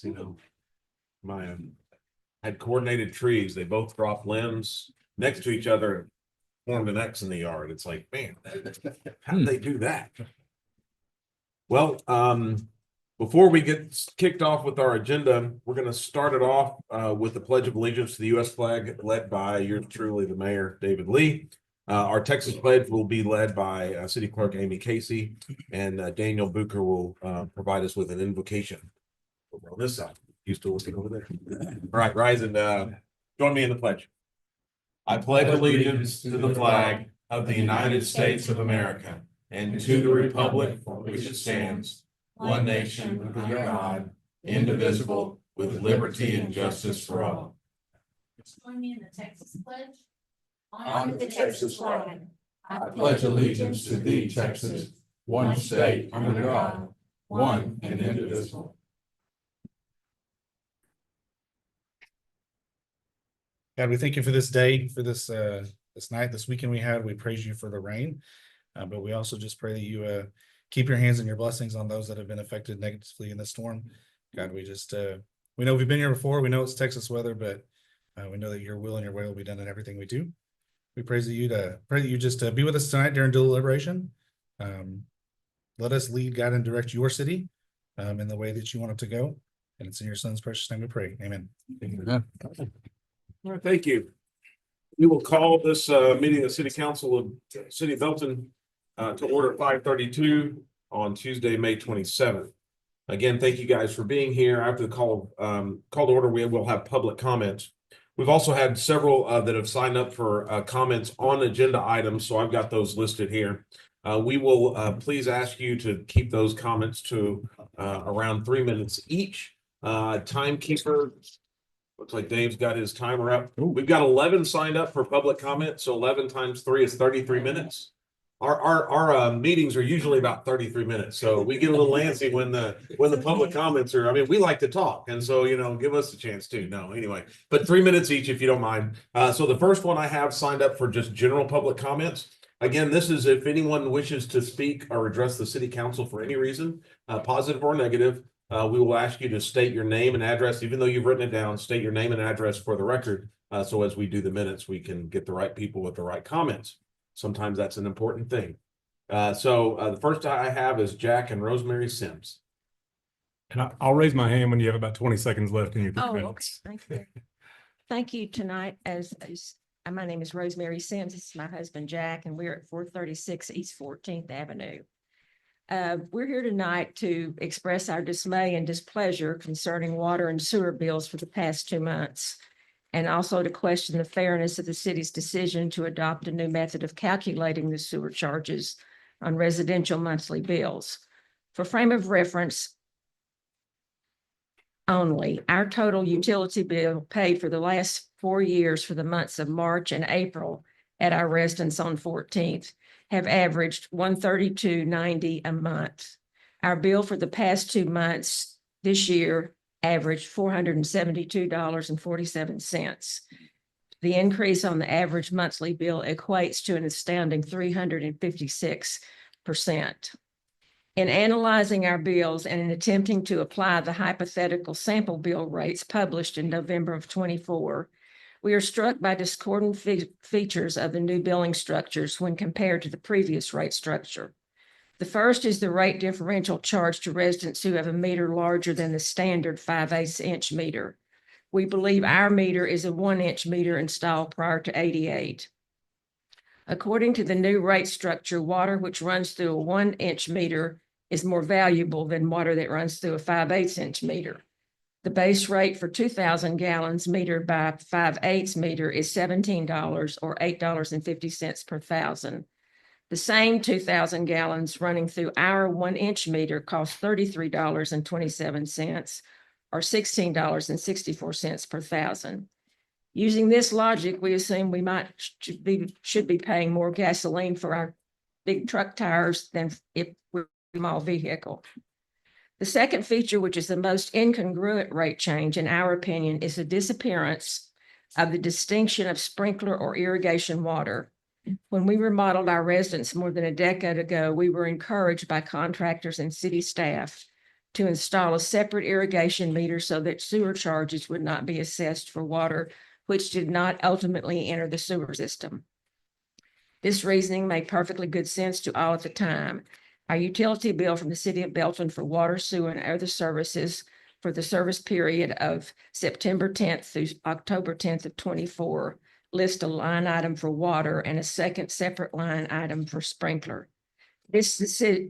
trees, my had coordinated trees. They both dropped limbs next to each other, and formed an X in the yard. It's like, man, how did they do that? Well, before we get kicked off with our agenda, we're going to start it off with the Pledge of Allegiance to the U.S. flag, led by yours truly, the Mayor, David Lee. Our Texas pledge will be led by City Clerk Amy Casey, and Daniel Bucher will provide us with an invocation over on this side. Used to looking over there. All right, rise and join me in the pledge. I pledge allegiance to the flag of the United States of America and to the republic for which it stands, one nation under God, indivisible, with liberty and justice for all. Join me in the Texas pledge. Honor the Texas flag. I pledge allegiance to thee, Texas, one state under God, one and indivisible. God, we thank you for this day, for this night, this weekend we had. We praise you for the rain, but we also just pray that you keep your hands and your blessings on those that have been affected negatively in this storm. God, we just we know we've been here before. We know it's Texas weather, but we know that your will and your way will be done in everything we do. We praise that you just be with us tonight during deliberation. Let us lead, guide, and direct your city in the way that you want it to go. And it's in your son's precious name we pray. Amen. Amen. All right, thank you. We will call this meeting of the City Council of City of Belton to order at 5:32 on Tuesday, May 27th. Again, thank you guys for being here. After the call to order, we will have public comments. We've also had several that have signed up for comments on agenda items, so I've got those listed here. We will please ask you to keep those comments to around 3 minutes each. Timekeeper, looks like Dave's got his timer up. We've got 11 signed up for public comment, so 11 times 3 is 33 minutes. Our meetings are usually about 33 minutes, so we get a little antsy when the public comments are. I mean, we like to talk, and so give us a chance too. No, anyway, but 3 minutes each if you don't mind. So the first one I have signed up for just general public comments. Again, this is if anyone wishes to speak or address the city council for any reason, positive or negative. We will ask you to state your name and address, even though you've written it down. State your name and address for the record, so as we do the minutes, we can get the right people with the right comments. Sometimes that's an important thing. So the first I have is Jack and Rosemary Sims. And I'll raise my hand when you have about 20 seconds left in your 3 Oh, okay. minutes. Thank you. Thank you tonight. My name is Rosemary Sims. This is my husband, Jack, and we're at 436 East 14th Avenue. We're here tonight to express our dismay and displeasure concerning water and sewer bills for the past 2 months, and also to question the fairness of the city's decision to adopt a new method of calculating the sewer charges on residential monthly bills. For frame of reference only, our total utility bill paid for the last 4 years for the months of March and April at our residence on 14th have averaged $132.90 a month. Our bill for the past 2 months this year averaged $472.47. The increase on the average monthly bill equates to an astounding 356%. In analyzing our bills and in attempting to apply the hypothetical sample bill rates published in November of 24, we are struck by discordant features of the new billing structures when compared to the previous rate structure. The first is the rate differential charged to residents who have a meter larger than the standard 5/8 inch meter. We believe our meter is a 1 inch meter installed prior to '88. According to the new rate structure, water which runs through a 1 inch meter is more valuable than water that runs through a 5/8 inch meter. The base rate for 2,000 gallons metered by 5/8 meter is $17 or $8.50 per thousand. The same 2,000 gallons running through our 1 inch meter costs $33.27 or $16.64 per thousand. Using this logic, we assume we should be paying more gasoline for our big truck tires than if we're a small vehicle. The second feature, which is the most incongruent rate change, in our opinion, is the disappearance of the distinction of sprinkler or irrigation water. When we remodeled our residence more than a decade ago, we were encouraged by contractors and city staff to install a separate irrigation meter so that sewer charges would not be assessed for water which did not ultimately enter the sewer system. This reasoning made perfectly good sense to all at the time. Our utility bill from the city of Belton for water, sewer, and other services for the service period of September 10th through October 10th of 24 lists a line item for water and a second separate line item for sprinkler. This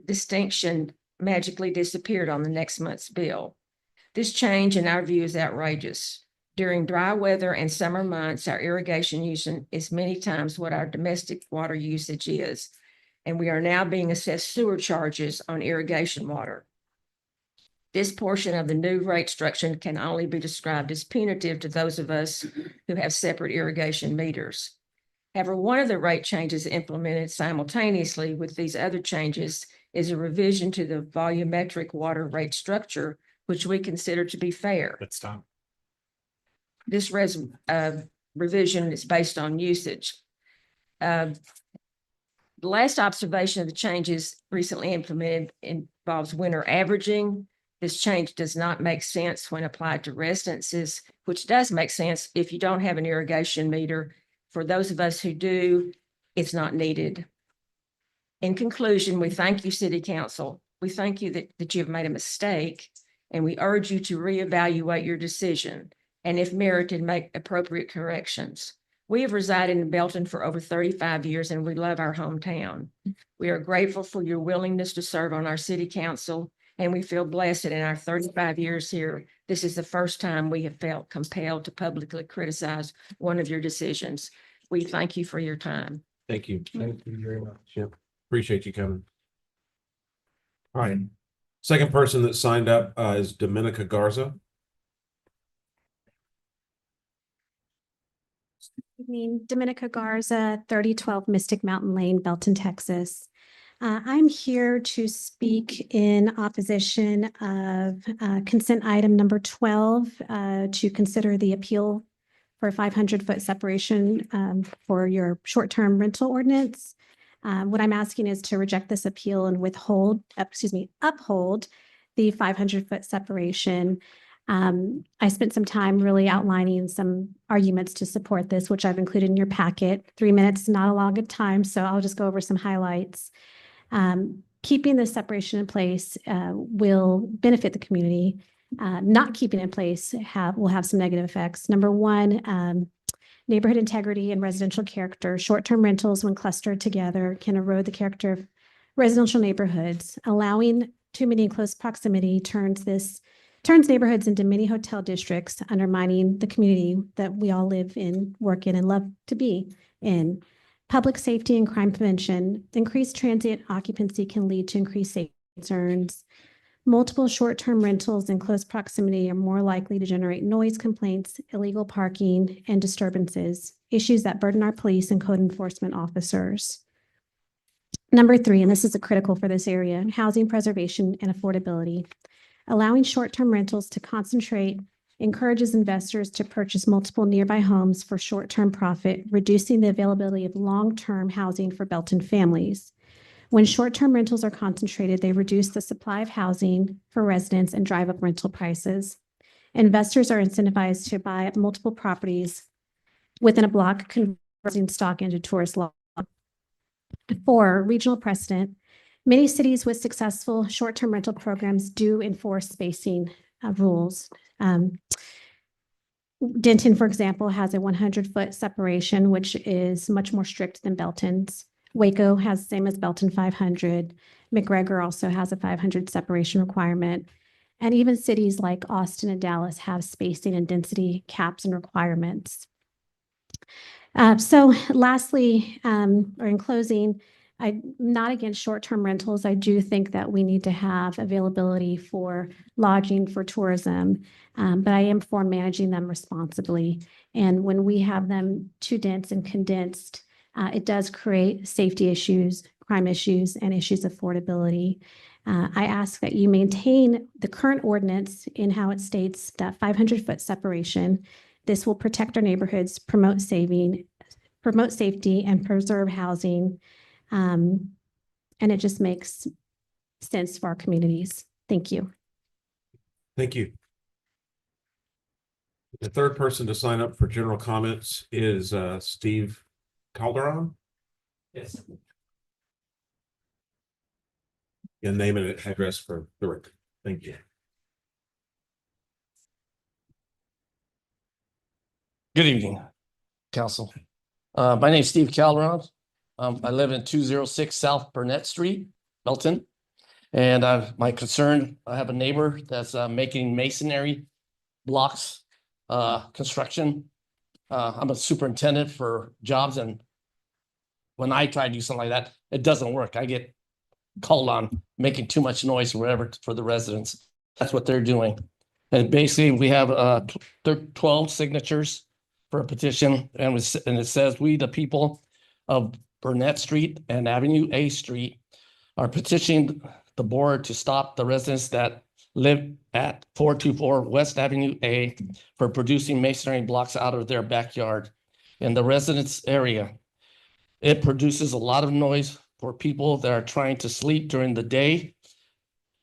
distinction magically disappeared on the next month's bill. This change, in our view, is outrageous. During dry weather and summer months, our irrigation usage is many times what our domestic water usage is, and we are now being assessed sewer charges on irrigation water. This portion of the new rate structure can only be described as punitive to those of us who have separate irrigation meters. However, one of the rate changes implemented simultaneously with these other changes is a revision to the volumetric water rate structure, which we consider to be fair. Let's stop. This revision is based on usage. The last observation of the changes recently implemented involves winter averaging. This change does not make sense when applied to residences, which does make sense if you don't have an irrigation meter. For those of us who do, it's not needed. In conclusion, we thank you, City Council. We thank you that you have made a mistake, and we urge you to reevaluate your decision, and if merited, make appropriate corrections. We have resided in Belton for over 35 years, and we love our hometown. We are grateful for your willingness to serve on our city council, and we feel blessed that in our 35 years here, this is the first time we have felt compelled to publicly criticize one of your decisions. We thank you for your time. Thank you. Thank you very much. Yep. Appreciate you coming. All right. Second person that signed up is Dominica Garza. Dominica Garza, 3012 Mystic Mountain Lane, Belton, Texas. I'm here to speak in opposition of consent item number 12 to consider the appeal for a 500-foot separation for your short-term rental ordinance. What I'm asking is to reject this appeal and uphold the 500-foot separation. I spent some time really outlining some arguments to support this, which I've included in your packet. 3 minutes is not a long time, so I'll just go over some highlights. Keeping the separation in place will benefit the community. Not keeping it in place will have some negative effects. Number one, neighborhood integrity and residential character. Short-term rentals, when clustered together, can erode the character of residential neighborhoods. Allowing too many in close proximity turns neighborhoods into mini hotel districts, undermining the community that we all live in, work in, and love to be in. Public safety and crime prevention. Increased transient occupancy can lead to increased safety concerns. Multiple short-term rentals in close proximity are more likely to generate noise complaints, illegal parking, and disturbances, issues that burden our police and code enforcement officers. Number 3, and this is critical for this area, housing preservation and affordability. Allowing short-term rentals to concentrate encourages investors to purchase multiple nearby homes for short-term profit, reducing the availability of long-term housing for Belton families. When short-term rentals are concentrated, they reduce the supply of housing for residents and drive up rental prices. Investors are incentivized to buy up multiple properties within a block, converting stock into tourist lot. 4, regional precedent. Many cities with successful short-term rental programs do enforce spacing rules. Denton, for example, has a 100-foot separation, which is much more strict than Belton's. Waco has the same as Belton 500. McGregor also has a 500 separation requirement. And even cities like Austin and Dallas have spacing and density caps and requirements. So lastly, or in closing, I'm not against short-term rentals. I do think that we need to have availability for lodging for tourism, but I am for managing them responsibly. And when we have them too dense and condensed, it does create safety issues, crime issues, and issues of affordability. I ask that you maintain the current ordinance in how it states that 500-foot separation. This will protect our neighborhoods, promote safety, and preserve housing. And it just makes sense for our communities. Thank you. Thank you. The third person to sign up for general comments is Steve Calderon. Yes. And name and address for the record. Thank you. Good evening, council. My name is Steve Calderon. I live in 206 South Burnett Street, Belton. And my concern, I have a neighbor that's making masonry blocks, construction. I'm a superintendent for jobs, and when I try to do something like that, it doesn't work. I get called on making too much noise or whatever for the residents. That's what they're doing. And basically, we have 12 signatures for a petition, and it says, "We, the people of Burnett Street and Avenue A Street, are petitioning the board to stop the residents that live at 424 West Avenue A for producing masonry blocks out of their backyard in the residence area. It produces a lot of noise for people that are trying to sleep during the day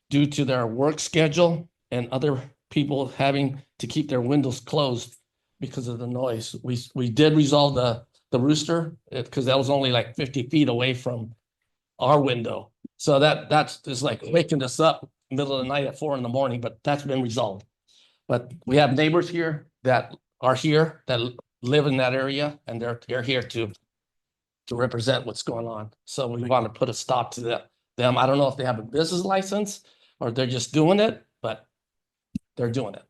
due to their work schedule and other people having to keep their windows closed because of the noise. We did resolve the rooster because that was only like 50 feet away from our window. So that's just like waking us up middle of the night at 4 a.m, but that's been resolved. But we have neighbors here that live in that area, and they're here to represent what's going on. So we want to put a stop to them. I don't know if they have a business license or they're just doing it, but they're doing it.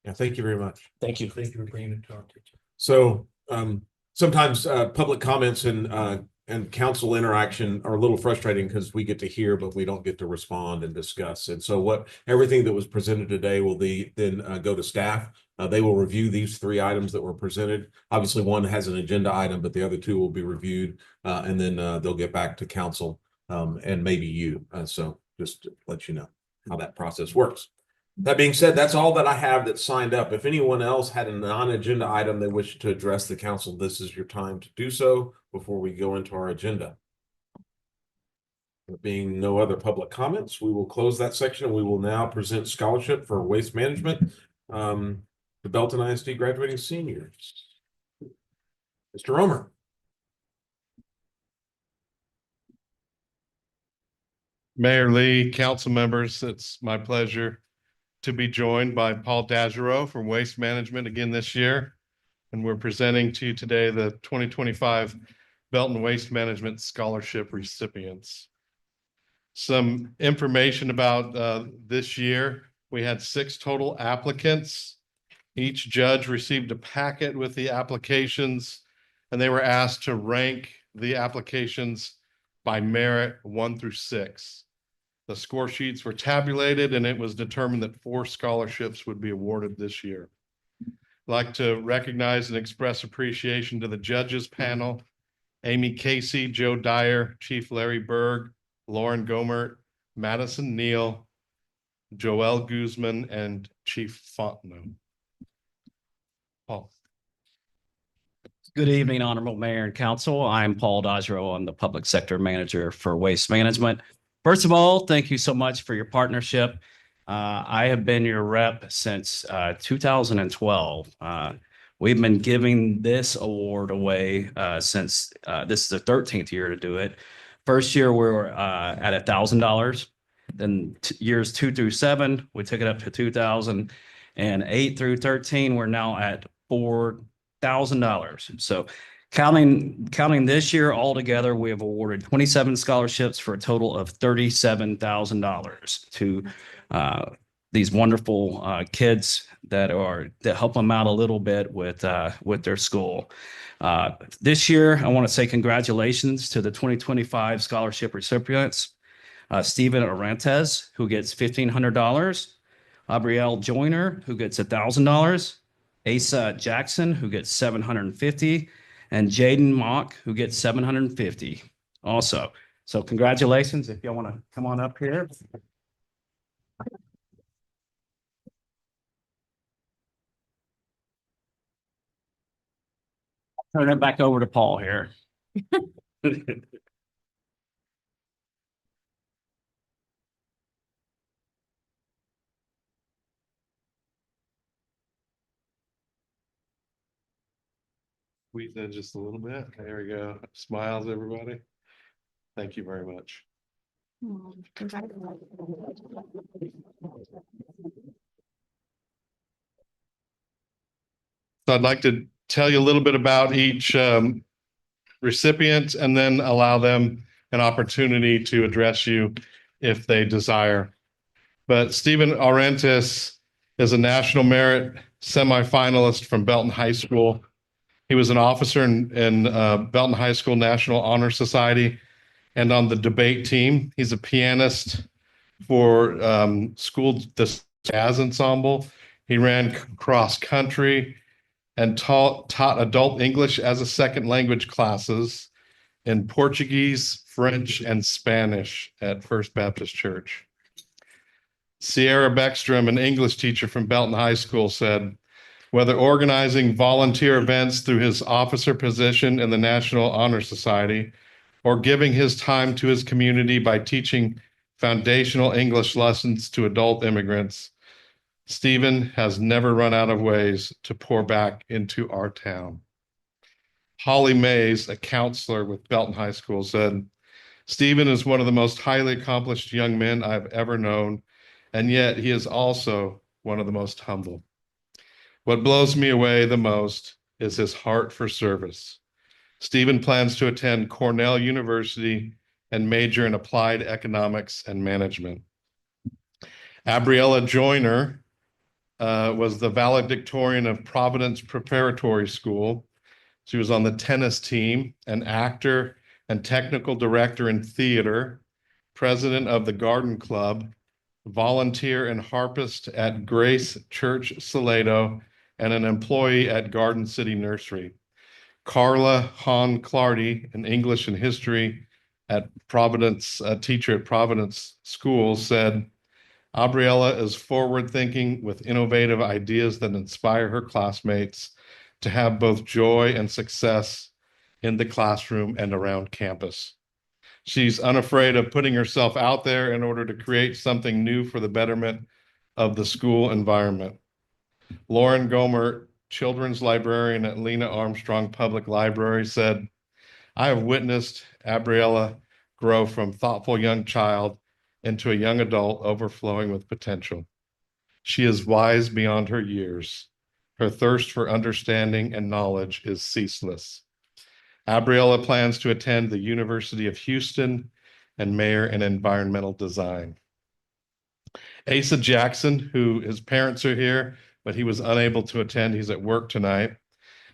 Yeah, thank you very much. Thank you. Thank you for bringing it to our attention. So sometimes public comments and council interaction are a little frustrating because we get to hear, but we don't get to respond and discuss. And so everything that was presented today will then go to staff. They will review these 3 items that were presented. Obviously, one has an agenda item, but the other 2 will be reviewed, and then they'll get back to council and maybe you. So just to let you know how that process works. That being said, that's all that I have that signed up. If anyone else had a non-agenda item they wish to address the council, this is your time to do so before we go into our agenda. There being no other public comments, we will close that section and we will now present scholarship for waste management to Belton ISD graduating seniors. Mr. Romer. Mayor Lee, council members, it's my pleasure to be joined by Paul Dagerow from Waste Management again this year. And we're presenting to you today the 2025 Belton Waste Management Scholarship recipients. Some information about this year. We had 6 total applicants. Each judge received a packet with the applications, and they were asked to rank the applications by merit 1 through 6. The score sheets were tabulated, and it was determined that 4 scholarships would be awarded this year. I'd like to recognize and express appreciation to the judges panel: Amy Casey, Joe Dyer, Chief Larry Berg, Lauren Gomert, Madison Neal, Joel Guzman, and Chief Fontenot. Paul. Good evening, Honorable Mayor and Council. I'm Paul Dagerow. I'm the Public Sector Manager for Waste Management. First of all, thank you so much for your partnership. I have been your rep since 2012. We've been giving this award away since this is the 13th year to do it. First year we were at $1,000. Then years 2 through 7, we took it up to $2,000, and 8 through 13, we're now at $4,000. So counting this year altogether, we have awarded 27 scholarships for a total of $37,000 to these wonderful kids that help them out a little bit with their school. This year, I want to say congratulations to the 2025 scholarship recipients. Stephen Arantes, who gets $1,500. Abrielle Joyner, who gets $1,000. Asa Jackson, who gets $750. And Jaden Mock, who gets $750 also. So congratulations. If y'all want to come on up here. Turn it back over to Paul here. squeeze in just a little bit. There we go. Smiles, everybody. Thank you very much. So I'd like to tell you a little bit about each recipient and then allow them an opportunity to address you if they desire. But Stephen Aurentis is a National Merit semifinalist from Belton High School. He was an officer in Belton High School National Honor Society and on the debate team. He's a pianist for the jazz ensemble. He ran cross country and taught adult English as a second language classes in Portuguese, French, and Spanish at First Baptist Church. Sierra Beckstrom, an English teacher from Belton High School, said, whether organizing volunteer events through his officer position in the National Honor Society or giving his time to his community by teaching foundational English lessons to adult immigrants, Stephen has never run out of ways to pour back into our town. Holly Mays, a counselor with Belton High School, said, Stephen is one of the most highly accomplished young men I've ever known, and yet he is also one of the most humble. What blows me away the most is his heart for service. Stephen plans to attend Cornell University and major in applied economics and management. Abriella Joyner was the valedictorian of Providence Preparatory School. She was on the tennis team, an actor and technical director in theater, president of the Garden Club, volunteer and harpist at Grace Church Salado, and an employee at Garden City Nursery. Carla Hahn Clardy, an English and history at Providence, a teacher at Providence Schools, said, Abriella is forward-thinking with innovative ideas that inspire her classmates to have both joy and success in the classroom and around campus. She's unafraid of putting herself out there in order to create something new for the betterment of the school environment. Lauren Gomer, children's librarian at Lena Armstrong Public Library, said, I have witnessed Abriella grow from thoughtful young child into a young adult overflowing with potential. She is wise beyond her years. Her thirst for understanding and knowledge is ceaseless. Abriella plans to attend the University of Houston and major in environmental design. Asa Jackson, who his parents are here, but he was unable to attend. He's at work tonight.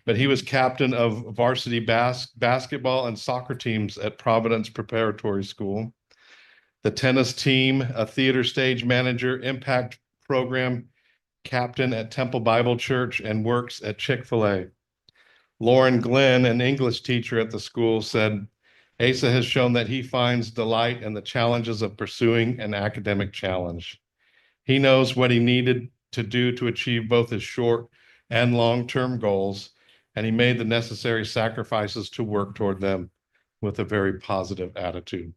But he was captain of varsity basketball and soccer teams at Providence Preparatory School, the tennis team, a theater stage manager, impact program captain at Temple Bible Church, and works at Chick-fil-A. Lauren Glenn, an English teacher at the school, said, Asa has shown that he finds delight in the challenges of pursuing an academic challenge. He knows what he needed to do to achieve both his short and long-term goals, and he made the necessary sacrifices to work toward them with a very positive attitude.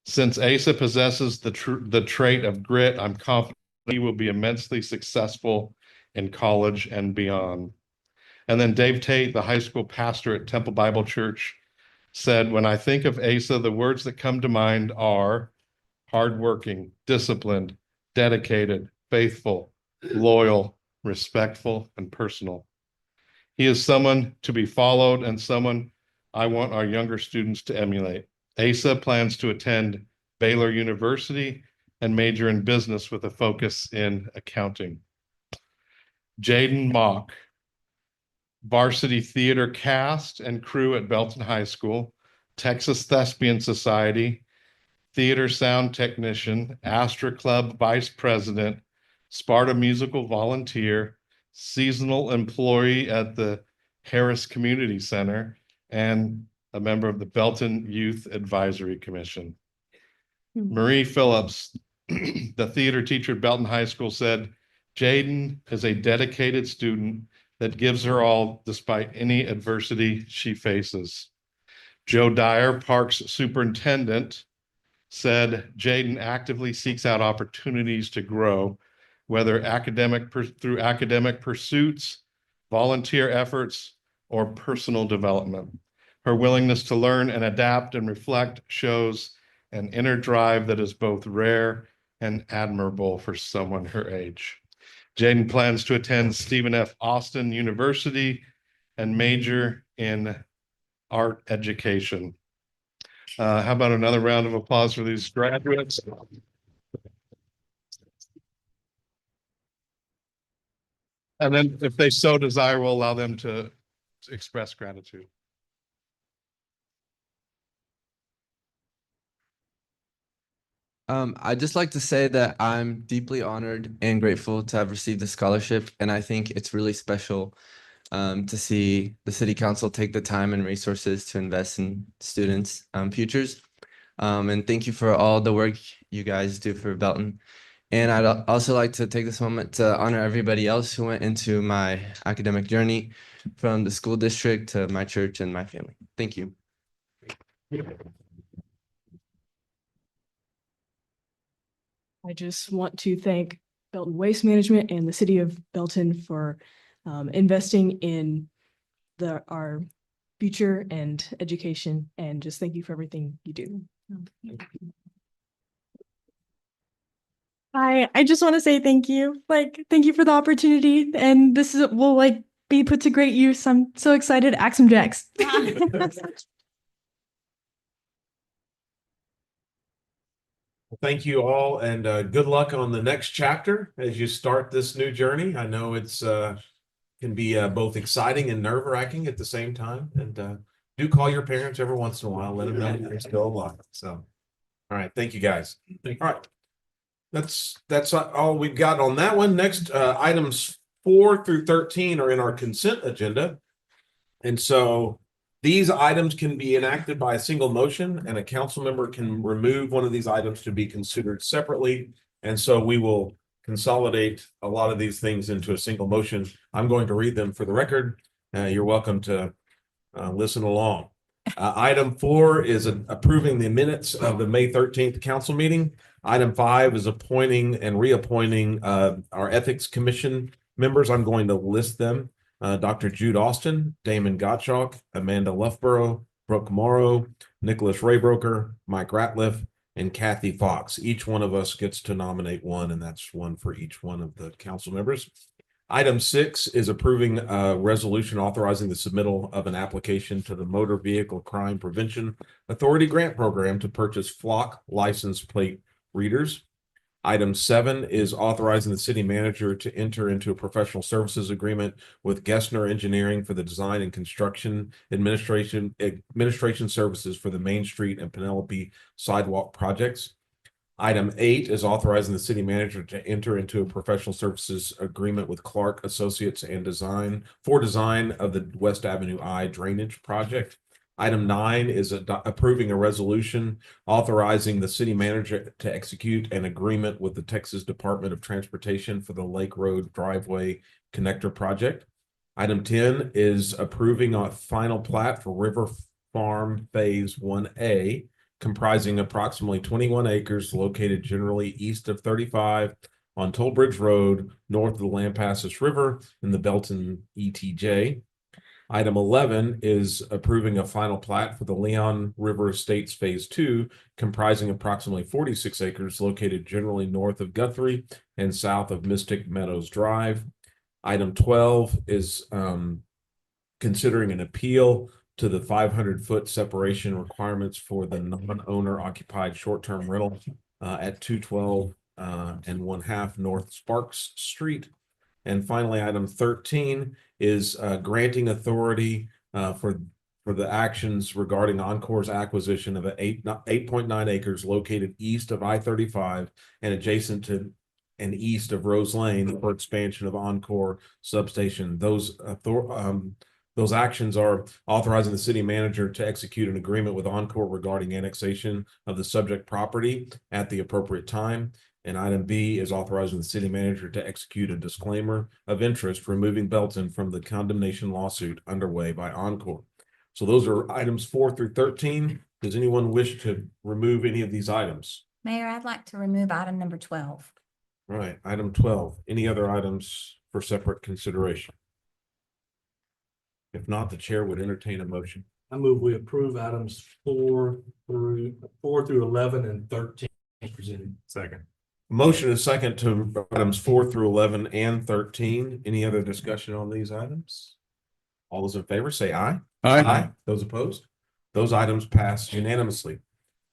Since Asa possesses the trait of grit, I'm confident he will be immensely successful in college and beyond. And then Dave Tate, the high school pastor at Temple Bible Church, said, when I think of Asa, the words that come to mind are hardworking, disciplined, dedicated, faithful, loyal, respectful, and personal. He is someone to be followed and someone I want our younger students to emulate. Asa plans to attend Baylor University and major in business with a focus in accounting. Jaden Mock, varsity theater cast and crew at Belton High School, Texas Thespian Society, theater sound technician, Astra Club vice president, Sparta musical volunteer, seasonal employee at the Harris Community Center, and a member of the Belton Youth Advisory Commission. Marie Phillips, the theater teacher at Belton High School, said, Jaden is a dedicated student that gives her all despite any adversity she faces. Joe Dyer, Parks superintendent, said Jaden actively seeks out opportunities to grow, whether through academic pursuits, volunteer efforts, or personal development. Her willingness to learn and adapt and reflect shows an inner drive that is both rare and admirable for someone her age. Jaden plans to attend Stephen F. Austin University and major in art education. How about another round of applause for these graduates? And then if they so desire, we'll allow them to express gratitude. I'd just like to say that I'm deeply honored and grateful to have received the scholarship, and I think it's really special to see the city council take the time and resources to invest in students' futures. And thank you for all the work you guys do for Belton. And I'd also like to take this moment to honor everybody else who went into my academic journey, from the school district to my church and my family. Thank you. I just want to thank Belton Waste Management and the city of Belton for investing in our future and education, and just thank you for everything you do. Hi, I just want to say thank you. Thank you for the opportunity. And will be put to great use. I'm so excited. Axum Jacks. Thank you all, and good luck on the next chapter as you start this new journey. I know it's can be both exciting and nerve-wracking at the same time. And do call your parents every once in a while, let them know you're still alive. So, all right, thank you guys. All right, that's all we've got on that one. Next, items 4 through 13 are in our consent agenda, and so these items can be enacted by a single motion, and a council member can remove one of these items to be considered separately. And so we will consolidate a lot of these things into a single motion. I'm going to read them for the record. You're welcome to listen along. Item 4 is approving the minutes of the May 13th council meeting. Item 5 is appointing and reappointing our Ethics Commission members. I'm going to list them. Dr. Jude Austin, Damon Gottschalk, Amanda Loughborough, Brooke Morrow, Nicholas Raybroker, Mike Ratliff, and Kathy Fox. Each one of us gets to nominate one, and that's one for each one of the council members. Item 6 is approving a resolution authorizing the submittal of an application to the Motor Vehicle Crime Prevention Authority grant program to purchase Flock license plate readers. Item 7 is authorizing the city manager to enter into a professional services agreement with Gessner Engineering for the design and construction administration services for the Main Street and Penelope sidewalk projects. Item 8 is authorizing the city manager to enter into a professional services agreement with Clark Associates and design of the West Avenue I drainage project. Item 9 is approving a resolution authorizing the city manager to execute an agreement with the Texas Department of Transportation for the Lake Road Driveway Connector Project. Item 10 is approving a final plat for River Farm Phase 1A, comprising approximately 21 acres located generally east of 35 on Toll Bridge Road, north of the Lampasas River in the Belton ETJ. Item 11 is approving a final plat for the Leon River Estates Phase 2, comprising approximately 46 acres located generally north of Guthrie and south of Mystic Meadows Drive. Item 12 is considering an appeal to the 500-foot separation requirements for the non-owner occupied short-term rental at 212 and 1/2 North Sparks Street. And finally, item 13 is granting authority for the actions regarding Encore's acquisition of 8.9 acres located east of I-35 and adjacent to and east of Rose Lane for expansion of Encore substation. Those actions are authorizing the city manager to execute an agreement with Encore regarding annexation of the subject property at the appropriate time. And item B is authorizing the city manager to execute a disclaimer of interest, removing Belton from the condemnation lawsuit underway by Encore. So those are items 4 through 13. Does anyone wish to remove any of these items? Mayor, I'd like to remove item number 12. All right, item 12. Any other items for separate consideration? If not, the chair would entertain a motion. I move we approve items 4 through 11 and 13 presented. Second. Motion is second to items 4 through 11 and 13. Any other discussion on these items? All those in favor say aye. Those opposed? Those items pass unanimously.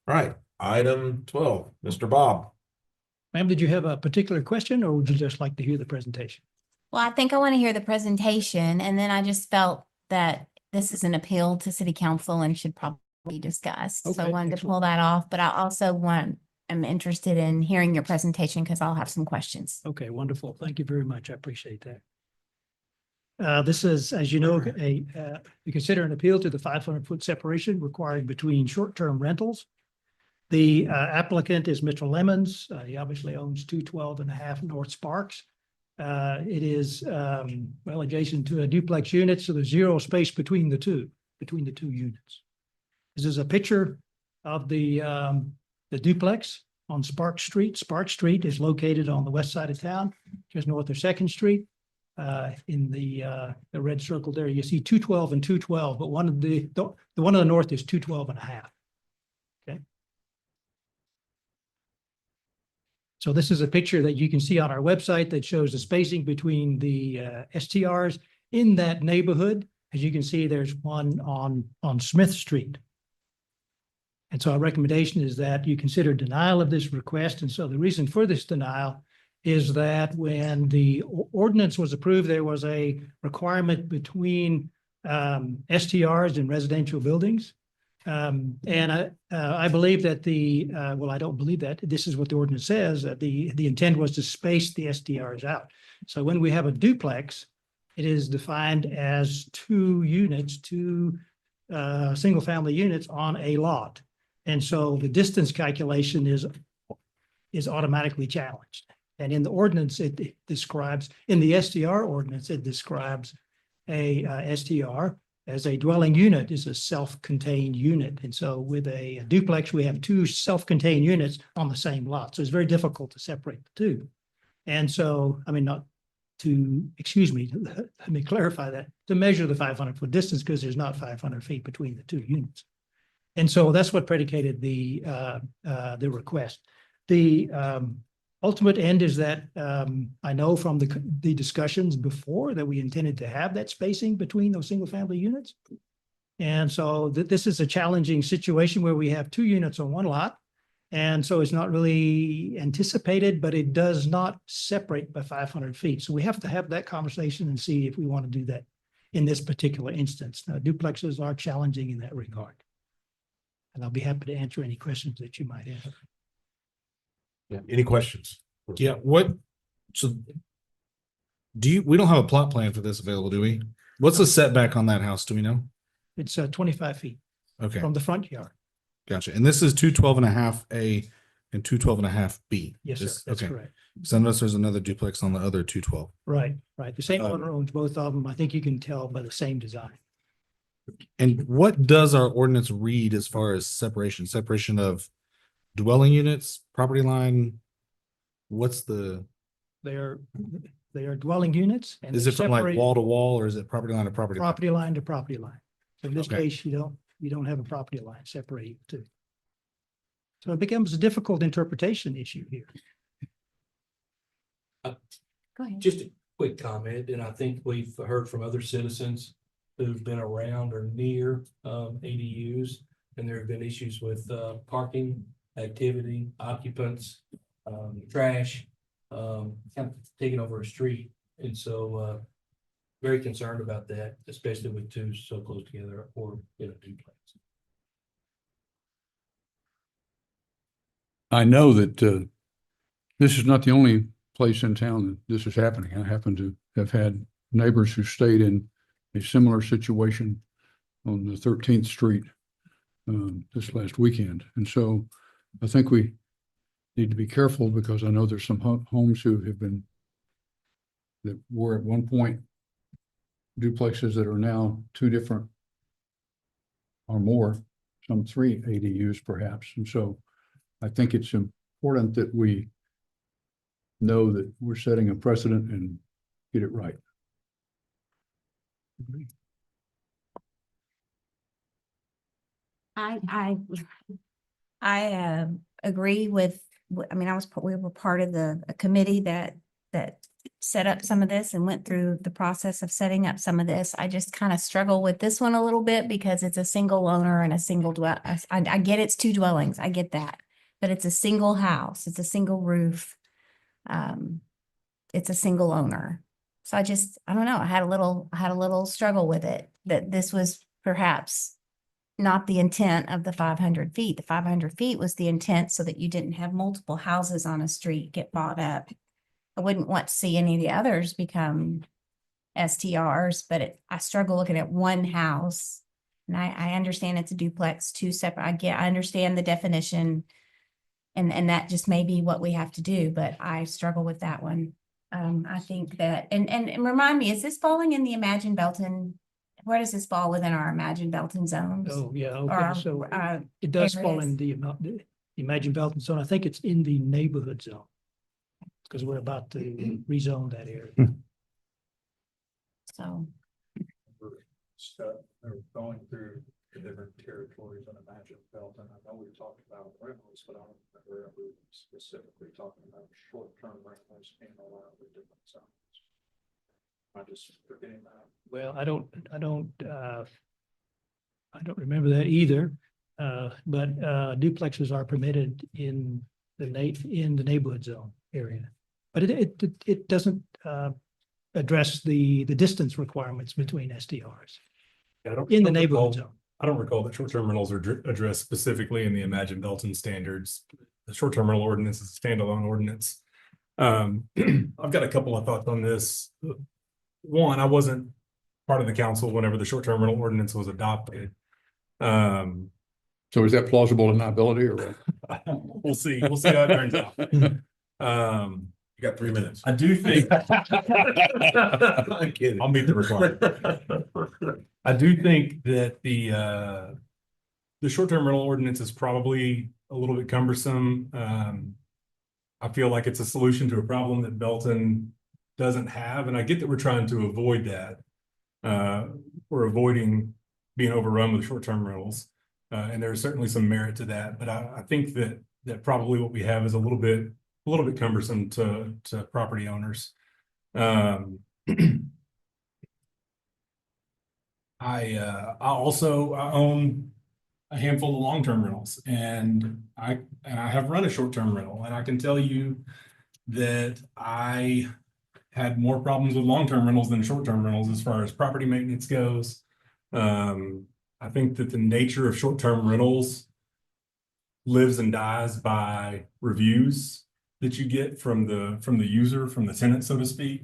All right, item 12, Mr. Bob. Ma'am, did you have a particular question or would you just like to hear the presentation? Well, I think I want to hear the presentation, and then I just felt that this is an appeal to city council and should probably be discussed. So I Okay, wanted to excellent. pull that off, but I also am interested in hearing your presentation because I'll have some questions. Okay, wonderful. Thank you very much. I appreciate that. This is, as you know, we consider an appeal to the 500-foot separation required between short-term rentals. The applicant is Mr. Lemons. He obviously owns 212.5 North Sparks. It is, well, adjacent to a duplex unit, so there's zero space between the two units. This is a picture of the duplex on Spark Street. Spark Street is located on the west side of town, just north of 2nd Street. In the red circle there, you see 212 and 212, but the one on the north is 212.5. Okay. So this is a picture that you can see on our website that shows the spacing between the STRs in that neighborhood. As you can see, there's one on Smith Street. And so our recommendation is that you consider denial of this request. And so the reason for this denial is that when the ordinance was approved, there was a requirement between STRs in residential buildings. And I believe that well, I don't believe that. This is what the ordinance says, that the intent was to space the STRs out. So when we have a duplex, it is defined as two units, two single-family units on a lot. And so the distance calculation is automatically challenged. And in the ordinance, it describes, in the STR ordinance, it describes a STR as a dwelling unit is a self-contained unit. And so with a duplex, we have two self-contained units on the same lot. So it's very difficult to separate the two. And so, I mean, not to, excuse me, let me clarify that, to measure the 500-foot distance because there's not 500 feet between the two units. And so that's what predicated the request. The ultimate end is that I know from the discussions before that we intended to have that spacing between those single family units. And so this is a challenging situation where we have two units on one lot. And so it's not really anticipated, but it does not separate by 500 feet. So we have to have that conversation and see if we want to do that in this particular instance. Now, duplexes are challenging in that regard. And I'll be happy to answer any questions that you might have. Yeah. Any questions? Yeah, so we don't have a plot plan for this available, do we? What's the setback on that house? Do we know? It's 25 feet Okay, from the front yard. gotcha. And this is 212.5 A and 212.5 B. Yes, sir. That's okay. correct. So unless there's another duplex on the other 212. Right, right. The same owner owns both of them. I think you can tell by the same design. And what does our ordinance read as far as separation? Separation of dwelling units, property line? What's the, They are dwelling units. And is they're it from like separated wall to wall or is it property line to property line? property line to property line. So in this Okay. case, you don't have a property line separating the two. So it becomes a difficult interpretation issue here. Go ahead. Just a quick comment, and I think we've heard from other citizens who've been around or near ADUs, and there have been issues with parking, activity, occupants, trash, kind of taking over a street. And so very concerned about that, especially with two so close together or in a duplex. I know that this is not the only place in town that this is happening. I happen to have had neighbors who stayed in a similar situation on the 13th Street this last weekend. And so I think we need to be careful because I know there's some homes who have been, that were at one point duplexes that are now two different or more, some three ADUs perhaps. And so I think it's important that we know that we're setting a precedent and get it right. I agree with, I mean, we were part of a committee that set up some of this and went through the process of setting up some of this. I just kind of struggle with this one a little bit because it's a single owner and a single I get it's two dwellings, I get that, but it's a single house, it's a single roof. It's a single owner. So I don't know, I had a little struggle with it, that this was perhaps not the intent of the 500 feet. The 500 feet was the intent so that you didn't have multiple houses on a street get bought up. I wouldn't want to see any of the others become STRs, but I struggle looking at one house. And I understand it's a duplex, two separate, I understand the definition. And that just may be what we have to do, but I struggle with that one. I think that, and remind me, is this falling in the Imagine Belton? Where does this fall within our Imagine Belton zones? Oh, yeah, Or, okay, so it does fall areas? in the Imagine Belton zone. I think it's in the neighborhood zone. Because we're about to rezone that area. So, Going through the different territories on Imagine Belton, I know we talked about rentals, but I don't remember ever specifically talking about short-term rentals in a lot of the different zones. I'm just forgetting that. Well, I don't remember that either. But duplexes are permitted in the neighborhood zone area. But it doesn't address the distance requirements between SDRs in the neighborhood zone. I don't recall that short-term rentals are addressed specifically in the Imagine Belton standards. The short-term rental ordinance is a standalone ordinance. I've got a couple of thoughts on this. One, I wasn't part of the council whenever the short-term rental ordinance was adopted. So is that plausible deniability or what? We'll see. We'll see how it turns out. You got 3 minutes. I do think. I'm kidding. I'll meet the requirement. I do think that the short-term rental ordinance is probably a little bit cumbersome. I feel like it's a solution to a problem that Belton doesn't have, and I get that we're trying to avoid that. We're avoiding being overrun with short-term rentals, and there's certainly some merit to that. But I think that probably what we have is a little bit cumbersome to property owners. I own a handful of long-term rentals, and I have run a short-term rental, and I can tell you that I had more problems with long-term rentals than short-term rentals as far as property maintenance goes. I think that the nature of short-term rentals lives and dies by reviews that you get from the user, from the tenant, so to speak.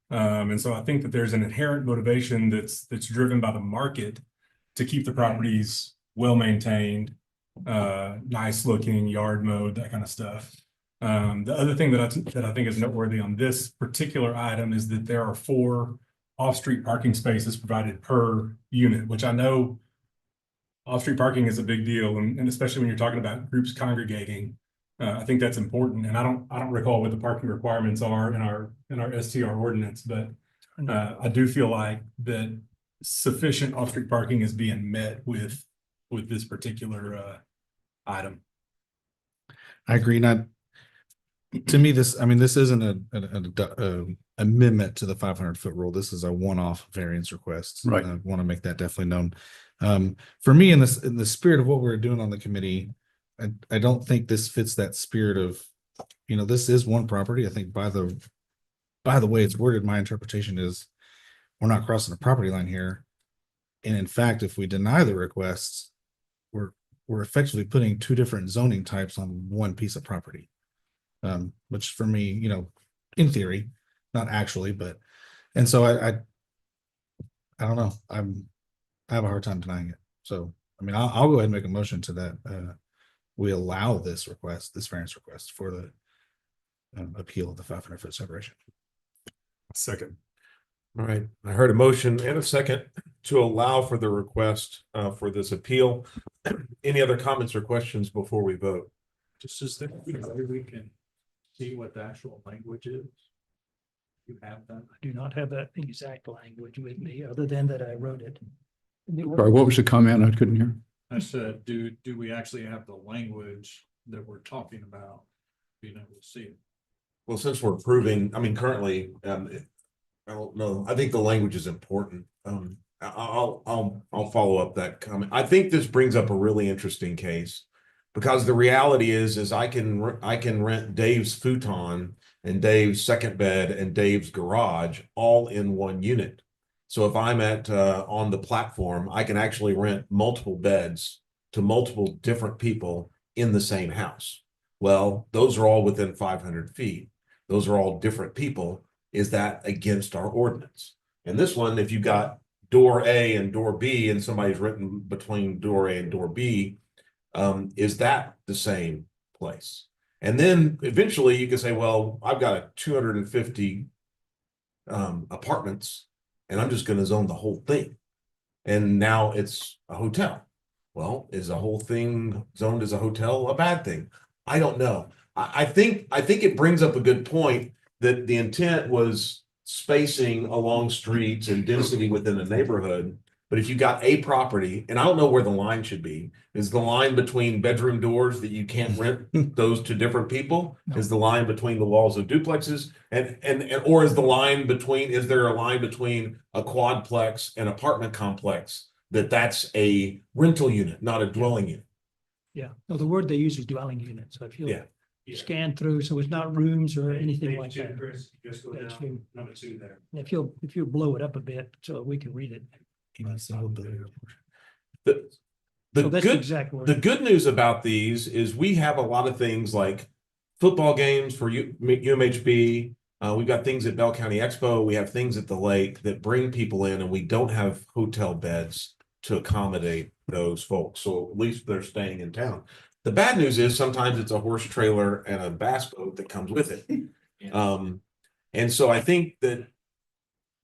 And so I think that there's an inherent motivation that's driven by the market to keep the properties well maintained, nice looking, yard mowed, that kind of stuff. The other thing that I think is noteworthy on this particular item is that there are 4 off-street parking spaces provided per unit, which I know off-street parking is a big deal, and especially when you're talking about groups congregating. I think that's important, and I don't recall what the parking requirements are in our STR ordinance, but I do feel like that sufficient off-street parking is being met with this particular item. I agree. Not to me, this isn't an amendment to the 500-foot rule. This is a one-off variance request. Right. I want to make that definitely known. For me, in the spirit of what we're doing on the committee, I don't think this fits that spirit of, this is one property. I think by the way it's worded, my interpretation is we're not crossing a property line here. And in fact, if we deny the requests, we're effectively putting 2 different zoning types on one piece of property. Which for me, in theory, not actually, and so I don't know. I have a hard time denying it. So, I'll go ahead and make a motion to that. We allow this variance request for the appeal of the 500-foot separation. Second. All right, I heard a motion and a second to allow for the request for this appeal. Any other comments or questions before we vote? Just as that we can see what the actual language is. You have that. I do not have that exact language with me, other than that I wrote it. Sorry, what was the comment? I couldn't hear. I said, do we actually have the language that we're talking about? Being able to see it. Well, since we're approving, I mean, currently, I don't know. I think the language is important. I'll follow up that comment. I think this brings up a really interesting case because the reality is I can rent Dave's futon and Dave's second bed and Dave's garage all in one unit. So if I'm on the platform, I can actually rent multiple beds to multiple different people in the same house. Well, those are all within 500 feet. Those are all different people. Is that against our ordinance? And this one, if you got door A and door B and somebody's written between door A and door B, is that the same place? And then eventually you can say, well, I've got a 250 apartments and I'm just going to zone the whole thing. And now it's a hotel. Well, is the whole thing zoned as a hotel a bad thing? I don't know. I think it brings up a good point that the intent was spacing along streets and density within a neighborhood. But if you got a property, and I don't know where the line should be, is the line between bedroom doors that you can't rent those to different people? No. Is the line between the walls of duplexes? Or is there a line between a quadplex and apartment complex that's a rental unit, not a dwelling unit? Yeah, no, the word they use is dwelling unit. So if you Yeah. scan through, so it's not rooms or anything like that. Just go That's down, true. number 2 there. If you'll blow it up a bit so we can read it. The So that's the good exact word. The good news about these is we have a lot of things like football games for UMHB. We've got things at Bell County Expo. We have things at the lake that bring people in, and we don't have hotel beds to accommodate those folks. So at least they're staying in town. The bad news is sometimes it's a horse trailer and a bass boat that comes with it. And so I think that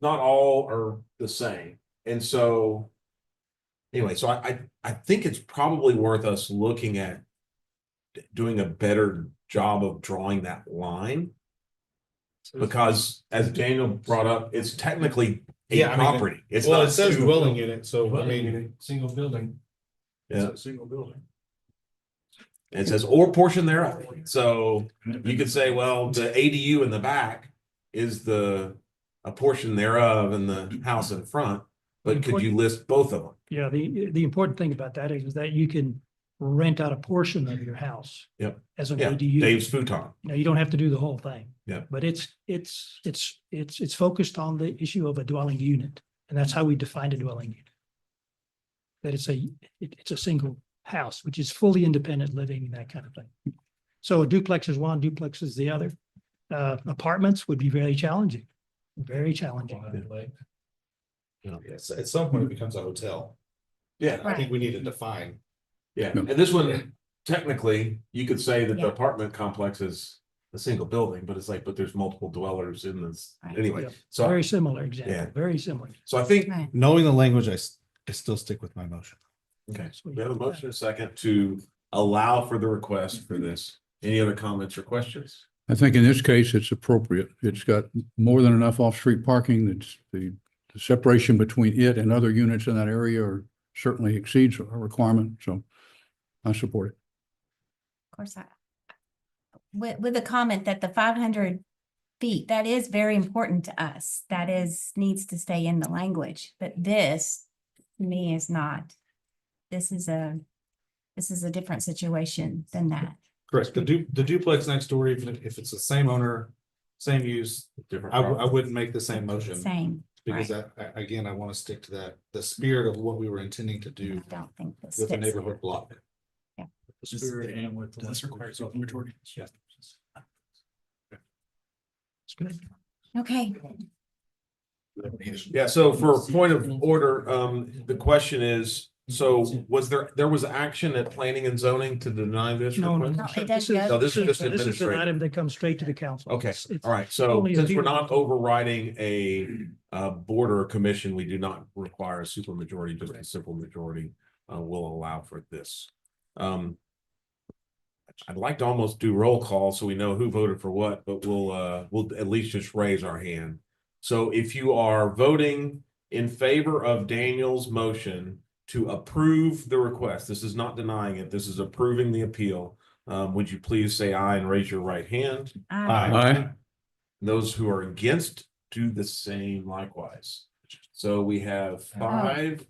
not all are the same. And so anyway, so I think it's probably worth us looking at doing a better job of drawing that line. Because as Daniel brought up, it's technically a property. It's well, not it says single dwelling building. unit, so I mean, Single building. Yeah. It's a single building. It says or portion thereof. So you could say, well, the ADU in the back is a portion thereof in the house in front, but could you list both of them? Yeah, the important thing about that is that you can rent out a portion of your house. Yep. As an Yeah, ADU. Dave's futon. Now, you don't have to do the whole thing. Yeah. But it's focused on the issue of a dwelling unit, and that's how we define a dwelling unit. That it's a single house, which is fully independent living and that kind of thing. So a duplex is one, duplex is the other. Apartments would be very challenging, very challenging. yes, at some point it becomes a hotel. Yeah. I think we need to define. Yeah. And this one, technically, you could say that the Yeah. apartment complex is a single building, but it's like, but there's multiple dwellers in this. Right. Anyway, Yeah. so, Very similar example, Yeah. very similar. so I think, Right. Knowing the language, I still stick with my motion. okay, so we have a motion and a second to allow for the request for this. Any other comments or questions? I think in this case, it's appropriate. It's got more than enough off-street parking. It's the separation between it and other units in that area certainly exceeds a requirement. So I support it. Of course, with the comment that the 500 feet, that is very important to us. That needs to stay in the language, but this to me is not. This is a different situation than that. Correct. The duplex next door, even if it's the same owner, same use, Different. I property. wouldn't make the same motion. Same. Because again, I want to stick to that, the spirit of what we were intending to I do don't think this with the fits. neighborhood block. The spirit and with. Does require a majority? Yeah. It's good. Okay, Yeah, so for point of order, the question is, so there was action at planning and zoning to deny this No, no. request? No, it does This is- go- No, this is just This is an administrative. item that comes straight to the council. Okay, It's all right, so only a since we're few- not overriding a board or a commission, we do not require a supermajority, just a simple majority will allow for this. I'd like to almost do roll call so we know who voted for what, but we'll at least just raise our hand. So if you are voting in favor of Daniel's motion to approve the request. This is not denying it. This is approving the appeal. Would you please say aye and raise your right hand? Aye. Those who are against, do the same likewise. So we have 5-2.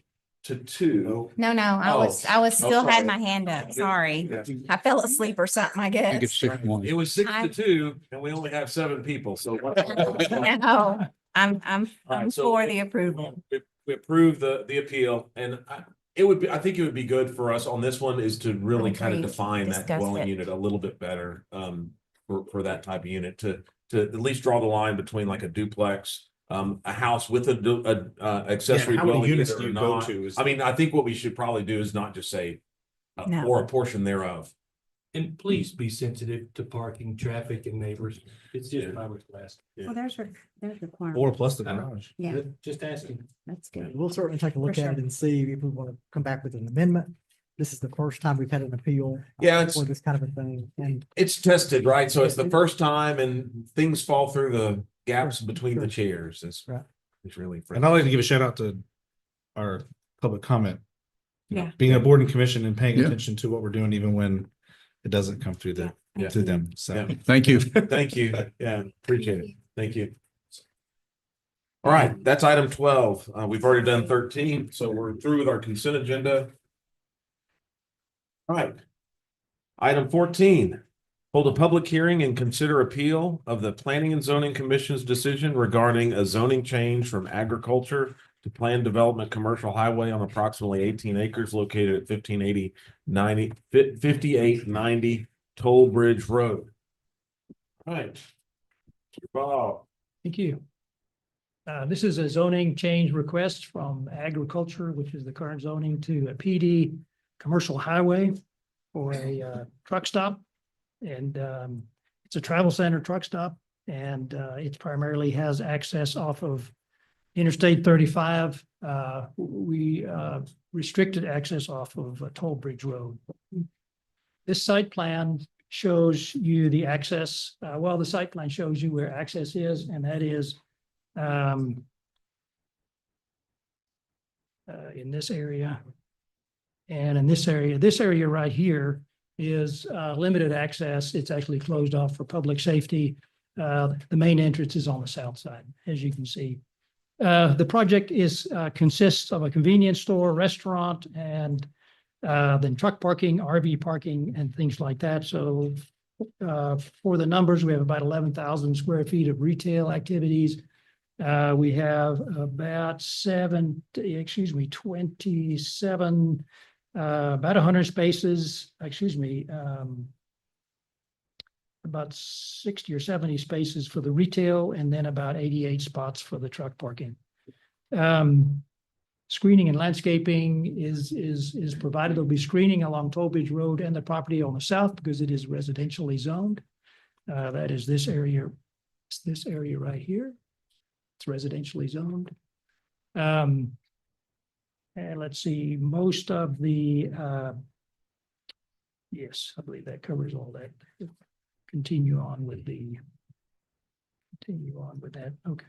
No, I was Oh, still sorry. had my hand up. Sorry. I fell asleep or something, I I think it's guess. 6-1. It was 6-2, and we only have 7 people, so. No, I'm All right, so for the approval. we approve the appeal, and I think it would be good for us on this one is to really kind of Agreed. define that Discuss dwelling it. unit a little bit better, for that type of unit to at least draw the line between like a duplex, a house with a accessory Yeah, how many dwelling units unit do or you go not. to is- I mean, I think what we should probably do is not just say No. or a portion thereof. And please be sensitive to parking, traffic and neighbors. It's just my request. Yeah. Well, there's requirements. Or plus the garage. Yeah, Just asking. that's good. We'll certainly take a look For at sure. it and see if we want to come back with an amendment. This is the first time we've had an appeal. Yeah, it's- For this kind of a thing, and It's tested, right? So it's the first time and things fall through the gaps Sure, between the sure. chairs. Right. It's really. And I'd like to give a shout out to our public comment. Yeah. Being a board and commission and paying Yeah. attention to what we're doing, even when it doesn't come through Yeah. to them, so. Yeah. Thank you. Thank you. Yeah, appreciate it. Thank you. All right, that's item 12. We've already done 13, so we're through with our consent agenda. All right. Item 14, hold a public hearing and consider appeal of the Planning and Zoning Commission's decision regarding a zoning change from agriculture to planned development commercial highway on approximately 18 acres located at 5890 Toll Bridge Road. All right. Bob. thank you. This is a zoning change request from agriculture, which is the current zoning, to a PD commercial highway for a truck stop. And it's a travel center truck stop, and it primarily has access off of Interstate 35. We restricted access off of Toll Bridge Road. This site plan shows you the access. The site plan shows you where access is, and that is in this area. And in this area right here is limited access. It's actually closed off for public safety. The main entrance is on the south side, as you can see. The project consists of a convenience store, restaurant, and then truck parking, RV parking, and things like that. So for the numbers, we have about 11,000 square feet of retail activities. We have about 27, about 100 spaces, about 60 or 70 spaces for the retail, and then about 88 spots for the truck parking. Screening and landscaping is provided. There'll be screening along Toll Bridge Road and the property on the south because it is residentially zoned. That is this area. It's this area right here. It's residentially zoned. And let's see, most of the, yes, I believe that covers all that. Continue on with that. Okay.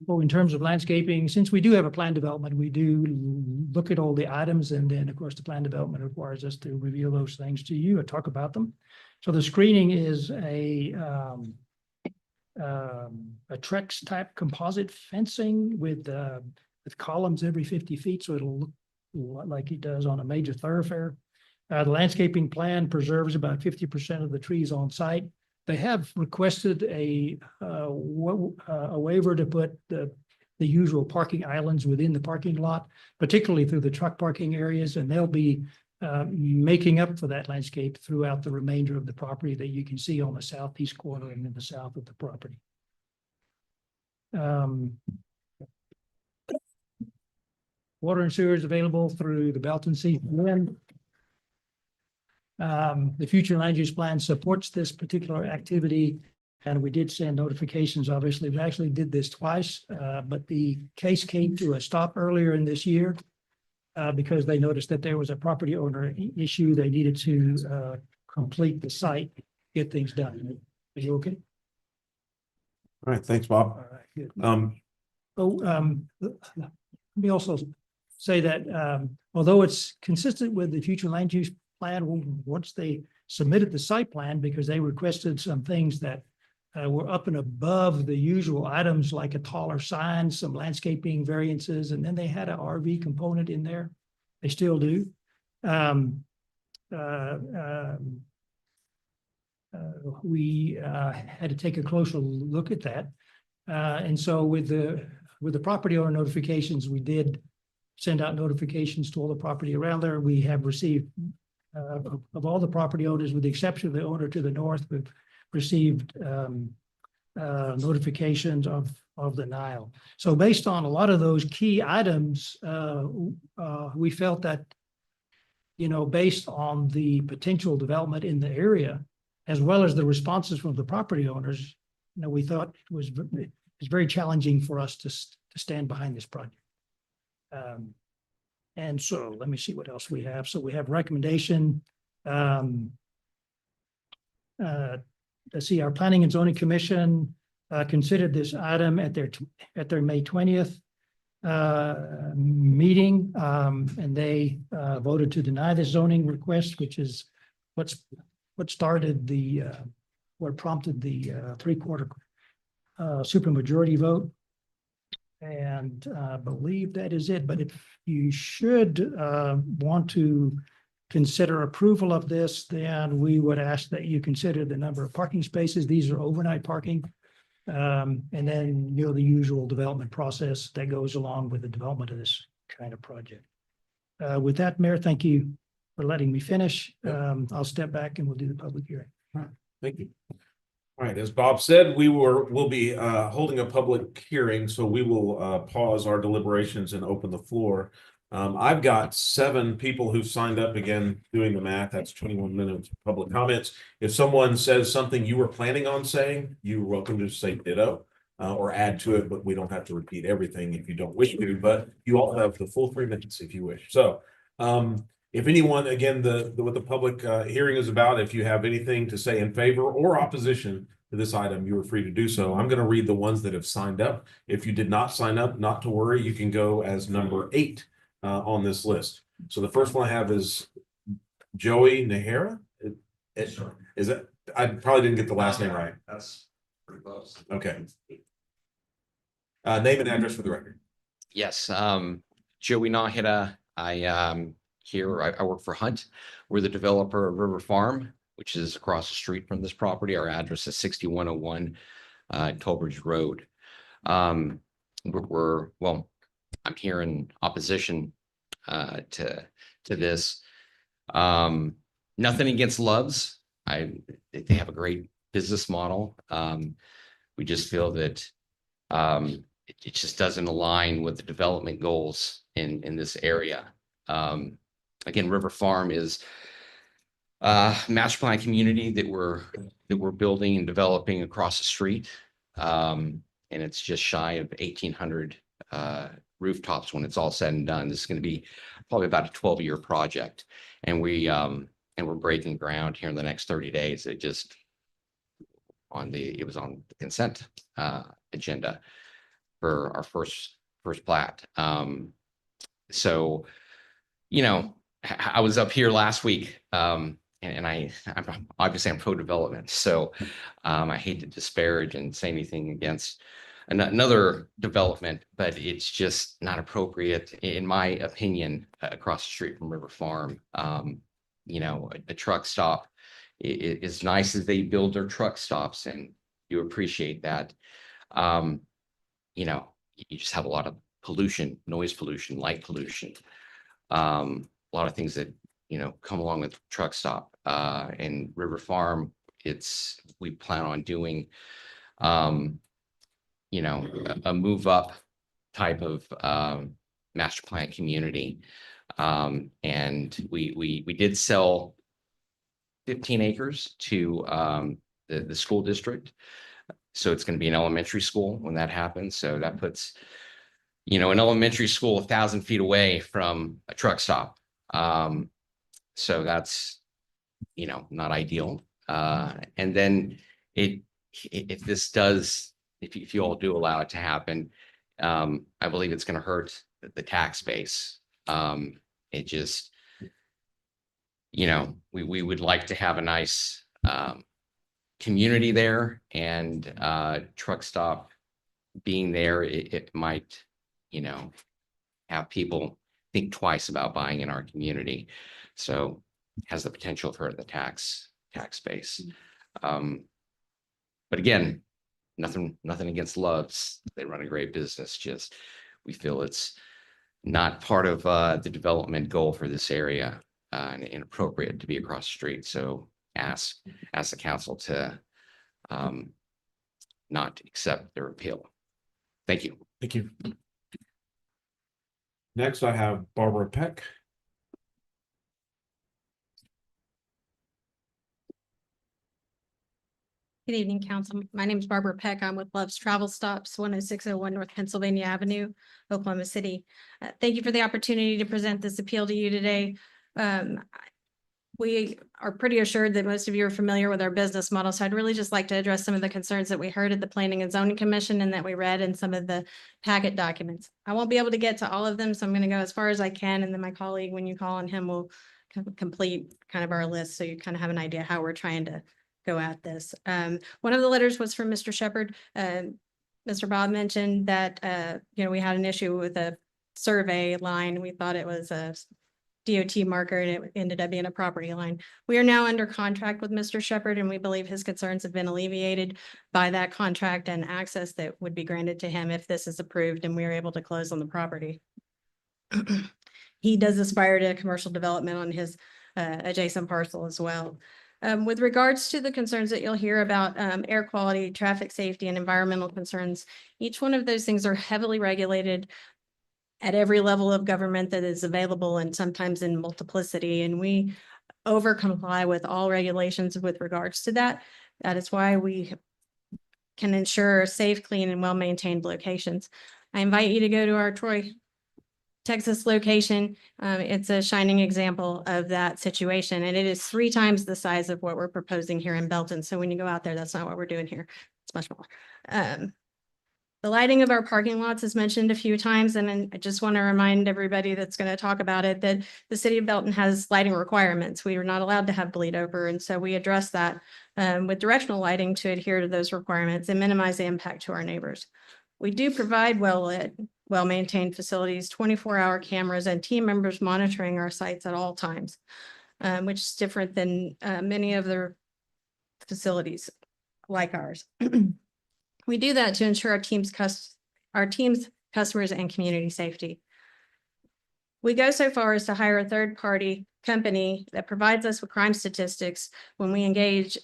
Well, in terms of landscaping, since we do have a plan development, we do look at all the items, and then, of course, the plan development requires us to reveal those things to you and talk about them. So the screening is a Trex type composite fencing with columns every 50 feet, so it'll look like it does on a major thoroughfare. The landscaping plan preserves about 50% of the trees on site. They have requested a waiver to put the usual parking islands within the parking lot, particularly through the truck parking areas, and they'll be making up for that landscape throughout the remainder of the property that you can see on the southeast corner and in the south of the property. Water and sewer is available through the Belton CPN. The future land use plan supports this particular activity, and we did send notifications. Obviously, we actually did this twice, but the case came to a stop earlier in this year because they noticed that there was a property owner issue. They needed to complete the site, get things done. Are you okay? All right, thanks, Bob. All right, good. Let me also say that although it's consistent with the future land use plan, once they submitted the site plan, because they requested some things that were up and above the usual items, like a taller sign, some landscaping variances, and then they had an RV component in there. They still do. We had to take a closer look at that. And so with the property owner notifications, we did send out notifications to all the property around there. We have received, of all the property owners, with the exception of the owner to the north, we've received notifications of denial. So based on a lot of those key items, we felt that, based on the potential development in the area, as well as the responses from the property owners, we thought it's very challenging for us to stand behind this project. And so let me see what else we have. So we have recommendation. Let's see, our Planning and Zoning Commission considered this item at their May 20th meeting, and they voted to deny the zoning request, which is what started what prompted the 3/4 supermajority vote. And I believe that is it. But if you should want to consider approval of this, then we would ask that you consider the number of parking spaces. These are overnight parking. And then, the usual development process that goes along with the development of this kind of project. With that, Mayor, thank you for letting me finish. I'll step back and we'll do the public hearing. Thank you. All right, as Bob said, we'll be holding a public hearing, so we will pause our deliberations and open the floor. I've got 7 people who've signed up. Again, doing the math, that's 21 minutes of public comments. If someone says something you were planning on saying, you're welcome to say ditto or add to it, but we don't have to repeat everything if you don't wish to, but you all have the full 3 minutes if you wish. So if anyone, again, what the public hearing is about, if you have anything to say in favor or opposition to this item, you are free to do so. I'm going to read the ones that have signed up. If you did not sign up, not to worry, you can go as number 8 on this list. So the first one I have is Joey Nahara. Is it? I probably didn't get the last name right. That's pretty close. Okay. Name and address for the record. Yes, Joey Nahara. I work for Hunt. We're the developer of River Farm, which is across the street from this property. Our address is 6101 Tolbridge Road. I'm here in opposition to this. Nothing against Love's. They have a great business model. We just feel that it just doesn't align with the development goals in this area. Again, River Farm is a master plan community that we're building and developing across the street. And it's just shy of 1,800 rooftops when it's all said and done. This is going to be probably about a 12-year project, and we're breaking ground here in the next 30 days. It was on the consent agenda for our first plat. So, I was up here last week, and I'm obviously pro-development, so I hate to disparage and say anything against another development, but it's just not appropriate, in my opinion, across the street from River Farm. A truck stop, as nice as they build their truck stops, and you appreciate that. You just have a lot of pollution, noise pollution, light pollution, a lot of things that come along with truck stop. And River Farm, we plan on doing a move up type of master plan community. And we did sell 15 acres to the school district. So it's going to be an elementary school when that happens. So that puts, an elementary school 1,000 feet away from a truck stop. So that's, not ideal. And then if you all do allow it to happen, I believe it's going to hurt the tax base. It just, we would like to have a nice community there, and truck stop being there, it might, have people think twice about buying in our community. So has the potential for the tax base. But again, nothing against Love's. They run a great business. Just we feel it's not part of the development goal for this area, and inappropriate to be across the street. So ask the council to not accept their appeal. Thank you. Thank you. Next, I have Barbara Peck. Good evening, council. My name is Barbara Peck. I'm with Love's Travel Stops, 10601 North Pennsylvania Avenue, Oklahoma City. Thank you for the opportunity to present this appeal to you today. We are pretty assured that most of you are familiar with our business model, so I'd really just like to address some of the concerns that we heard at the Planning and Zoning Commission and that we read in some of the packet documents. I won't be able to get to all of them, so I'm going to go as far as I can, and then my colleague, when you call on him, will complete kind of our list so you kind of have an idea how we're trying to go at this. One of the letters was from Mr. Shepherd. Mr. Bob mentioned that, we had an issue with a survey line. We thought it was a DOT marker and it ended up being a property line. We are now under contract with Mr. Shepherd, and we believe his concerns have been alleviated by that contract and access that would be granted to him if this is approved and we are able to close on the property. He does aspire to commercial development on his adjacent parcel as well. With regards to the concerns that you'll hear about air quality, traffic safety, and environmental concerns, each one of those things are heavily regulated at every level of government that is available, and sometimes in multiplicity. And we over comply with all regulations with regards to that. That is why we can ensure safe, clean, and well-maintained locations. I invite you to go to our Troy, Texas location. It's a shining example of that situation, and it is 3 times the size of what we're proposing here in Belton. So when you go out there, that's not what we're doing here. It's much more. The lighting of our parking lots is mentioned a few times, and I just want to remind everybody that's going to talk about it that the city of Belton has lighting requirements. We are not allowed to have bleed over, and so we address that with directional lighting to adhere to those requirements and minimize the impact to our neighbors. We do provide well-lit, well-maintained facilities, 24-hour cameras, and team members monitoring our sites at all times, which is different than many of their facilities like ours. We do that to ensure our team's customers and community safety. We go so far as to hire a third-party company that provides us with crime statistics when we engage,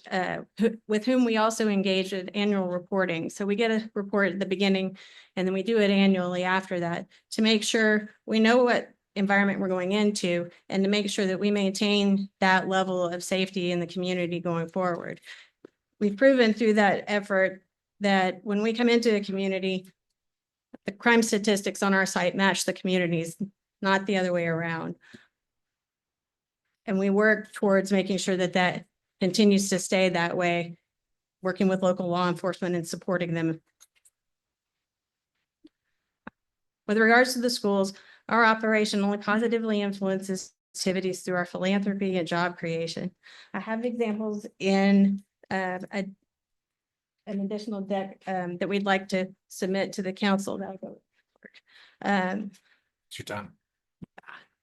with whom we also engage with annual reporting. So we get a report at the beginning, and then we do it annually after that to make sure we know what environment we're going into and to make sure that we maintain that level of safety in the community going forward. We've proven through that effort that when we come into a community, the crime statistics on our site match the communities, not the other way around. And we work towards making sure that that continues to stay that way, working with local law enforcement and supporting them. With regards to the schools, our operation only positively influences activities through our philanthropy and job creation. I have examples in an additional deck that we'd like to submit to the council. It's your time.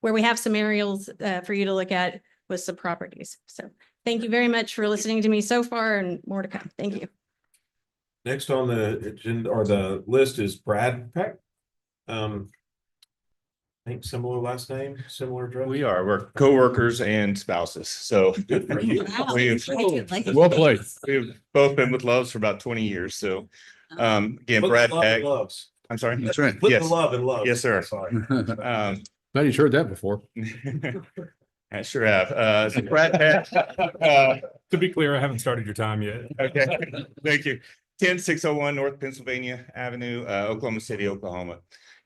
Where we have some aerials for you to look at with some properties. So thank you very much for listening to me so far, and more to come. Thank you. Next on the agenda or the list is Brad Peck. I think similar last name, similar address. We're co-workers and spouses. So Good for you. well played. We've both been with Loves for about 20 years. So again, Put Brad the love Peck. in Loves. I'm sorry. That's right. Put Yes. the love in love. Yes, sir. Sorry. Bet he's heard that before. I sure have. So Brad Peck. To be clear, I haven't started your time yet. Okay, thank you. 10601 North Pennsylvania Avenue, Oklahoma City, Oklahoma.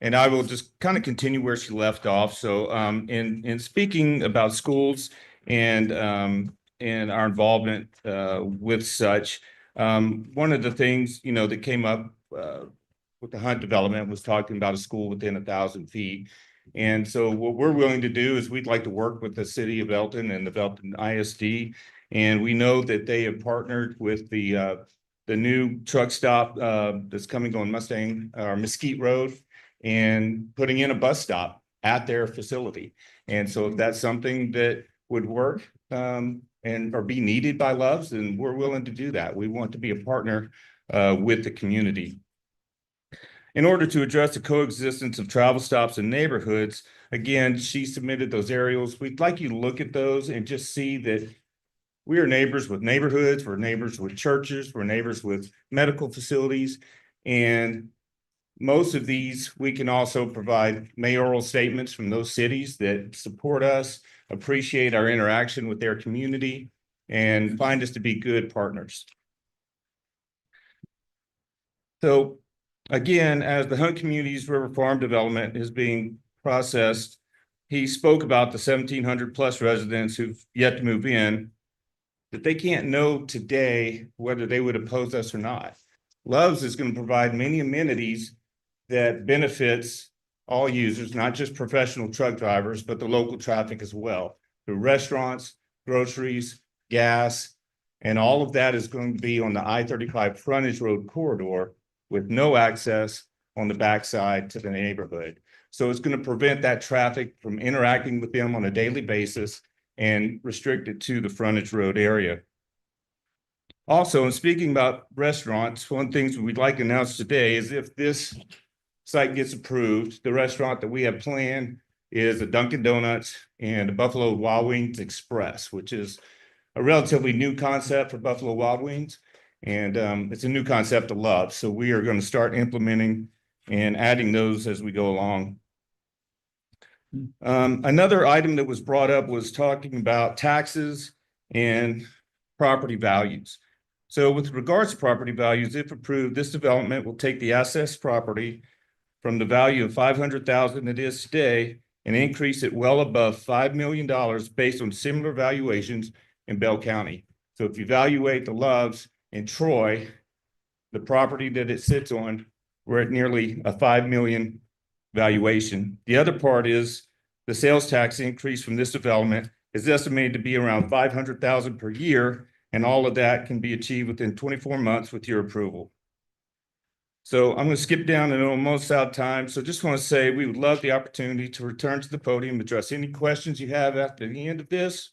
And I will just kind of continue where she left off. So in speaking about schools and our involvement with such, one of the things, that came up with the Hunt development was talking about a school within 1,000 feet. And so what we're willing to do is we'd like to work with the city of Belton and the Belton ISD. And we know that they have partnered with the new truck stop that's coming on Mustang or Mesquite Road and putting in a bus stop at their facility. And so if that's something that would work and or be needed by Loves, then we're willing to do that. We want to be a partner with the community. In order to address the coexistence of travel stops and neighborhoods, again, she submitted those aerials. We'd like you to look at those and just see that we are neighbors with neighborhoods, we're neighbors with churches, we're neighbors with medical facilities. And most of these, we can also provide mayoral statements from those cities that support us, appreciate our interaction with their community, and find us to be good partners. So again, as the Hunt Communities River Farm development is being processed, he spoke about the 1,700 plus residents who've yet to move in, that they can't know today whether they would oppose us or not. Loves is going to provide many amenities that benefits all users, not just professional truck drivers, but the local traffic as well. The restaurants, groceries, gas, and all of that is going to be on the I-35 frontage road corridor with no access on the backside to the neighborhood. So it's going to prevent that traffic from interacting with them on a daily basis and restrict it to the frontage road area. Also, in speaking about restaurants, one of the things we'd like to announce today is if this site gets approved, the restaurant that we have planned is a Dunkin' Donuts and a Buffalo Wild Wings Express, which is a relatively new concept for Buffalo Wild Wings. And it's a new concept to Love. So we are going to start implementing and adding those as we go along. Another item that was brought up was talking about taxes and property values. So with regards to property values, if approved, this development will take the assessed property from the value of $500,000 it is today and increase it well above $5 million based on similar valuations in Bell County. So if you evaluate the Loves in Troy, the property that it sits on, we're at nearly a $5 million valuation. The other part is the sales tax increase from this development is estimated to be around $500,000 per year, and all of that can be achieved within 24 months with your approval. So I'm going to skip down and almost out of time. So just want to say we would love the opportunity to return to the podium, address any questions you have after the end of this.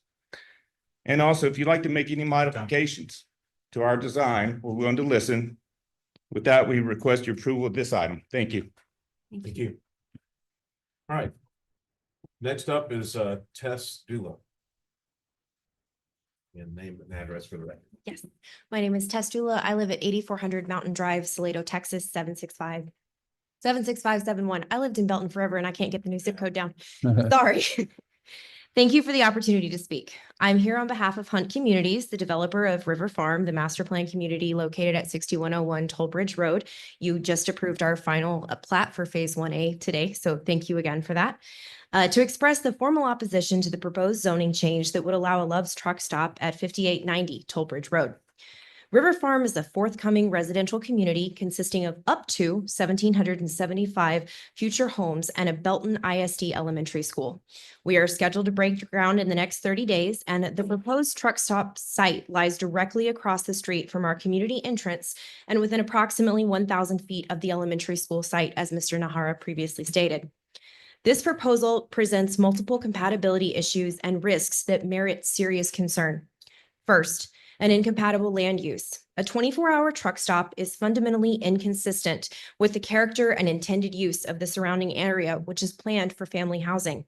And also, if you'd like to make any modifications to our design, we're willing to listen. With that, we request your approval of this item. Thank you. Thank you. All right. Next up is Tess Dula. And name and address for the record. Yes, my name is Tess Dula. I live at 8400 Mountain Drive, Salado, Texas, 76571. I lived in Belton forever and I can't get the new zip code down. Sorry. Thank you for the opportunity to speak. I'm here on behalf of Hunt Communities, the developer of River Farm, the master plan community located at 6101 Toll Bridge Road. You just approved our final plat for phase 1A today, so thank you again for that. To express the formal opposition to the proposed zoning change that would allow a Love's truck stop at 5890 Toll Bridge Road. River Farm is a forthcoming residential community consisting of up to 1,775 future homes and a Belton ISD elementary school. We are scheduled to break ground in the next 30 days, and the proposed truck stop site lies directly across the street from our community entrance and within approximately 1,000 feet of the elementary school site, as Mr. Nahara previously stated. This proposal presents multiple compatibility issues and risks that merit serious concern. First, an incompatible land use. A 24-hour truck stop is fundamentally inconsistent with the character and intended use of the surrounding area, which is planned for family housing.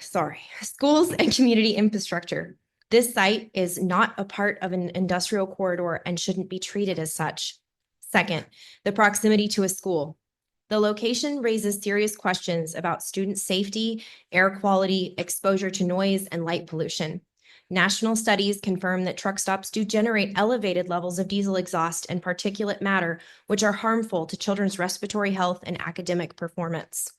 Schools and community infrastructure. This site is not a part of an industrial corridor and shouldn't be treated as such. Second, the proximity to a school. The location raises serious questions about student safety, air quality, exposure to noise, and light pollution. National studies confirm that truck stops do generate elevated levels of diesel exhaust and particulate matter, which are harmful to children's respiratory health and academic performance.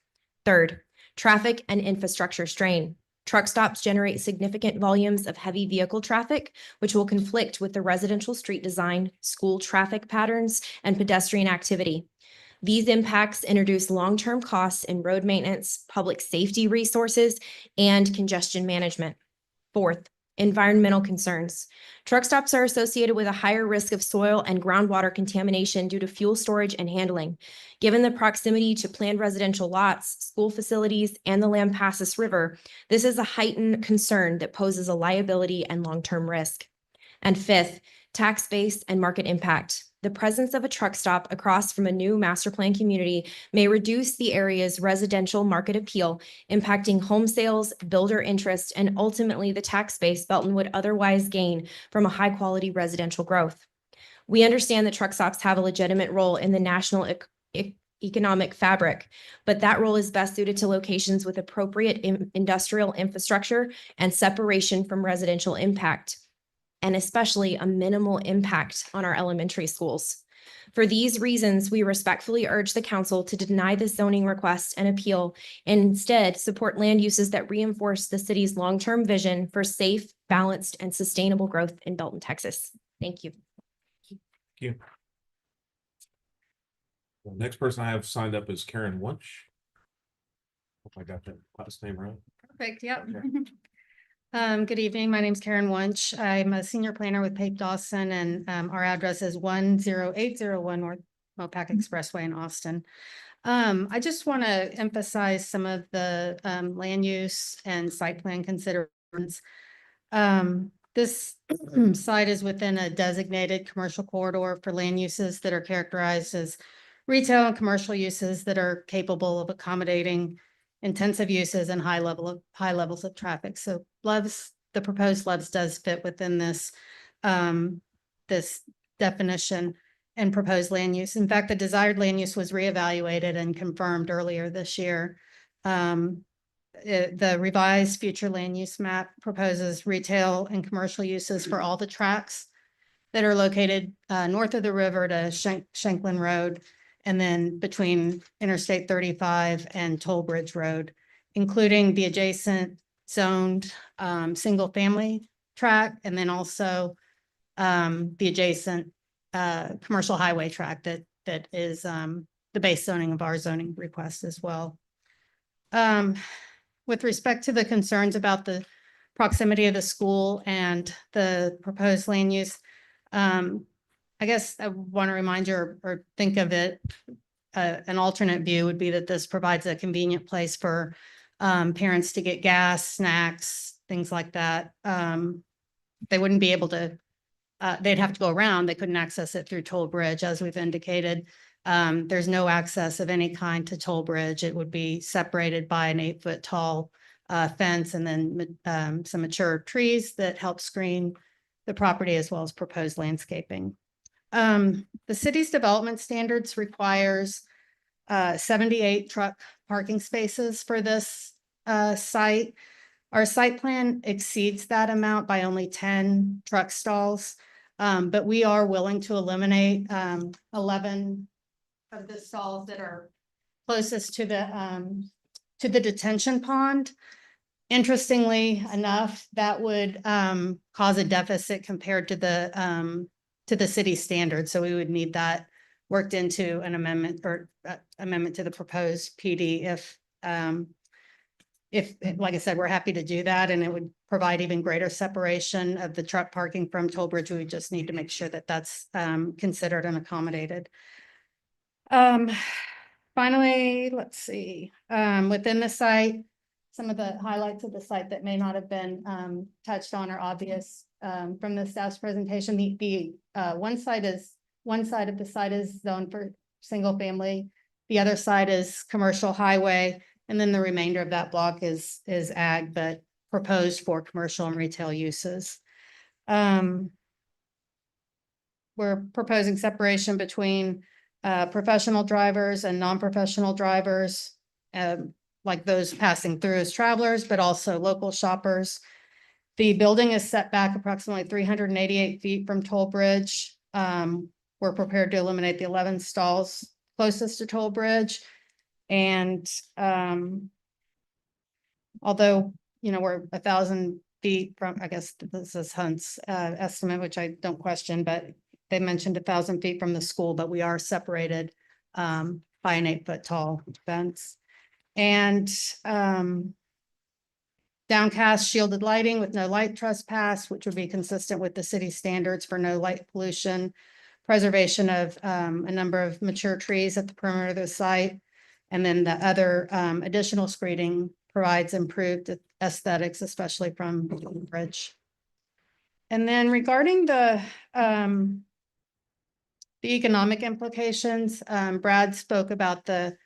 Third, traffic and infrastructure strain. Truck stops generate significant volumes of heavy vehicle traffic, which will conflict with the residential street design, school traffic patterns, and pedestrian activity. These impacts introduce long-term costs in road maintenance, public safety resources, and congestion management. Fourth, environmental concerns. Truck stops are associated with a higher risk of soil and groundwater contamination due to fuel storage and handling. Given the proximity to planned residential lots, school facilities, and the Lampasas River, this is a heightened concern that poses a liability and long-term risk. And fifth, tax base and market impact. The presence of a truck stop across from a new master plan community may reduce the area's residential market appeal, impacting home sales, builder interest, and ultimately the tax base Belton would otherwise gain from a high-quality residential growth. We understand that truck stops have a legitimate role in the national economic fabric, but that role is best suited to locations with appropriate industrial infrastructure and separation from residential impact, and especially a minimal impact on our elementary schools. For these reasons, we respectfully urge the council to deny this zoning request and appeal, and instead support land uses that reinforce the city's long-term vision for safe, balanced, and sustainable growth in Belton, Texas. Thank you. Thank you. The next person I have signed up is Karen Wunsch. Hope I got that last name right. Perfect, yep. Okay. Good evening. My name's Karen Wunsch. I'm a senior planner with Pape Dawson, and our address is 10801 North Mopac Expressway in Austin. I just want to emphasize some of the land use and site plan considerations. This site is within a designated commercial corridor for land uses that are characterized as retail and commercial uses that are capable of accommodating intensive uses and high levels of traffic. So the proposed LEVs does fit within this this definition and proposed land use. In fact, the desired land use was reevaluated and confirmed earlier this year. The revised future land use map proposes retail and commercial uses for all the tracks that are located north of the river to Shanklin Road, and then between Interstate 35 and Toll Bridge Road, including the adjacent zoned single family tract, and then also the adjacent commercial highway tract that is the base zoning of our zoning request as well. With respect to the concerns about the proximity of the school and the proposed land use, I guess I want to remind you or think of it, an alternate view would be that this provides a convenient place for parents to get gas, snacks, things like that. They wouldn't be able to, they'd have to go around. They couldn't access it through Toll Bridge, as we've indicated. There's no access of any kind to Toll Bridge. It would be separated by an 8-foot tall fence, and then some mature trees that help screen the property, as well as proposed landscaping. The city's development standards requires 78 truck parking spaces for this site. Our site plan exceeds that amount by only 10 truck stalls, but we are willing to eliminate 11 of the stalls that are closest to the detention pond. Interestingly enough, that would cause a deficit compared to the city standard. So we would need that worked into an amendment or amendment to the proposed PD if, like I said, we're happy to do that, and it would provide even greater separation of the truck parking from Toll Bridge. We would just need to make sure that that's considered and accommodated. Finally, let's see, within the site, some of the highlights of the site that may not have been touched on are obvious from the staff's presentation. The one side of the site is zoned for single family. The other side is commercial highway. And then the remainder of that block is ag, but proposed for commercial and retail uses. We're proposing separation between professional drivers and non-professional drivers, like those passing through as travelers, but also local shoppers. The building is set back approximately 388 feet from Toll Bridge. We're prepared to eliminate the 11 stalls closest to Toll Bridge. And although we're 1,000 feet from, I guess this is Hunt's estimate, which I don't question, but they mentioned 1,000 feet from the school, but we are separated by an 8-foot tall fence. And downcast shielded lighting with no light trespass, which would be consistent with the city standards for no light pollution, preservation of a number of mature trees at the perimeter of the site. And then the other additional screening provides improved aesthetics, especially from the bridge. And then regarding the economic implications, Brad spoke about the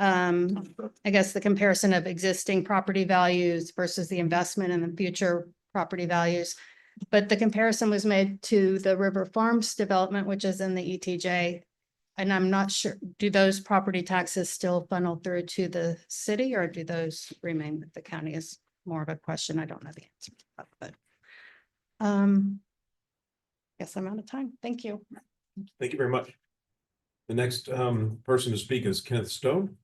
I guess the comparison of existing property values versus the investment in the future property values. But the comparison was made to the River Farms development, which is in the ETJ. And I'm not sure, do those property taxes still funnel through to the city, or do those remain with the county is more of a question. I don't know the answer to that, but guess I'm out of time. Thank you. Thank you very much. The next person to speak is Kenneth Stone.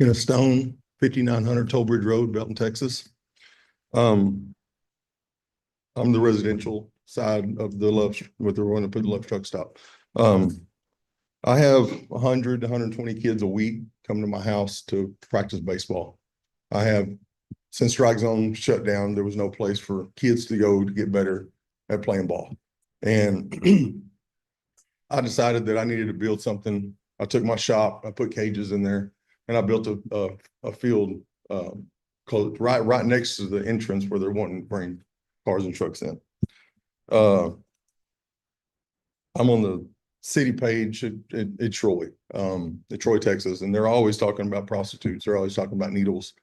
Kenneth Stone, 5900 Toll Bridge Road, Belton, Texas. I'm the residential side of the Love, what they're going to put the Love truck stop. I have 100 to 120 kids a week come to my house to practice baseball. I have, since strike zone shut down, there was no place for kids to go to get better at playing ball. And I decided that I needed to build something. I took my shop, I put cages in there, and I built a field right next to the entrance where they're wanting to bring cars and trucks in. I'm on the city page at Troy, Texas, and they're always talking about prostitutes. They're always talking about needles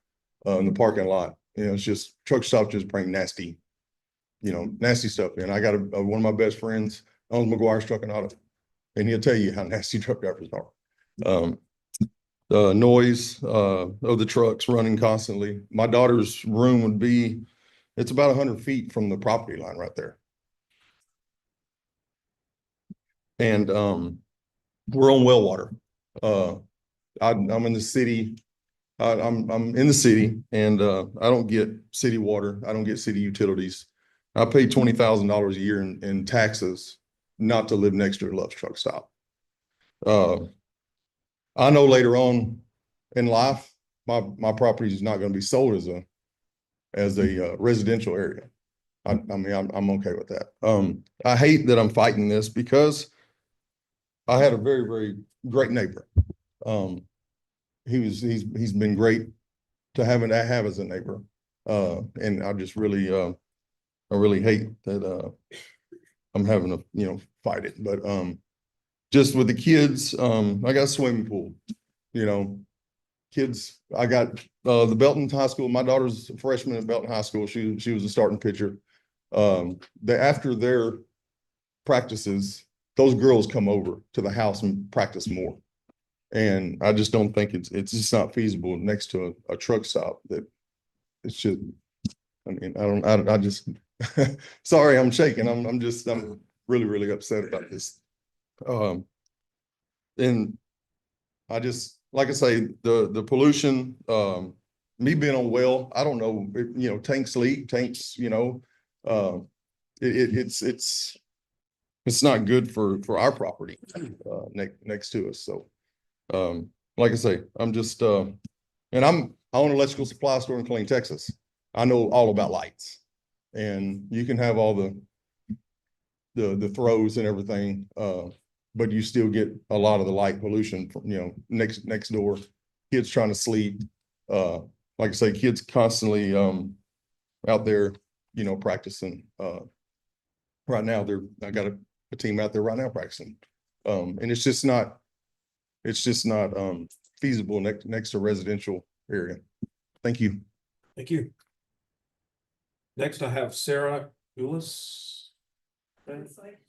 in the parking lot. It's just truck stops just bring nasty stuff in. I got one of my best friends owns McGuire's Truck and Auto, and he'll tell you how nasty truck drivers are. The noise of the trucks running constantly. My daughter's room would be, it's about 100 feet from the property line right there. And we're on well water. I'm in the city. I'm in the city, and I don't get city water. I don't get city utilities. I pay $20,000 a year in taxes not to live next to a Love's truck stop. I know later on in life, my property is not going to be sold as a residential area. I mean, I'm okay with that. I hate that I'm fighting this because I had a very, very great neighbor. He's been great to have as a neighbor. And I just really, I really hate that I'm having to, fight it. But just with the kids, I got a swimming pool, kids. I got the Belton High School. My daughter's a freshman at Belton High School. She was a starting pitcher. After their practices, those girls come over to the house and practice more. And I just don't think it's just not feasible next to a truck stop that it should. I mean, I just sorry, I'm shaking. I'm really, really upset about this. And I just, like I say, the pollution, me being on well, I don't know, tanks leak, tanks, it's not good for our property next to us. So like I say, I'm just and I own an electrical supply store in Killeen, Texas. I know all about lights, and you can have all the throws and everything, but you still get a lot of the light pollution from next door. Kids trying to sleep, like I say, kids constantly out there practicing. Right now I got a team out there right now practicing, and it's just not feasible next to residential area. Thank you. Thank you. Next, I have Sarah Ulis.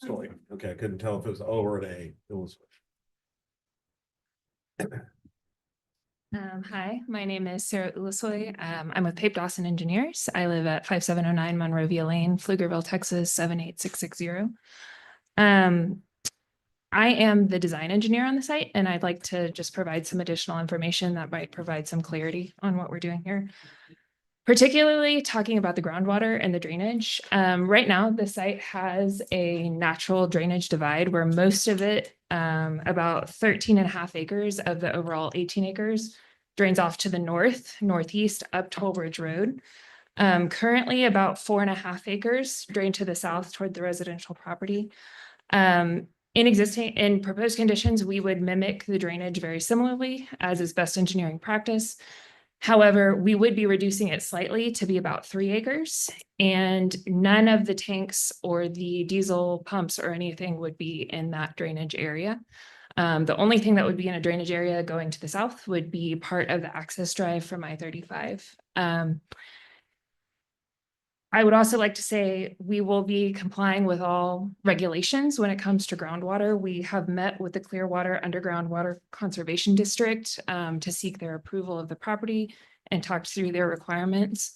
Sorry. Okay, I couldn't tell if it was O or an A. Hi, my name is Sarah Ulisoy. I'm with Pape Dawson Engineers. I live at 5709 Monrovia Lane, Pflugerville, Texas, 78660. I am the design engineer on the site, and I'd like to just provide some additional information that might provide some clarity on what we're doing here. Particularly talking about the groundwater and the drainage. Right now, the site has a natural drainage divide where most of it, about 13.5 acres of the overall 18 acres, drains off to the northeast up Toll Bridge Road. Currently, about 4.5 acres drain to the south toward the residential property. In proposed conditions, we would mimic the drainage very similarly, as is best engineering practice. However, we would be reducing it slightly to be about 3 acres, and none of the tanks or the diesel pumps or anything would be in that drainage area. The only thing that would be in a drainage area going to the south would be part of the access drive from I-35. I would also like to say we will be complying with all regulations when it comes to groundwater. We have met with the Clearwater Underground Water Conservation District to seek their approval of the property and talked through their requirements.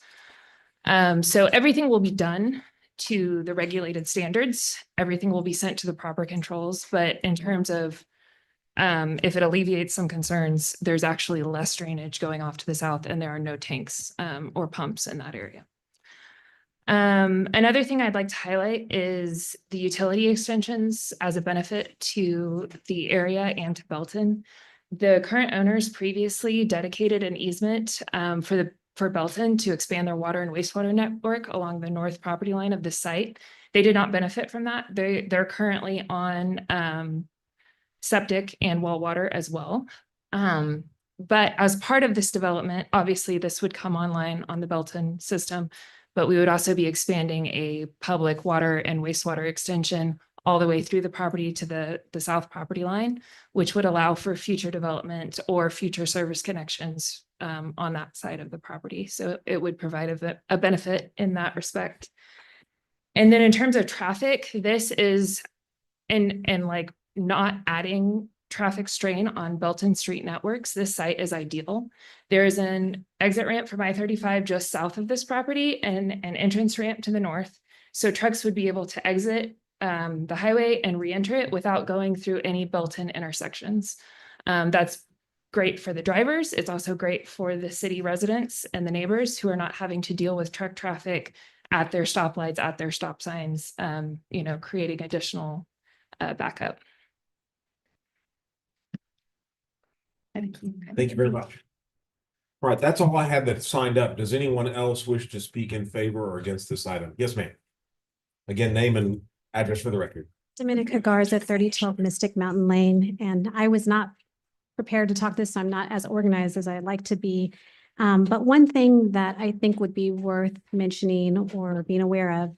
So everything will be done to the regulated standards. Everything will be sent to the proper controls. But in terms of if it alleviates some concerns, there's actually less drainage going off to the south, and there are no tanks or pumps in that area. Another thing I'd like to highlight is the utility extensions as a benefit to the area and to Belton. The current owners previously dedicated an easement for Belton to expand their water and wastewater network along the north property line of the site. They did not benefit from that. They're currently on septic and well water as well. But as part of this development, obviously this would come online on the Belton system, but we would also be expanding a public water and wastewater extension all the way through the property to the south property line, which would allow for future development or future service connections on that side of the property. So it would provide a benefit in that respect. And then in terms of traffic, this is and like not adding traffic strain on Belton street networks. This site is ideal. There is an exit ramp from I-35 just south of this property and an entrance ramp to the north. So trucks would be able to exit the highway and re-enter it without going through any Belton intersections. That's great for the drivers. It's also great for the city residents and the neighbors who are not having to deal with truck traffic at their stoplights, at their stop signs, creating additional backup. Thank you very much. All right, that's all I had that signed up. Does anyone else wish to speak in favor or against this item? Yes, ma'am. Again, name and address for the record. Dominica Garza, 3012 Mystic Mountain Lane, and I was not prepared to talk this, so I'm not as organized as I'd like to be. But one thing that I think would be worth mentioning or being aware of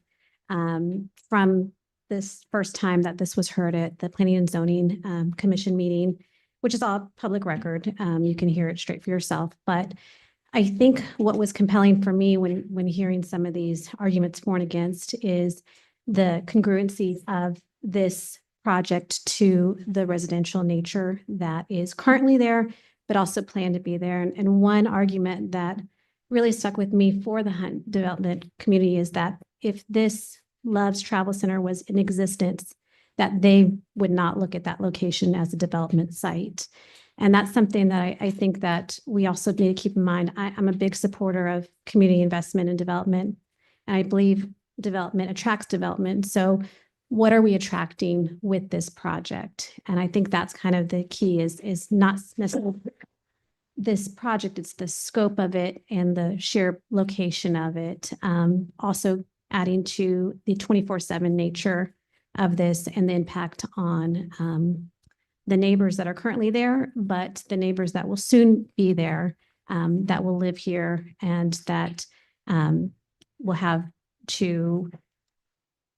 from this first time that this was heard at the Planning and Zoning Commission meeting, which is all public record. You can hear it straight for yourself. But I think what was compelling for me when hearing some of these arguments for and against is the congruency of this project to the residential nature that is currently there, but also planned to be there. And one argument that really stuck with me for the Hunt development community is that if this Love's Travel Center was in existence, that they would not look at that location as a development site. And that's something that I think that we also need to keep in mind. I'm a big supporter of community investment and development. And I believe development attracts development. So what are we attracting with this project? And I think that's kind of the key is not necessarily this project, it's the scope of it and the sheer location of it. Also adding to the 24/7 nature of this and the impact on the neighbors that are currently there, but the neighbors that will soon be there, that will live here and that will have to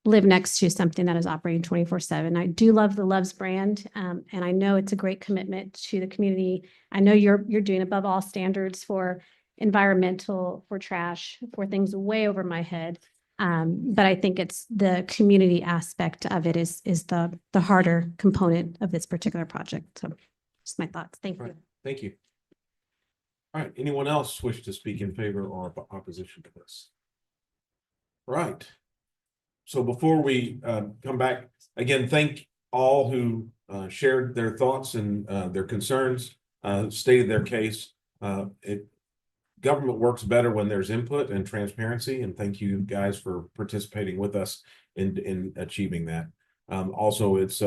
live next to something that is operating 24/7. I do love the Loves brand, and I know it's a great commitment to the community. I know you're doing above all standards for environmental, for trash, for things way over my head. But I think it's the community aspect of it is the harder component of this particular project. So just my thoughts. Thank you. Thank you. All right, anyone else wish to speak in favor or opposition to this? Right. So before we come back, again, thank all who shared their thoughts and their concerns, stated their case. Government works better when there's input and transparency, and thank you guys for participating with us in achieving that. Also, it's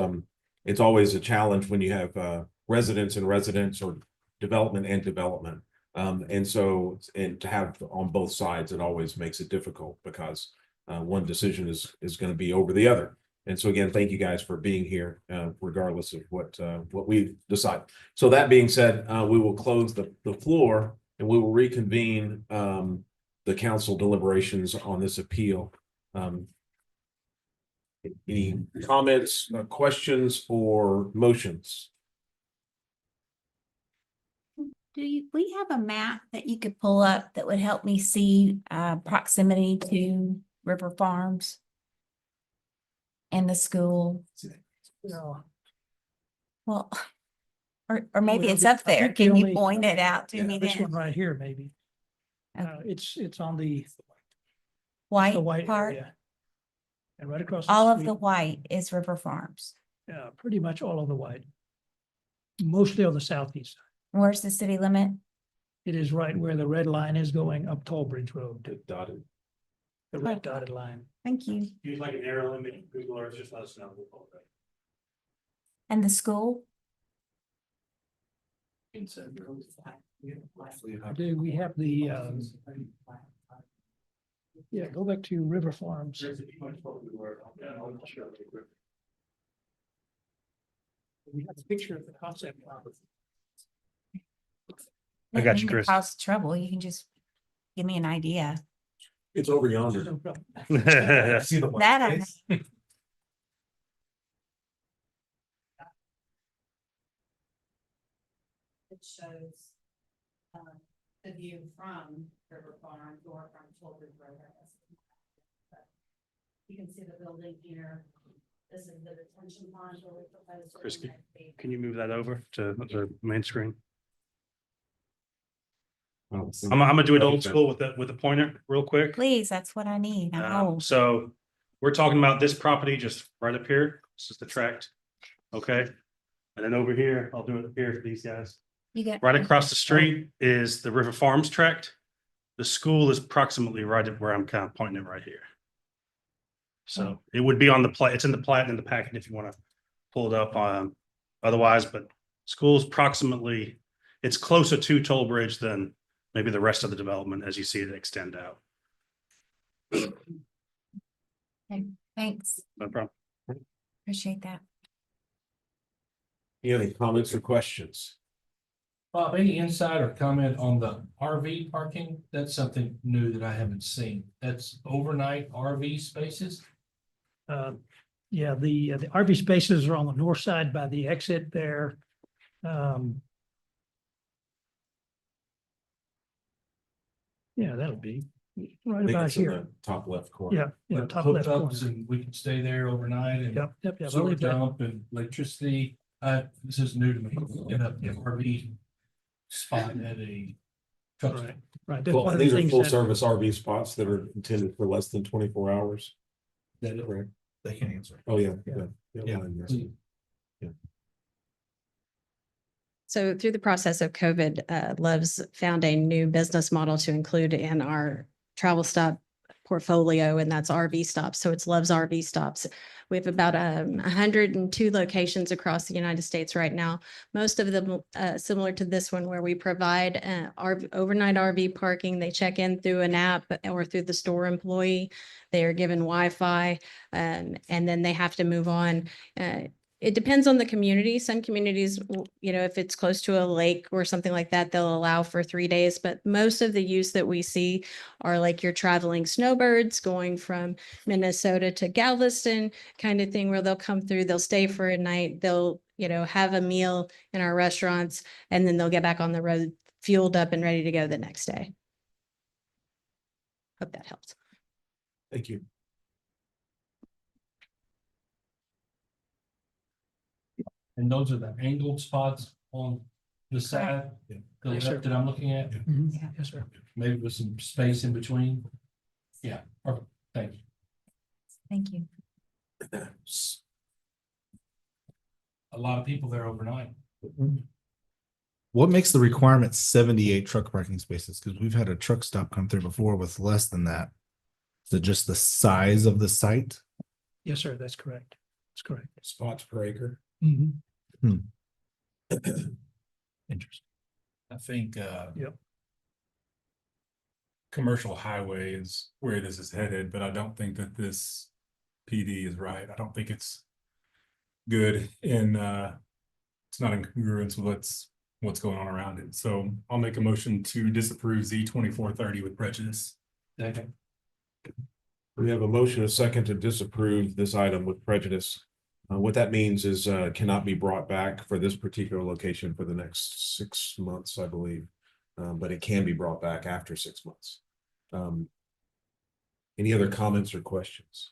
always a challenge when you have residents and residents or development and development. And to have on both sides, it always makes it difficult because one decision is going to be over the other. And so again, thank you guys for being here, regardless of what we decide. So that being said, we will close the floor and we will reconvene the council deliberations on this appeal. Any comments, questions, or motions? Do we have a map that you could pull up that would help me see proximity to River Farms and the school? No. Well, or maybe Well, it's up I there. think the Can you only- point it out to me This then? one right here, maybe. It's on the White white part? area. And right across. the All of street, the white is River Farms. pretty much all of the white. Mostly on the southeast side. Where's the city limit? It is right where the red line is going up Tollbridge Road. Dotted. The red dotted line. Thank you. Use like an arrow limit, Google Earth, just let us know. And the school? Do we have the, yeah, go back to River Farms. We have a picture of the concept property. I got you, Chris. Cause trouble. You can just give me an idea. It's over yonder. No problem. That I know. It shows the view from River Farm or from Children's Road. You can see the building here. This is the detention pond where we proposed. Chris, can you move that over to the main screen? I'm gonna do it old school with the pointer real quick. Please, that's what I need. I'm old. So we're talking about this property just right up here. This is the tract. Okay. And then over here, I'll do it up here for these guys. You get Right across the street is the River Farms tract. The school is approximately right at where I'm kind of pointing it right here. So it would be on the plat, it's in the plat and in the packet if you want to pull it up otherwise, but school's approximately, it's closer to Toll Bridge than maybe the rest of the development as you see it extend out. Okay, thanks. No problem. Appreciate that. Any comments or questions? Bob, any insight or comment on the RV parking? That's something new that I haven't seen. That's overnight RV spaces? Yeah, the RV spaces are on the north side by the exit there. Yeah, that'll be I right think about it's in here. the top left corner. Yeah, top left corner. And we can stay there overnight and Yep, yep, yep. I'll sewer leave that. dump and electricity. This is new to me. In a RV spot at a truck stop. Right, right. That's Well, one of the these are things full that- service RV spots that are intended for less than 24 hours. Is that correct? They can answer. Oh, yeah. Yeah. So through the process of COVID, Love's found a new business model to include in our travel stop portfolio, and that's RV stops. So it's Love's RV stops. We have about 102 locations across the United States right now. Most of them similar to this one, where we provide overnight RV parking. They check in through an app or through the store employee. They are given Wi-Fi, and then they have to move on. It depends on the community. Some communities, if it's close to a lake or something like that, they'll allow for 3 days. But most of the use that we see are like you're traveling snowbirds going from Minnesota to Galveston kind of thing, where they'll come through, they'll stay for a night, they'll, have a meal in our restaurants, and then they'll get back on the road, fueled up and ready to go the next day. Hope that helps. Thank you. And those are the angled spots on the side, the Yes, sir. left that I'm looking at, Mhm. Yes, sir. maybe with some space in between. Yeah, perfect. Thank you. Thank you. a lot of people there overnight. What makes the requirement 78 truck parking spaces? Because we've had a truck stop come through before with less than that. Is it just the size of the site? Yes, sir, that's correct. That's correct. Spots per acre. Mhm. Interesting. I think, Yep. commercial highway is where this is headed, but I don't think that this PD is right. I don't think it's good in, it's not in congruence with what's going on around it. So I'll make a motion to disapprove Z 2430 with prejudice. Second. We have a motion, a second to disapprove this item with prejudice. What that means is cannot be brought back for this particular location for the next 6 months, I believe. But it can be brought back after 6 months. Any other comments or questions?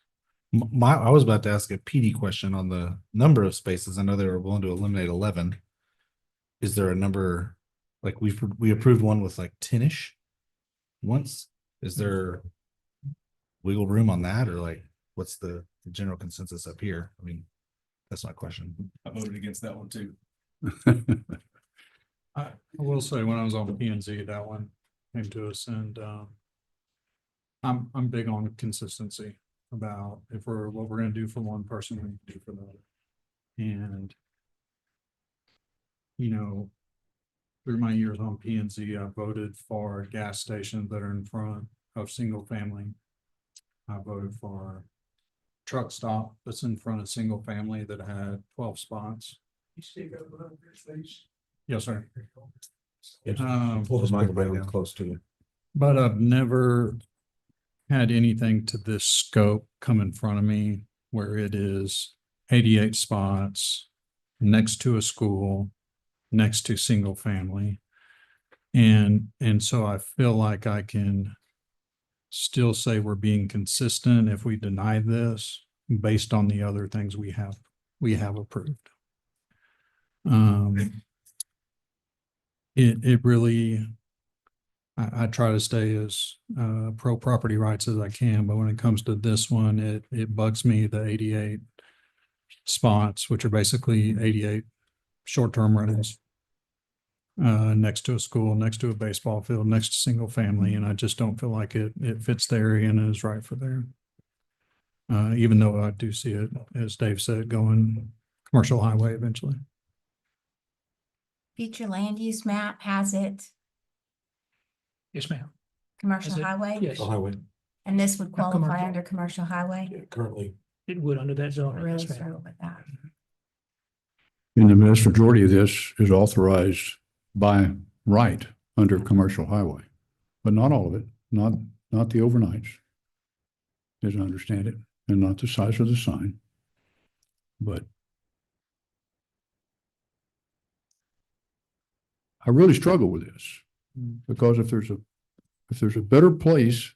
I was about to ask a PD question on the number of spaces. I know they were willing to eliminate 11. Is there a number, like we approved one with like 10-ish once? Is there wiggle room on that, or like what's the general consensus up here? I mean, that's my question. I voted against that one too. I will say, when I was on P and Z, that one came to us, and I'm big on consistency about what we're gonna do for one person, we can do for another. And through my years on P and Z, I voted for gas stations that are in front of single family. I voted for truck stop that's in front of single family that had 12 spots. Yes, sir. Pull the microphone close to you. But I've never had anything to this scope come in front of me where it is 88 spots next to a school, next to single family. And so I feel like I can still say we're being consistent if we deny this based on the other things we have approved. It really, I try to stay as pro property rights as I can, but when it comes to this one, it bugs me, the 88 spots, which are basically 88 short-term rentals next to a school, next to a baseball field, next to single family, and I just don't feel like it fits the area and is right for there. Even though I do see it, as Dave said, going commercial highway eventually. Future land use map has it Yes, ma'am. commercial Has it? highway? Yes, Highway, And this would qualify commercial. under commercial highway? currently. it would under that I zone. really Yes, ma'am. struggle with that. And the vast majority of this is authorized by right under commercial highway, but not all of it, not the overnights, as I understand it, and not the size of the sign. But I really struggle with this because if there's a better place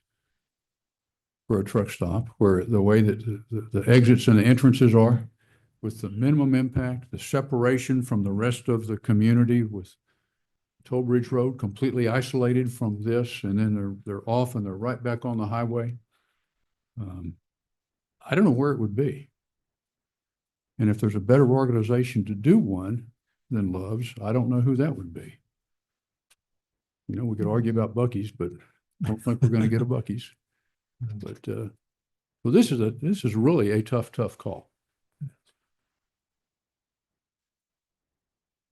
for a truck stop, where the way that the exits and the entrances are, with the minimum impact, the separation from the rest of the community, with Toll Bridge Road completely isolated from this, and then they're off and they're right back on the highway. I don't know where it would be. And if there's a better organization to do one than Love's, I don't know who that would be. We could argue about Buc-ee's, but I don't think we're going to get a Buc-ee's. But well, this is really a tough call.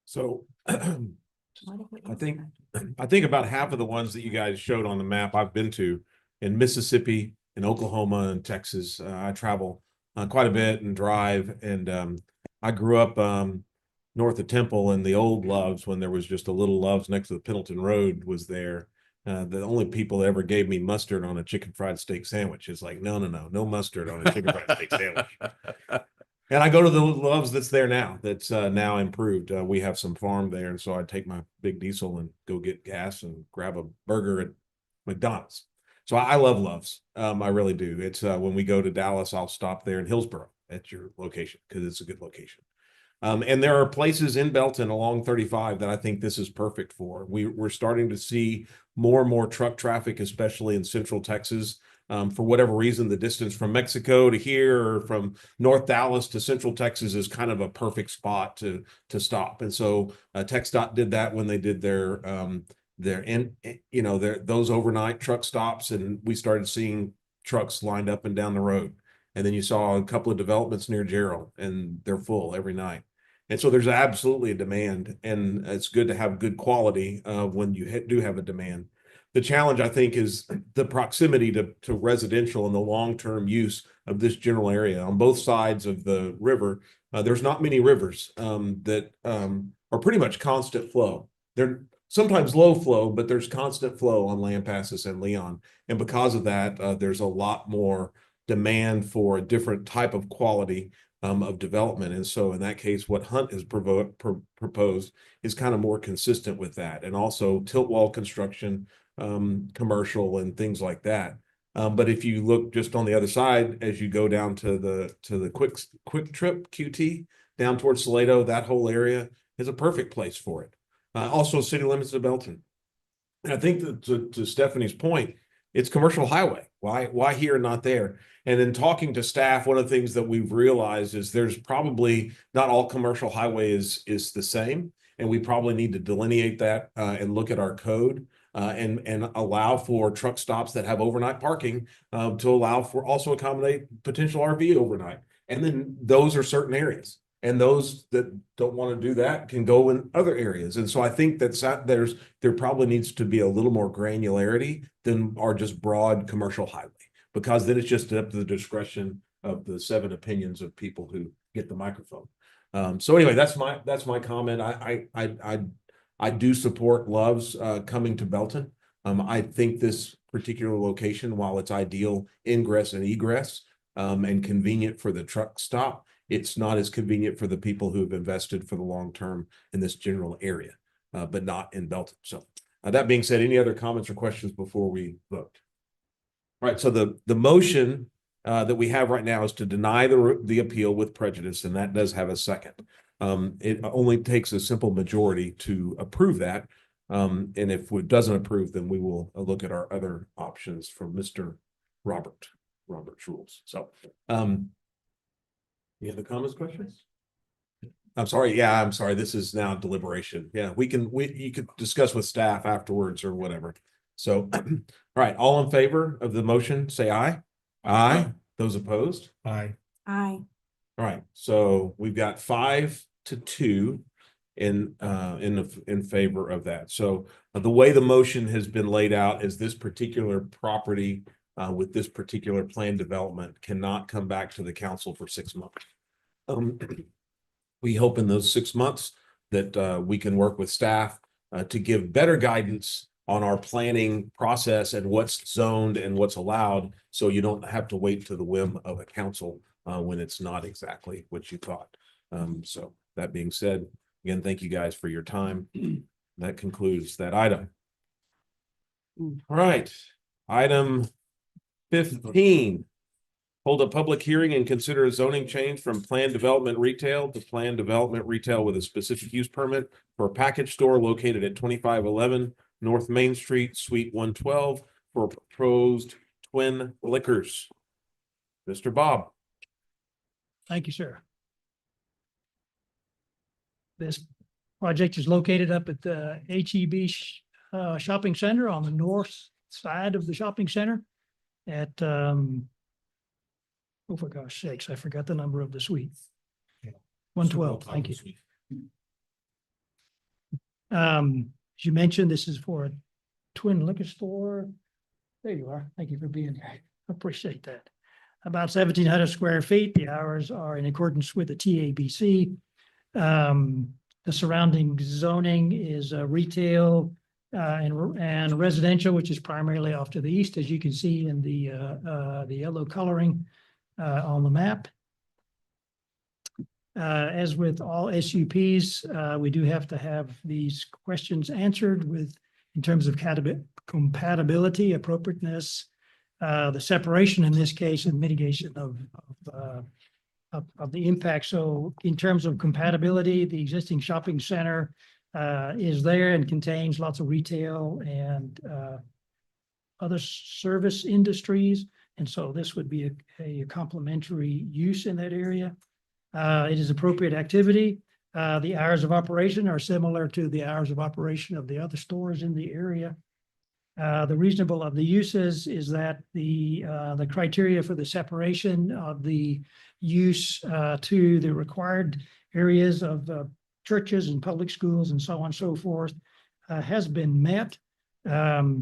So I think about half of the ones that you guys showed on the map I've been to in Mississippi, in Oklahoma, and Texas. I travel quite a bit and drive, and I grew up north of Temple, and the old Love's, when there was just a little Love's next to the Pendleton Road, was there. The only people that ever gave me mustard on a chicken fried steak sandwich is like, no mustard on a chicken fried steak sandwich. And I go to the Love's that's there now, that's now improved. We have some farm there, and so I take my big diesel and go get gas and grab a burger at McDonald's. So I love Love's. I really do. It's when we go to Dallas, I'll stop there in Hillsboro at your location because it's a good location. And there are places in Belton along 35 that I think this is perfect for. We're starting to see more and more truck traffic, especially in Central Texas, For whatever reason, the distance from Mexico to here or from North Dallas to Central Texas is kind of a perfect spot to stop. And so TxDOT did that when they did their those overnight truck stops, and we started seeing trucks lined up and down the road. And then you saw a couple of developments near Gerald, and they're full every night. And so there's absolutely a demand, and it's good to have good quality when you do have a demand. The challenge, I think, is the proximity to residential and the long-term use of this general area. On both sides of the river, there's not many rivers that are pretty much constant flow. They're sometimes low flow, but there's constant flow on Lampasas and Leon. And because of that, there's a lot more demand for a different type of quality of development. And so in that case, what Hunt has proposed is kind of more consistent with that. And also tilt wall construction, commercial and things like that. But if you look just on the other side, as you go down to the quick trip QT down towards Salado, that whole area is a perfect place for it. Also city limits of Belton. And I think that to Stephanie's point, it's commercial highway. Why here and not there? And then talking to staff, one of the things that we've realized is there's probably not all commercial highway is the same. And we probably need to delineate that and look at our code and allow for truck stops that have overnight parking to allow for also accommodate potential RV overnight. And then those are certain areas. And those that don't want to do that can go in other areas. And so I think that there probably needs to be a little more granularity than our just broad commercial highway, because then it's just up to the discretion of the 7 opinions of people who get the microphone. So anyway, that's my comment. I do support Love's coming to Belton. I think this particular location, while it's ideal ingress and egress and convenient for the truck stop, it's not as convenient for the people who have invested for the long term in this general area, but not in Belton. So that being said, any other comments or questions before we vote? All right, so the motion that we have right now is to deny the appeal with prejudice, and that does have a second. It only takes a simple majority to approve that. And if it doesn't approve, then we will look at our other options from Mr. Robert's rules. So, any other comments, questions? I'm sorry. Yeah, I'm sorry. This is now deliberation. Yeah, you could discuss with staff afterwards or whatever. So, all right, all in favor of the motion, say aye. Aye. Those opposed? Aye. Aye. All right, so we've got 5-2 in favor of that. So the way the motion has been laid out is this particular property with this particular plan development cannot come back to the council for 6 months. We hope in those 6 months that we can work with staff to give better guidance on our planning process and what's zoned and what's allowed, so you don't have to wait to the whim of a council when it's not exactly what you thought. So that being said, again, thank you guys for your time. That concludes that item. All right, item 15. Hold a public hearing and consider a zoning change from planned development retail to planned development retail with a specific use permit for a package store located at 2511 North Main Street, Suite 112 for proposed Twin Liquors. Mr. Bob. Thank you, sir. This project is located up at the HEB Shopping Center on the north side of the shopping center at, oh, for gosh sakes, I forgot the number of the suite. 112, thank you. As you mentioned, this is for a twin liquor store. There you are. Thank you for being here. I appreciate that. About 1,700 square feet. The hours are in accordance with the TABC. The surrounding zoning is retail and residential, which is primarily off to the east, as you can see in the yellow coloring on the map. As with all SUPs, we do have to have these questions answered in terms of compatibility, appropriateness, the separation in this case, and mitigation of the impact. So in terms of compatibility, the existing shopping center is there and contains lots of retail and other service industries. And so this would be a complementary use in that area. It is appropriate activity. The hours of operation are similar to the hours of operation of the other stores in the area. The reasonable of the uses is that the criteria for the separation of the use to the required areas of churches and public schools and so on and so forth has been met. Let's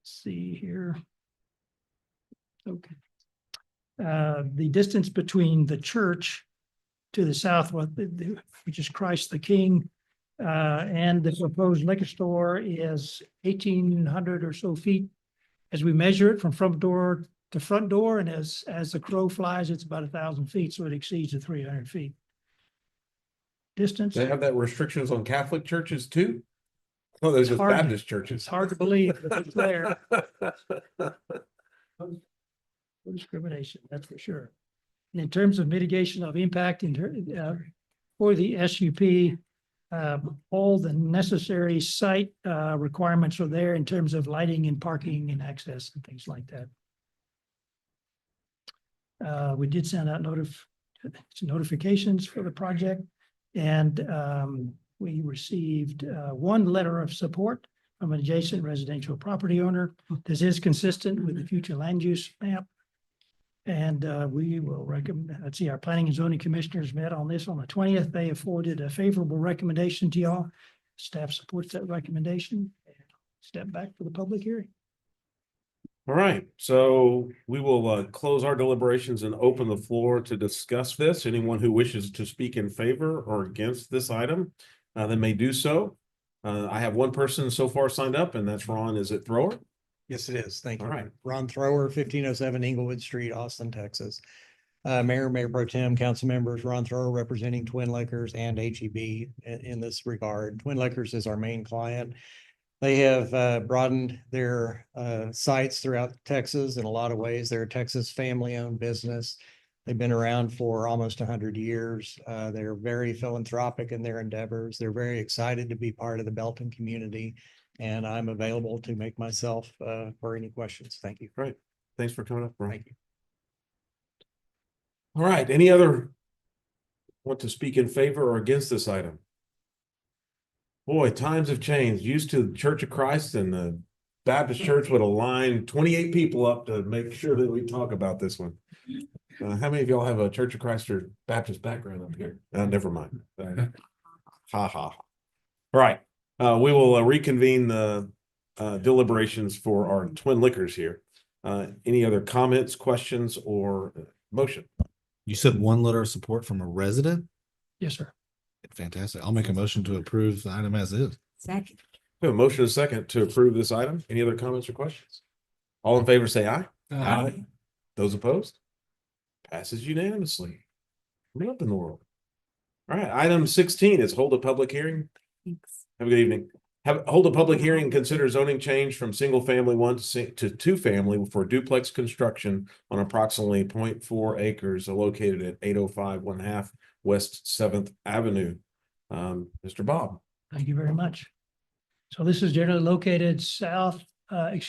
see here. Okay. The distance between the church to the south, which is Christ the King, and the proposed liquor store is 1,800 or so feet. As we measure it from front door to front door, and as the crow flies, it's about 1,000 feet, so it exceeds the 300 feet. Distance. They have that restrictions on Catholic churches too? Oh, there's just hard to- Baptist churches. It's hard to believe, but it's there. No discrimination, that's for sure. And in terms of mitigation of impact for the SUP, all the necessary site requirements are there in terms of lighting and parking and access and things like that. We did send out notifications for the project, and we received one letter of support from an adjacent residential property owner. This is consistent with the future land use map. And we will recommend, let's see, our planning and zoning commissioners met on this on the 20th. They afforded a favorable recommendation to y'all. Staff supports that recommendation. Step back for the public hearing. All right, so we will close our deliberations and open the floor to discuss this. Anyone who wishes to speak in favor or against this item, they may do so. I have one person so far signed up, and that's Ron. Is it Thrower? Yes, it is. Thank you. All right. Ron Thrower, 1507 Inglewood Street, Austin, Texas. Mayor Pro Tem, council members, Ron Thrower representing Twin Liquors and HEB in this regard. Twin Liquors is our main client. They have broadened their sites throughout Texas in a lot of ways. They're a Texas family-owned business. They've been around for almost 100 years. They're very philanthropic in their endeavors. They're very excited to be part of the Belton community. And I'm available to make myself for any questions. Thank you. Great. Thanks for coming up, Ron. Thank you. All right, any other want to speak in favor or against this item? Boy, times have changed. Used to the Church of Christ and the Baptist Church would align 28 people up to make sure that we talk about this one. How many of y'all have a Church of Christ or Baptist background up here? Never mind. Ha ha. All right. We will reconvene the deliberations for our Twin Liquors here. Any other comments, questions, or motion? You said one letter of support from a resident? Yes, sir. Fantastic. I'll make a motion to approve the item as is. Second. We have a motion and a second to approve this item. Any other comments or questions? All in favor, say aye. Aye. Those opposed? Passes unanimously. What up in the world? All right, item 16 is hold a public hearing. Thanks. Have a good evening. Hold a public hearing and consider zoning change from single family one to two family for duplex construction on approximately 0.4 acres located at 805 1/2 West 7th Avenue. Mr. Bob. Thank you very much. So this is generally located south, south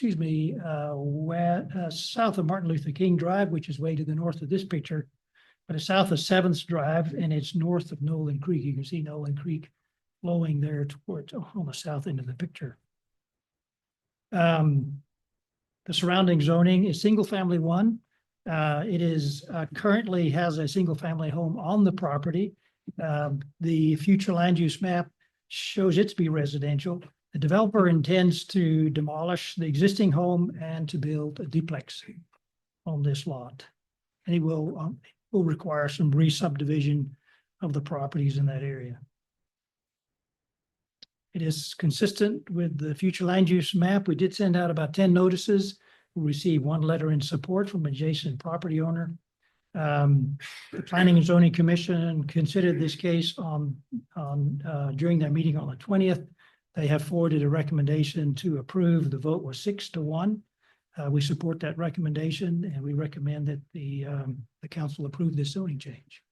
of Martin Luther King Drive, which is way to the north of this picture, but it's south of 7th Drive, and it's north of Nolan Creek. You can see Nolan Creek flowing there towards on the south end of the picture. The surrounding zoning is single family one. It is currently has a single family home on the property. The future land use map shows it to be residential. The developer intends to demolish the existing home and to build a duplex on this lot. And he will require some re-subdivision of the properties in that area. It is consistent with the future land use map. We did send out about 10 notices. We received one letter in support from adjacent property owner. The Planning and Zoning Commission considered this case during their meeting on the 20th. They have forwarded a recommendation to approve. The vote was 6-1. We support that recommendation, and we recommend that the council approve this zoning change.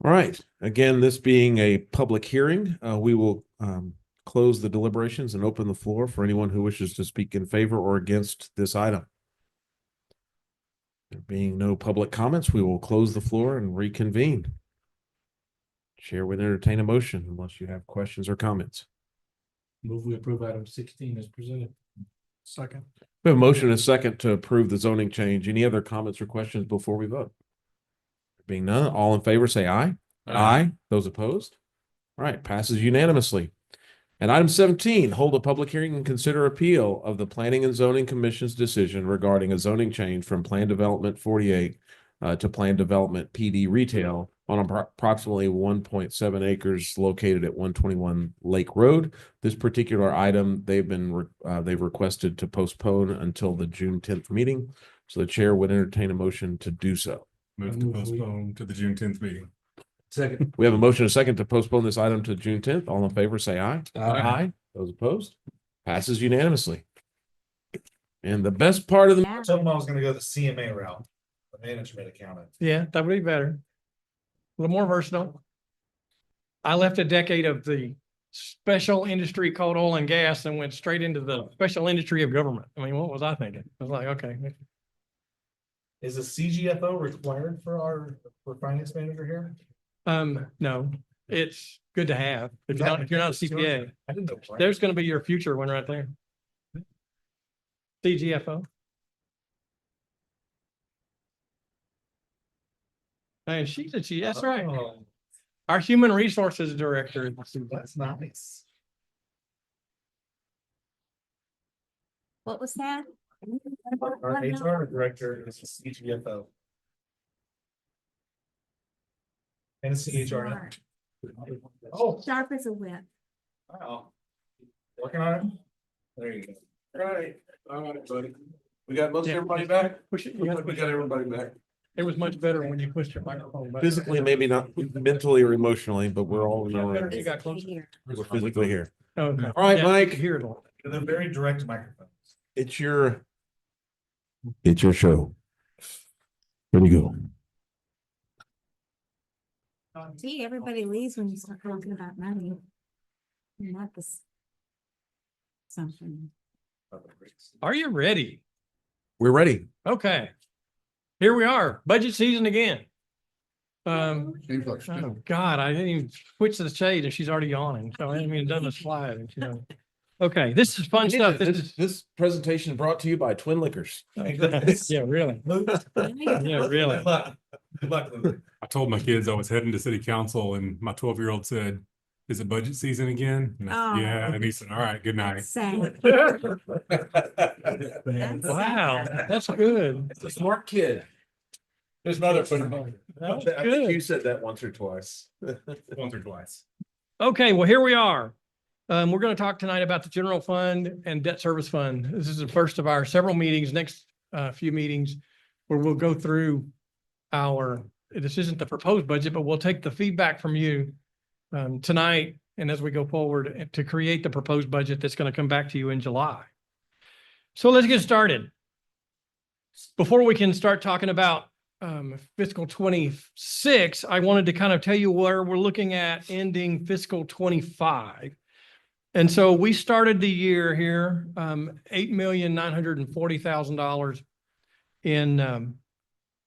All right. Again, this being a public hearing, we will close the deliberations and open the floor for anyone who wishes to speak in favor or against this item. There being no public comments, we will close the floor and reconvene. Chair would entertain a motion unless you have questions or comments. Move we approve item 16 as presented. Second. We have a motion and a second to approve the zoning change. Any other comments or questions before we vote? Being none, all in favor, say aye. Aye. Those opposed? All right, passes unanimously. And item 17, hold a public hearing and consider appeal of the Planning and Zoning Commission's decision regarding a zoning change from Plan Development 48 to Plan Development PD Retail on approximately 1.7 acres located at 121 Lake Road. This particular item, they've requested to postpone until the June 10th meeting. So the chair would entertain a motion to do so. Move to postpone to the June 10th meeting. Second. We have a motion and a second to postpone this item to June 10th. All in favor, say aye. Aye. Those opposed? Passes unanimously. And the best part of the I told him I was gonna go the CMA route, the management accountant. Yeah, that would be better. A little more versatile. I left a decade of the special industry called oil and gas and went straight into the special industry of government. I mean, what was I thinking? I was like, okay. Is a CGFO required for finance manager here? No, it's good to have. If you're not a CPA, I didn't know. there's gonna be your future one right there. CGFO. And that's right. Oh, Our human resources director. that's nice. What was that? Our HR director is a CGFO. And a CHRO. Oh, Sharp as a whip. wow. Working on it? There you go. All right, buddy. We got most everybody back? Push it. We got everybody back. It was much better when you pushed your microphone back. Physically, maybe not mentally or emotionally, but we're all in our Better room. if you got closer. We're physically here. Okay. All right, Yeah, Mike. you could hear it all. And a very direct microphone. It's your show. Here you go. See, everybody leaves when you start talking about money. Not this. Something. Are you ready? We're ready. Okay. Here we are, budget season again. Seems like Oh God, I didn't even switch the shade and she's already yawning. So I haven't even done the slide. And, okay, this is fun stuff. This presentation brought to you by Twin Liquors. Yeah, really. Yeah, really. Good luck. I told my kids I was heading to city council and my 12-year-old said, "Is it budget season again?" And I said, Oh. yeah, and he said, "All right, good night." Sad. Wow, that's good. It's a smart kid. There's another. That's I think good. you said that once or twice. Once or twice. Okay, well, here we are. We're going to talk tonight about the general fund and debt service fund. This is the first of our several meetings, next few meetings, where we'll go through this isn't the proposed budget, but we'll take the feedback from you tonight and as we go forward to create the proposed budget that's going to come back to you in July. So let's get started. Before we can start talking about fiscal 26, I wanted to kind of tell you where we're looking at ending fiscal 25. And so we started the year here, $8,940,000 in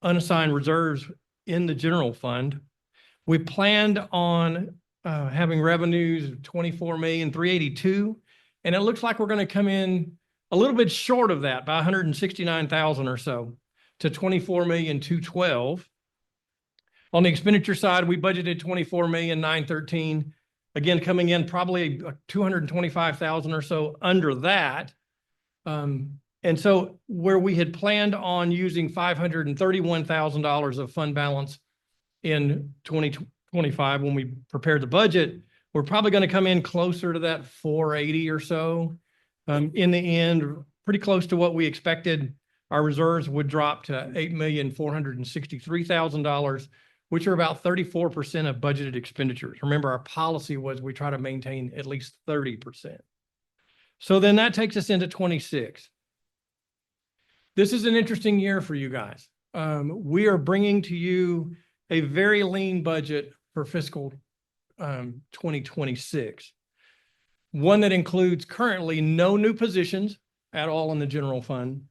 unassigned reserves in the general fund. We planned on having revenues of 24,382,000, and it looks like we're going to come in a little bit short of that by 169,000 or so to 24,212,000. On the expenditure side, we budgeted 24,913,000. Again, coming in probably 225,000 or so under that. And so where we had planned on using $531,000 of fund balance in 2025 when we prepared the budget, we're probably going to come in closer to that 480 or so. In the end, pretty close to what we expected. Our reserves would drop to $8,463,000, which are about 34% of budgeted expenditures. Remember, our policy was we try to maintain at least 30%. So then that takes us into 26. This is an interesting year for you guys. We are bringing to you a very lean budget for fiscal 2026. One that includes currently no new positions at all in the general fund.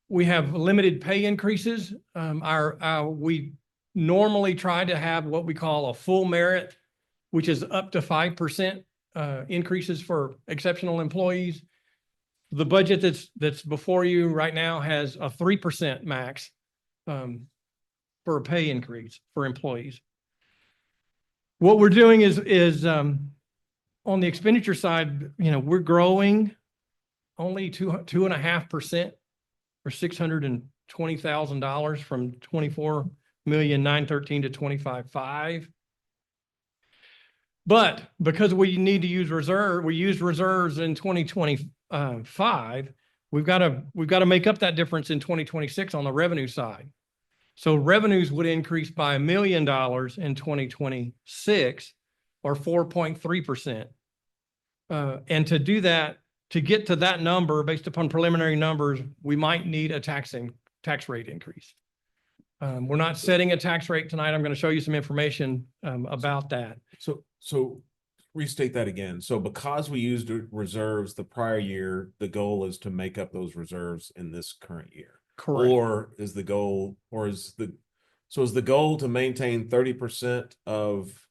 we have limited pay increases. We normally try to have what we call a full merit, which is up to 5% increases for exceptional employees. The budget that's before you right now has a 3% max for a pay increase for employees. What we're doing is on the expenditure side, we're growing only 2.5% or $620,000 from 24,913 to 25,500. But because we need to use we used reserves in 2025. We've got to make up that difference in 2026 on the revenue side. So revenues would increase by $1 million in 2026 or 4.3%. And to do that, to get to that number based upon preliminary numbers, we might need a tax rate increase. We're not setting a tax rate tonight. I'm going to show you some information about that. So restate that again. So because we used reserves the prior year, the goal is to make up those reserves in this current year. Correct. Is the goal to maintain 30% of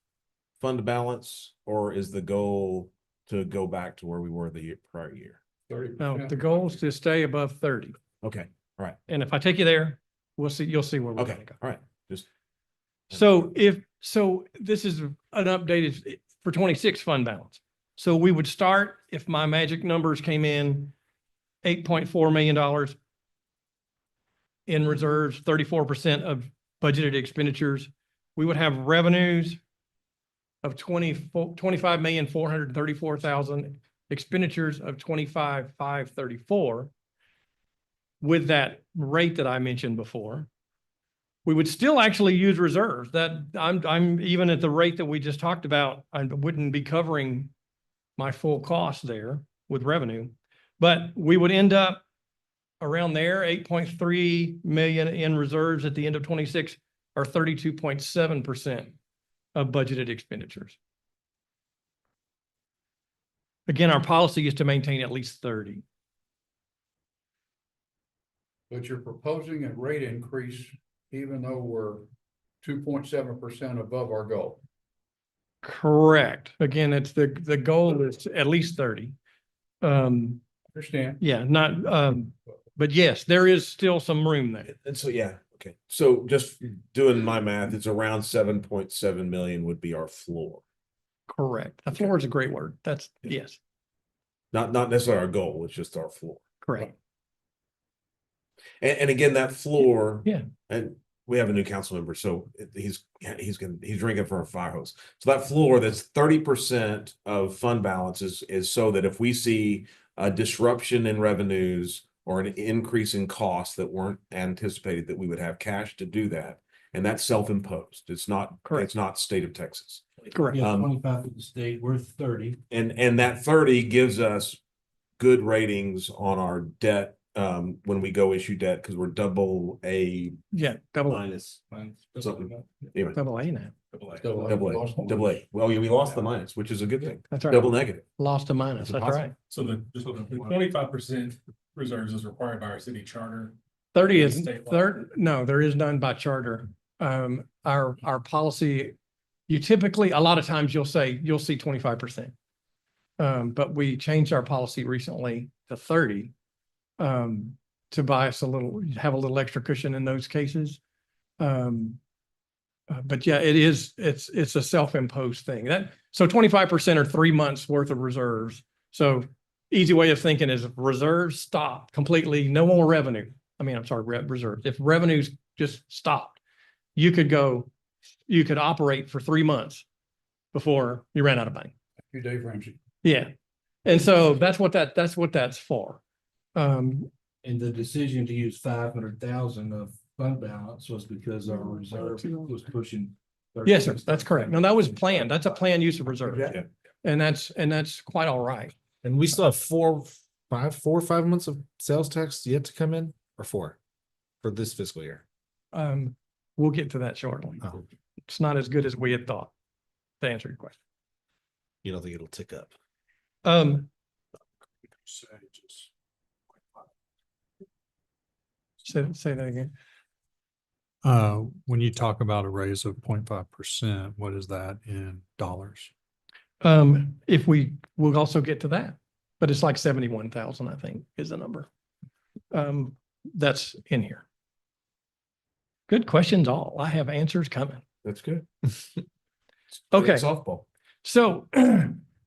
fund balance, or is the goal to go back to where we were the prior year? 30%. No, the goal is to stay above 30. Okay. All right. And if I take you there, you'll see where we're Okay. going to go. All right. So this is an updated for 26 fund balance. So we would start, if my magic numbers came in, $8.4 million in reserves, 34% of budgeted expenditures. We would have revenues of 25,434,000, expenditures of 25,534 with that rate that I mentioned before. We would still actually use reserves. That I'm even at the rate that we just talked about, I wouldn't be covering my full cost there with revenue, but we would end up around there, 8.3 million in reserves at the end of 26, or 32.7% of budgeted expenditures. Again, our policy is to maintain at least 30. But you're proposing a rate increase even though we're 2.7% above our goal. Correct. Again, it's the goal is at least 30. Understand? Yeah, not, but yes, there is still some room there. And so, yeah. Okay. So just doing my math, it's around 7.7 million would be our floor. Correct. A floor is a great word. That's yes. Not necessarily our goal. It's just our floor. Correct. And again, that floor. Yeah. And we have a new council member, so he's drinking from a fire hose. So that floor, that's 30% of fund balance is so that if we see a disruption in revenues or an increase in costs that weren't anticipated, that we would have cash to do that. And that's self-imposed. It's not correct. It's not state of Texas. Correct. Yeah, 25 for the state, we're 30. And that 30 gives us good ratings on our debt when we go issue debt, because we're double A. Yeah, double minus something. Anyway. Double A now. Double A. Well, yeah, we lost the minus, which is a good thing. That's right. Double negative. Lost a minus. That's right. So the 25% reserves is required by our city charter. 30 is no, there is none by charter. Our policy, you typically, a lot of times you'll see 25%. But we changed our policy recently to 30 to buy us have a little extra cushion in those cases. But yeah, it's a self-imposed thing. So 25% are 3 months worth of reserves. So easy way of thinking is reserves stop completely, no more revenue. I mean, I'm sorry, reserves. If revenues just stopped, you could operate for 3 months before you ran out of money. You, Dave Ramsey. Yeah. And so that's what that's for. And the decision to use 500,000 of fund balance was because our reserve was pushing. Yes, sir. That's correct. No, that was planned. That's a planned use of reserve. Yeah. And that's quite all right. And we still have 4 or 5 months of sales tax yet to come in, or 4 for this fiscal year. We'll get to that shortly. Oh. It's not as good as we had thought, to answer your question. You don't think it'll tick up? Say that again. When you talk about a raise of 0.5%, what is that in dollars? If we'll also get to that, but it's like 71,000, I think, is the number. That's in here. Good questions all. I have answers coming. That's good. Okay. Softball. So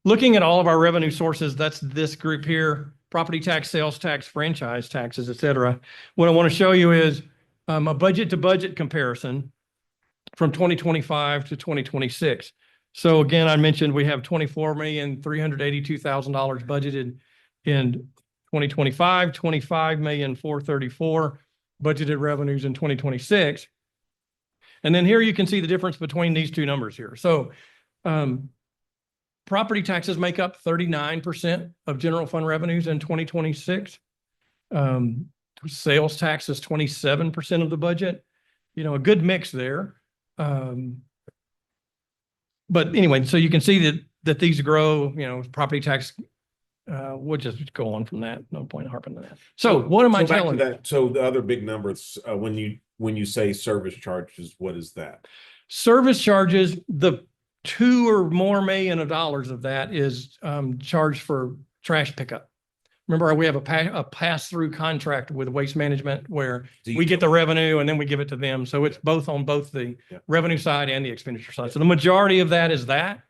looking at all of our revenue sources, that's this group here, property tax, sales tax, franchise taxes, et cetera. What I want to show you is a budget to budget comparison from 2025 to 2026. So again, I mentioned we have $24,382,000 budgeted in 2025, $25,434,000 budgeted revenues in 2026. And then here you can see the difference between these two numbers here. So property taxes make up 39% of general fund revenues in 2026. Sales tax is 27% of the budget. You know, a good mix there. But anyway, so you can see that these grow, you know, property tax, we'll just go on from that. No point harping on that. So what am I back to telling you? that, so the other big numbers, when you say service charges, what is that? Service charges, the $2 or more million of that is charged for trash pickup. Remember, we have a pass-through contract with Waste Management where we get the revenue and then we give it to them. So it's both on both the revenue side and the expenditure side. So the majority of that is that.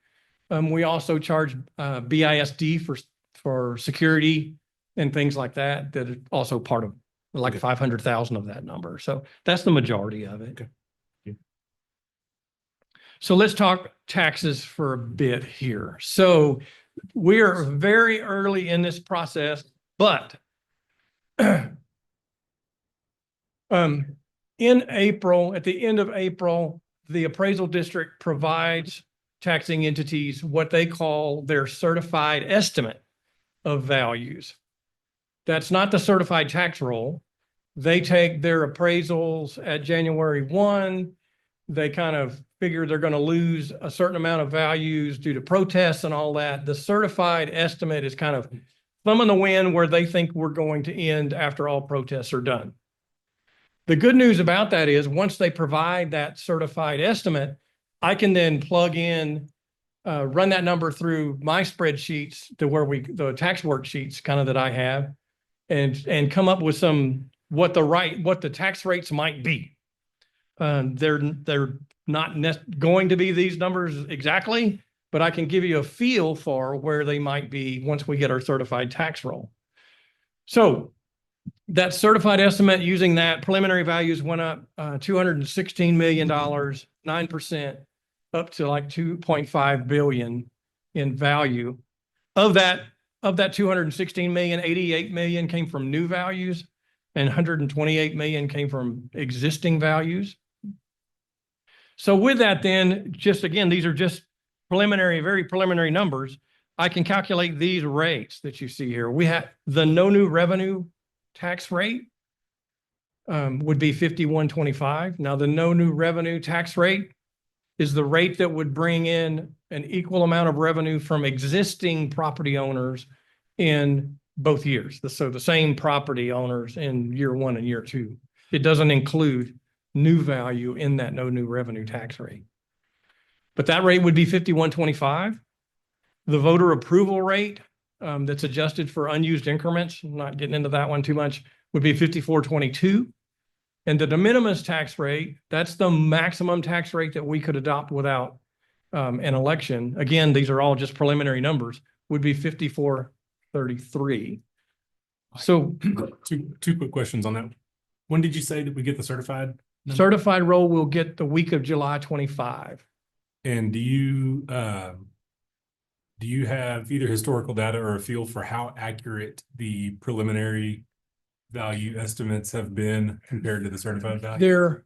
We also charge BISD for security and things like that. That are also part of like 500,000 of that number. So that's the majority of it. Okay. So let's talk taxes for a bit here. So we are very early in this process, but in April, at the end of April, the appraisal district provides taxing entities what they call their certified estimate of values. That's not the certified tax roll. They take their appraisals at January 1. They kind of figure they're going to lose a certain amount of values due to protests and all that. The certified estimate is kind of thumb in the wind where they think we're going to end after all protests are done. The good news about that is once they provide that certified estimate, I can then plug in, run that number through my spreadsheets to where the tax worksheets kind of that I have and come up with what the tax rates might be. They're not going to be these numbers exactly, but I can give you a feel for where they might be once we get our certified tax roll. So that certified estimate using that preliminary values went up $216 million, 9%, up to like 2.5 billion in value. Of that 216 million, 88 million came from new values and 128 million came from existing values. So with that then, just again, these are just preliminary, very preliminary numbers. I can calculate these rates that you see here. We have the no new revenue tax rate would be 51.25. Now the no new revenue tax rate is the rate that would bring in an equal amount of revenue from existing property owners in both years. So the same property owners in year 1 and year 2. It doesn't include new value in that no new revenue tax rate. But that rate would be 51.25. The voter approval rate that's adjusted for unused increments, I'm not getting into that one too much, would be 54.22. And the de minimis tax rate, that's the maximum tax rate that we could adopt without an election. Again, these are all just preliminary numbers, would be 54.33. So two quick questions on that. When did you say that we get the certified number? Certified roll will get the week of July 25. And do you have either historical data or a feel for how accurate the preliminary value estimates have been compared to the certified value? They're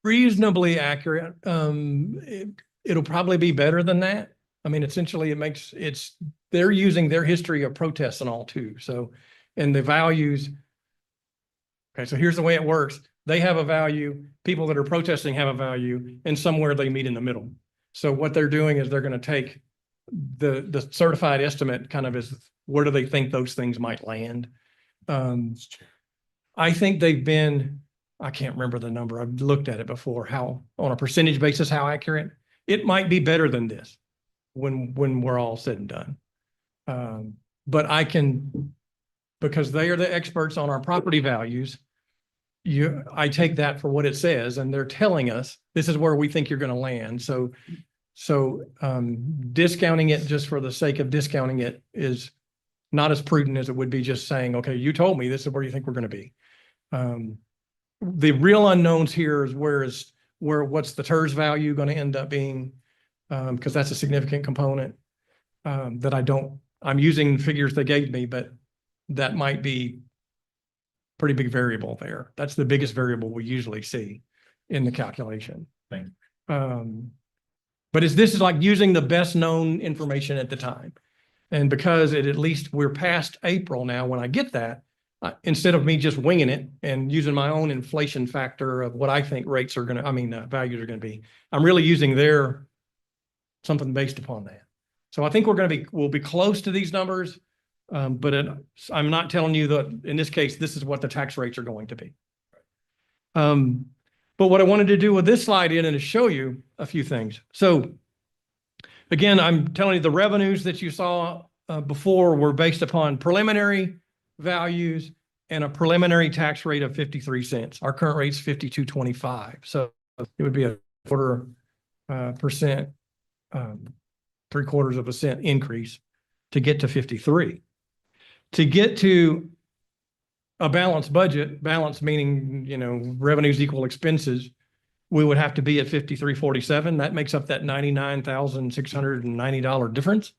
reasonably accurate. It'll probably be better than that. I mean, essentially they're using their history of protests and all too. So, and the values, okay, so here's the way it works. They have a value, people that are protesting have a value, and somewhere they meet in the middle. So what they're doing is they're going to take the certified estimate kind of as where do they think those things might land. I I think they've been, I can't remember the number. I've looked at it before, how on a percentage basis, how accurate. It might be better than this when we're all said and done. But I can, because they are the experts on our property values, I take that for what it says, and they're telling us this is where we think you're going to land. So discounting it just for the sake of discounting it is not as prudent as it would be just saying, okay, you told me this is where you think we're going to be. The real unknowns here is what's the TERS value going to end up being? Because that's a significant component that I'm using figures they gave me, but that might be pretty big variable there. That's the biggest variable we usually see in the calculation. Thank But this is like using the best known information at the time. And because at least we're past April now, when I get that, instead of me just winging it and using my own inflation factor of what I think rates are going to, values are going to be, I'm really using something based upon that. So I think we'll be close to these numbers. But I'm not telling you that in this case, this is what the tax rates are going to be. But what I wanted to do with this slide in and to show you a few things. So again, I'm telling you the revenues that you saw before were based upon preliminary values and a preliminary tax rate of 53 cents. Our current rate's 52.25. So it would be a 0.25%, 0.75% increase to get to 53. To get to a balanced budget, balance meaning, revenues equal expenses, we would have to be at 53.47. That makes up that $99,690 difference.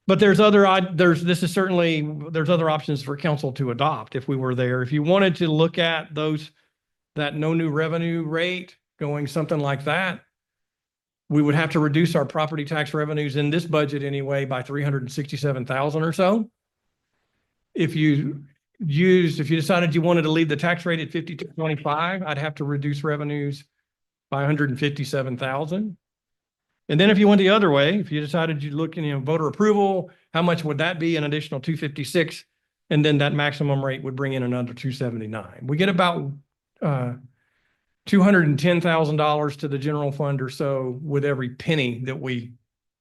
But there's other options for council to adopt if we were there. If you wanted to look at that no new revenue rate going something like that, we would have to reduce our property tax revenues in this budget anyway by $367,000 or so. If you decided you wanted to leave the tax rate at 52.25, I'd have to reduce revenues by $157,000. And then if you went the other way, if you decided you look in, voter approval, how much would that be? An additional 256, and then that maximum rate would bring in another 279. We get about $210,000 to the general fund or so with every penny that we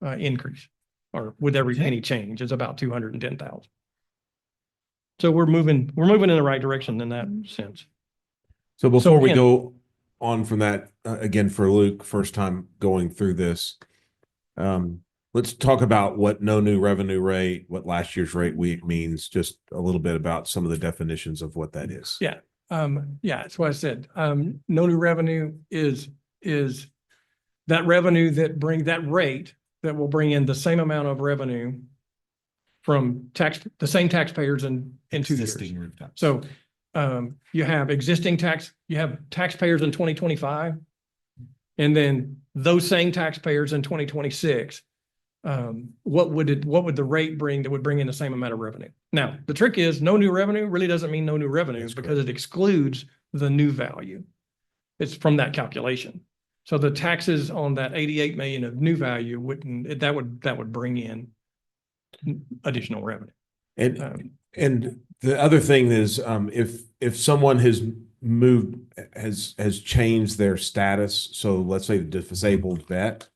increase, or with every penny change. It's about 210,000. So we're moving in the right direction in that sense. So before we go on from that, again, for Luke, first time going through this, let's talk about what no new revenue rate, what last year's rate week means, just a little bit about some of the definitions of what that is. Yeah. That's what I said. No new revenue is that revenue that rate that will bring in the same amount of revenue from the same taxpayers in 2 years. So you have taxpayers in 2025, and then those same taxpayers in 2026. What would the rate bring that would bring in the same amount of revenue? Now, the trick is no new revenue really doesn't mean no new revenue because it excludes the new value. It's from that calculation. So the taxes on that 88 million of new value that would bring in additional revenue. And the other thing is, if someone has changed their status, so let's say the disabled vet,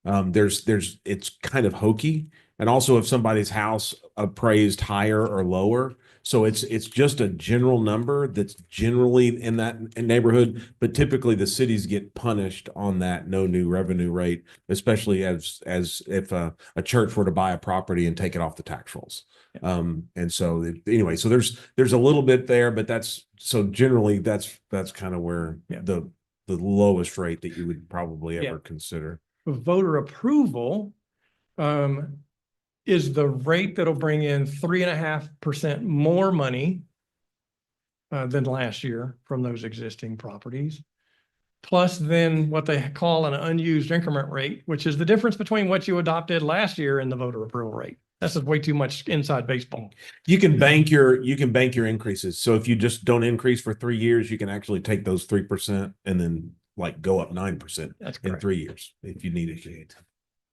it's kind of hokey. And also if somebody's house appraised higher or lower, so it's just a general number that's generally in that neighborhood, but typically the cities get punished on that no new revenue rate, especially as if a church were to buy a property and take it off the tax rolls. And so anyway, so there's a little bit there, but generally that's kind of where the lowest rate that you would probably ever consider. Voter approval is the rate that'll bring in 3.5% more money than last year from those existing properties. Plus then what they call an unused increment rate, which is the difference between what you adopted last year and the voter approval rate. That's just way too much inside baseball. You can bank your increases. So if you just don't increase for 3 years, you can actually take those 3% and then go up 9% in 3 years if you need it.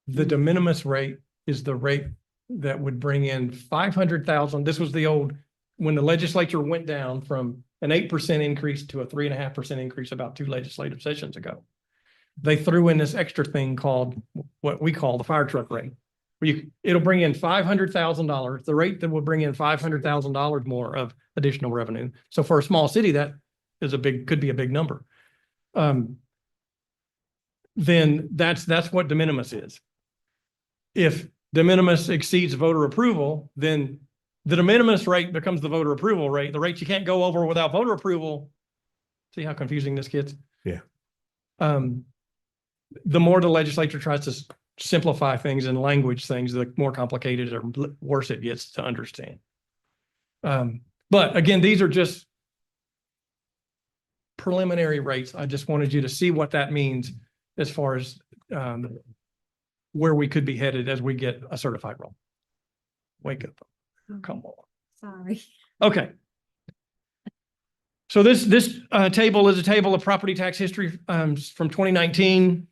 The de minimis rate is the rate that would bring in 500,000. This was the old when the legislature went down from an 8% increase to a 3.5% increase about 2 legislative sessions ago, they threw in this extra thing called what we call the fire truck rate. It'll bring in $500,000, the rate that will bring in $500,000 more of additional revenue. So for a small city, that is could be a big number. Then that's what de minimis is. If de minimis exceeds voter approval, then the de minimis rate becomes the voter approval rate. The rate you can't go over without voter approval. See how confusing this gets? Yeah. The more the legislature tries to simplify things and language things, the more complicated or worse it gets to understand. But again, these are just preliminary rates. I just wanted you to see what that means as far as where we could be headed as we get a certified roll. Wake up. Come on. Sorry. Okay. So this table is a table of property tax history from 2019.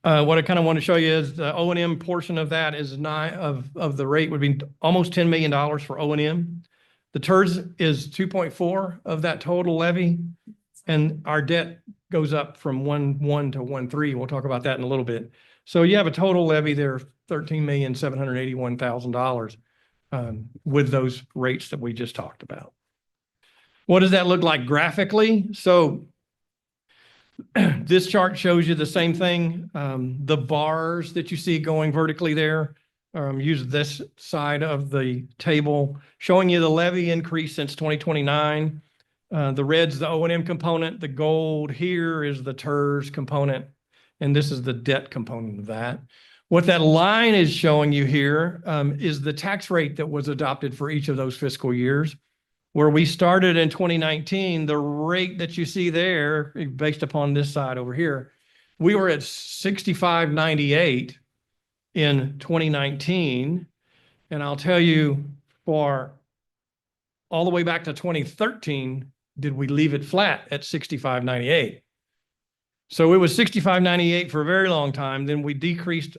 What I kind of want to show you is the O&M portion of that is of the rate would be almost $10 million for O&M. The TERS is 2.4 of that total levy, and our debt goes up from 1.1 to 1.3. We'll talk about that in a little bit. So you have a total levy there of $13,781,000 with those rates that we just talked about. What does that look like graphically? So this chart shows you the same thing. The bars that you see going vertically there, use this side of the table, showing you the levy increase since 2029. The red's the O&M component. The gold here is the TERS component, and this is the debt component of that. What that line is showing you here is the tax rate that was adopted for each of those fiscal years. Where we started in 2019, the rate that you see there, based upon this side over here, we were at 65.98 in 2019. And I'll tell you, for all the way back to 2013, did we leave it flat at 65.98? So it was 65.98 for a very long time. Then we decreased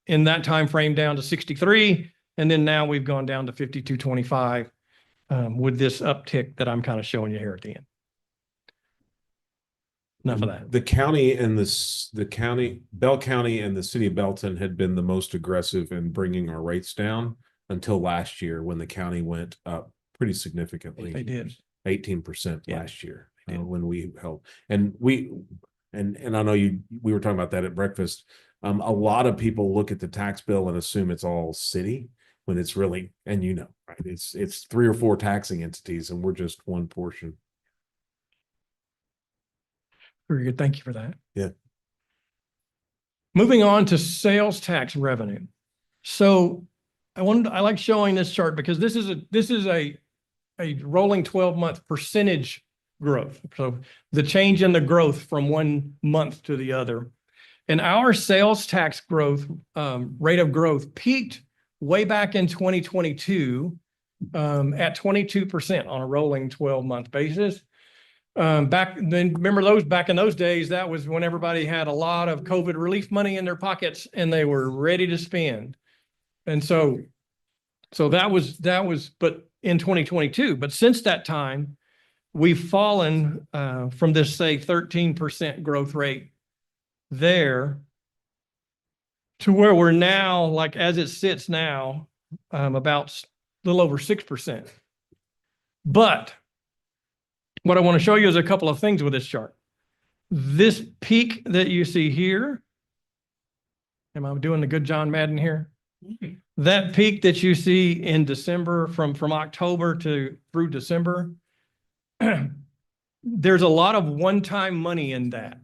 in that time frame down to 63, and then now we've gone down to 52.25. With this uptick that I'm kind of showing you here at the end. Enough of that. The county and Bell County and the city of Belton had been the most aggressive in bringing our rates down until last year when the county went up pretty significantly. They did 18% last year when we held, and I know we were talking about that at breakfast. A lot of people look at the tax bill and assume it's all city, when it's really, and right, it's 3 or 4 taxing entities, and we're just one portion. Very good. Thank you for that. Yeah. Moving on to sales tax revenue. So I like showing this chart because this is a rolling 12-month percentage growth. So the change in the growth from one month to the other. And our sales tax growth, rate of growth peaked way back in 2022 at 22% on a rolling 12-month basis. Back in those days, that was when everybody had a lot of COVID relief money in their pockets and they were ready to spend. And so that was, but in 2022, but since that time, we've fallen from this, say, 13% growth rate there to where we're now, like as it sits now, about a little over 6%. But what I want to show you is a couple of things with this chart. This peak that you see here, am I doing the good John Madden here? That peak that you see in December, from October through December, there's a lot of one-time money in that.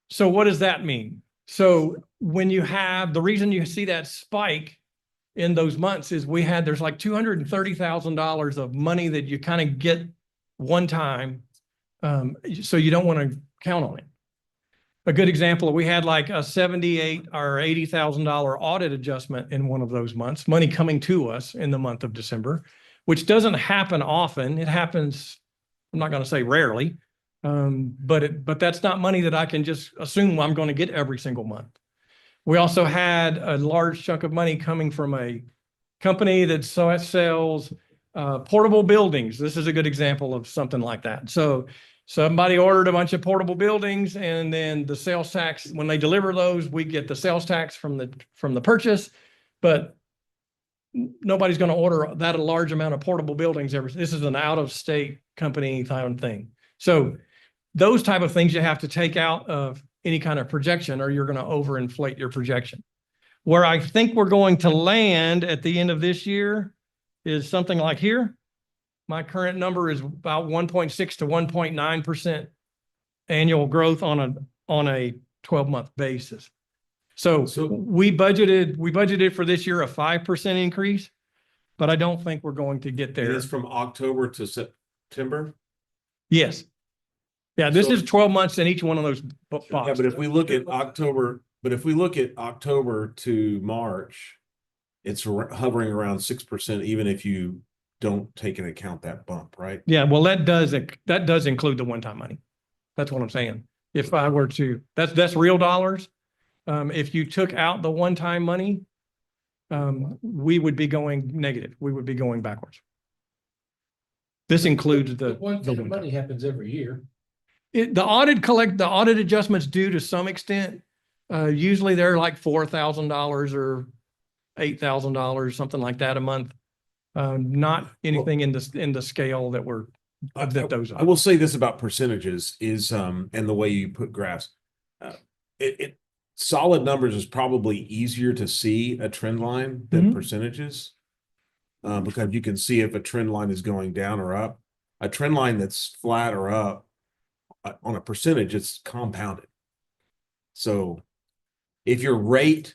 So what does that mean? So when you have, the reason you see that spike in those months is there's like $230,000 of money that you kind of get one time. So you don't want to count on it. A good example, we had like a $78,000 or $80,000 audit adjustment in one of those months, money coming to us in the month of December, which doesn't happen often. It happens, I'm not going to say rarely, but that's not money that I can just assume I'm going to get every single month. We also had a large chunk of money coming from a company that sells portable buildings. This is a good example of something like that. So somebody ordered a bunch of portable buildings, and then the sales tax, when they deliver those, we get the sales tax from the purchase. But nobody's going to order that a large amount of portable buildings this is an out-of-state company kind of thing. So those type of things you have to take out of any kind of projection, or you're going to overinflate your projection. Where I think we're going to land at the end of this year is something like here. My current number is about 1.6 to 1.9% annual growth on a 12-month basis. So we budgeted for this year a 5% increase, but I don't think we're going to get there. It is from October to September? Yes. Yeah, this So- is 12 months in each one of those boxes. Yeah, but if we look at October to March, it's hovering around 6%, even if you don't take into account that bump, right? Yeah, well, that does include the one-time money. That's what I'm saying. If I were to, that's real dollars. If you took out the one-time money, we would be going negative. We would be going backwards. This includes the One-time money happens every year. The audit adjustments due to some extent. Usually they're like $4,000 or $8,000, something like that a month. Not anything in the scale that those are. I will say this about percentages is, and the way you put graphs, solid numbers is probably easier to see a trend line than percentages. Because you can see if a trend line is going down or up. A trend line that's flat or up on a percentage, it's compounded. So if your rate,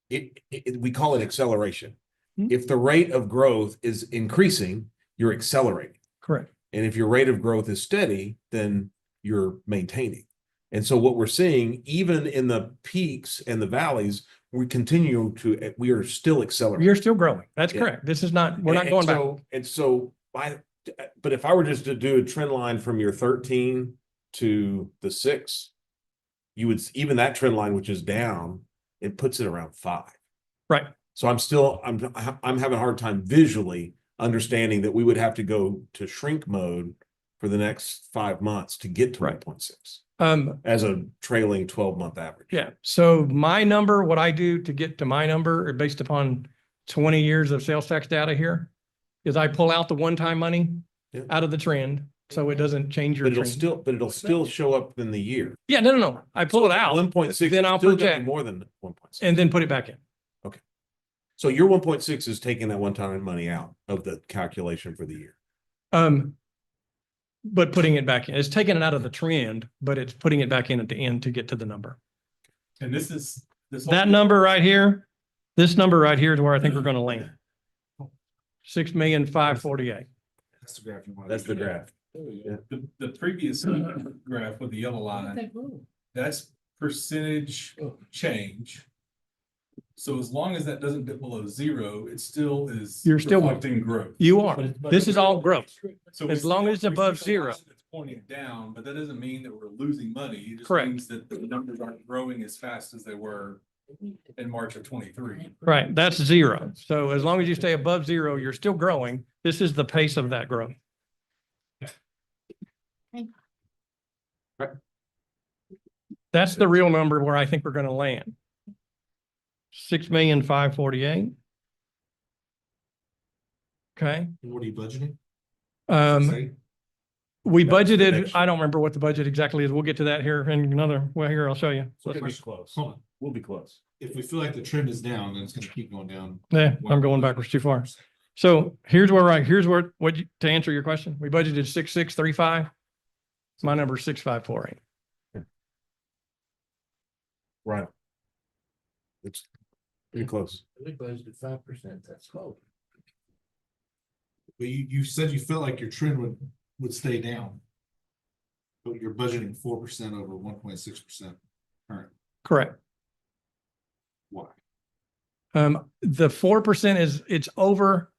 we call it acceleration. If the rate of growth is increasing, you're accelerating. Correct. And if your rate of growth is steady, then you're maintaining. And so what we're seeing, even in the peaks and the valleys, we are still accelerating. You're still growing. That's Yeah. correct. We're not going back. But if I were just to do a trend line from your 13 to the 6, you would, even that trend line, which is down, it puts it around 5. Right. So I'm having a hard time visually understanding that we would have to go to shrink mode for the next 5 months to get to 1.6 as a trailing 12-month average. Yeah. So my number, what I do to get to my number, based upon 20 years of sales tax data here, is I pull out the one-time money out of the trend, so it doesn't change your trend. It'll still show up in the year. Yeah, no. I pull it out. 1.6, then I'll still gonna be project more than 1.6. and then put it back in. Okay. So your 1.6 is taking that one-time money out of the calculation for the year. But putting it back in. It's taking it out of the trend, but it's putting it back in at the end to get to the number. And this That number right here, this number right here is where I think we're going to land. 6,548,000. That's the graph you want. That's the graph. The previous graph with the yellow line, that's percentage change. So as long as that doesn't dip below 0, it still is. You're still reflecting growth. You are. This is all growth. So As long as it's above 0. It's pointing down, but that doesn't mean that we're losing money. It just Correct. means that the numbers aren't growing as fast as they were in March of 23. Right. That's 0. So as long as you stay above 0, you're still growing. This is the pace of that growth. Right. That's the real number where I think we're going to land. 6,548,000. Okay. What are you budgeting? We budgeted, I don't remember what the budget exactly is. We'll get to that here in here, I'll show you. We'll be close. Hold on. We'll be close. If we feel like the trend is down, then it's gonna keep going down. Yeah, I'm going backwards too far. So to answer your question, we budgeted 6,635. My number is 6,548. Right. It's pretty close. We budgeted 5%. That's close. But you said you felt like your trend would stay down. But you're budgeting 4% over 1.6% current. Correct. Why? The 4% it's over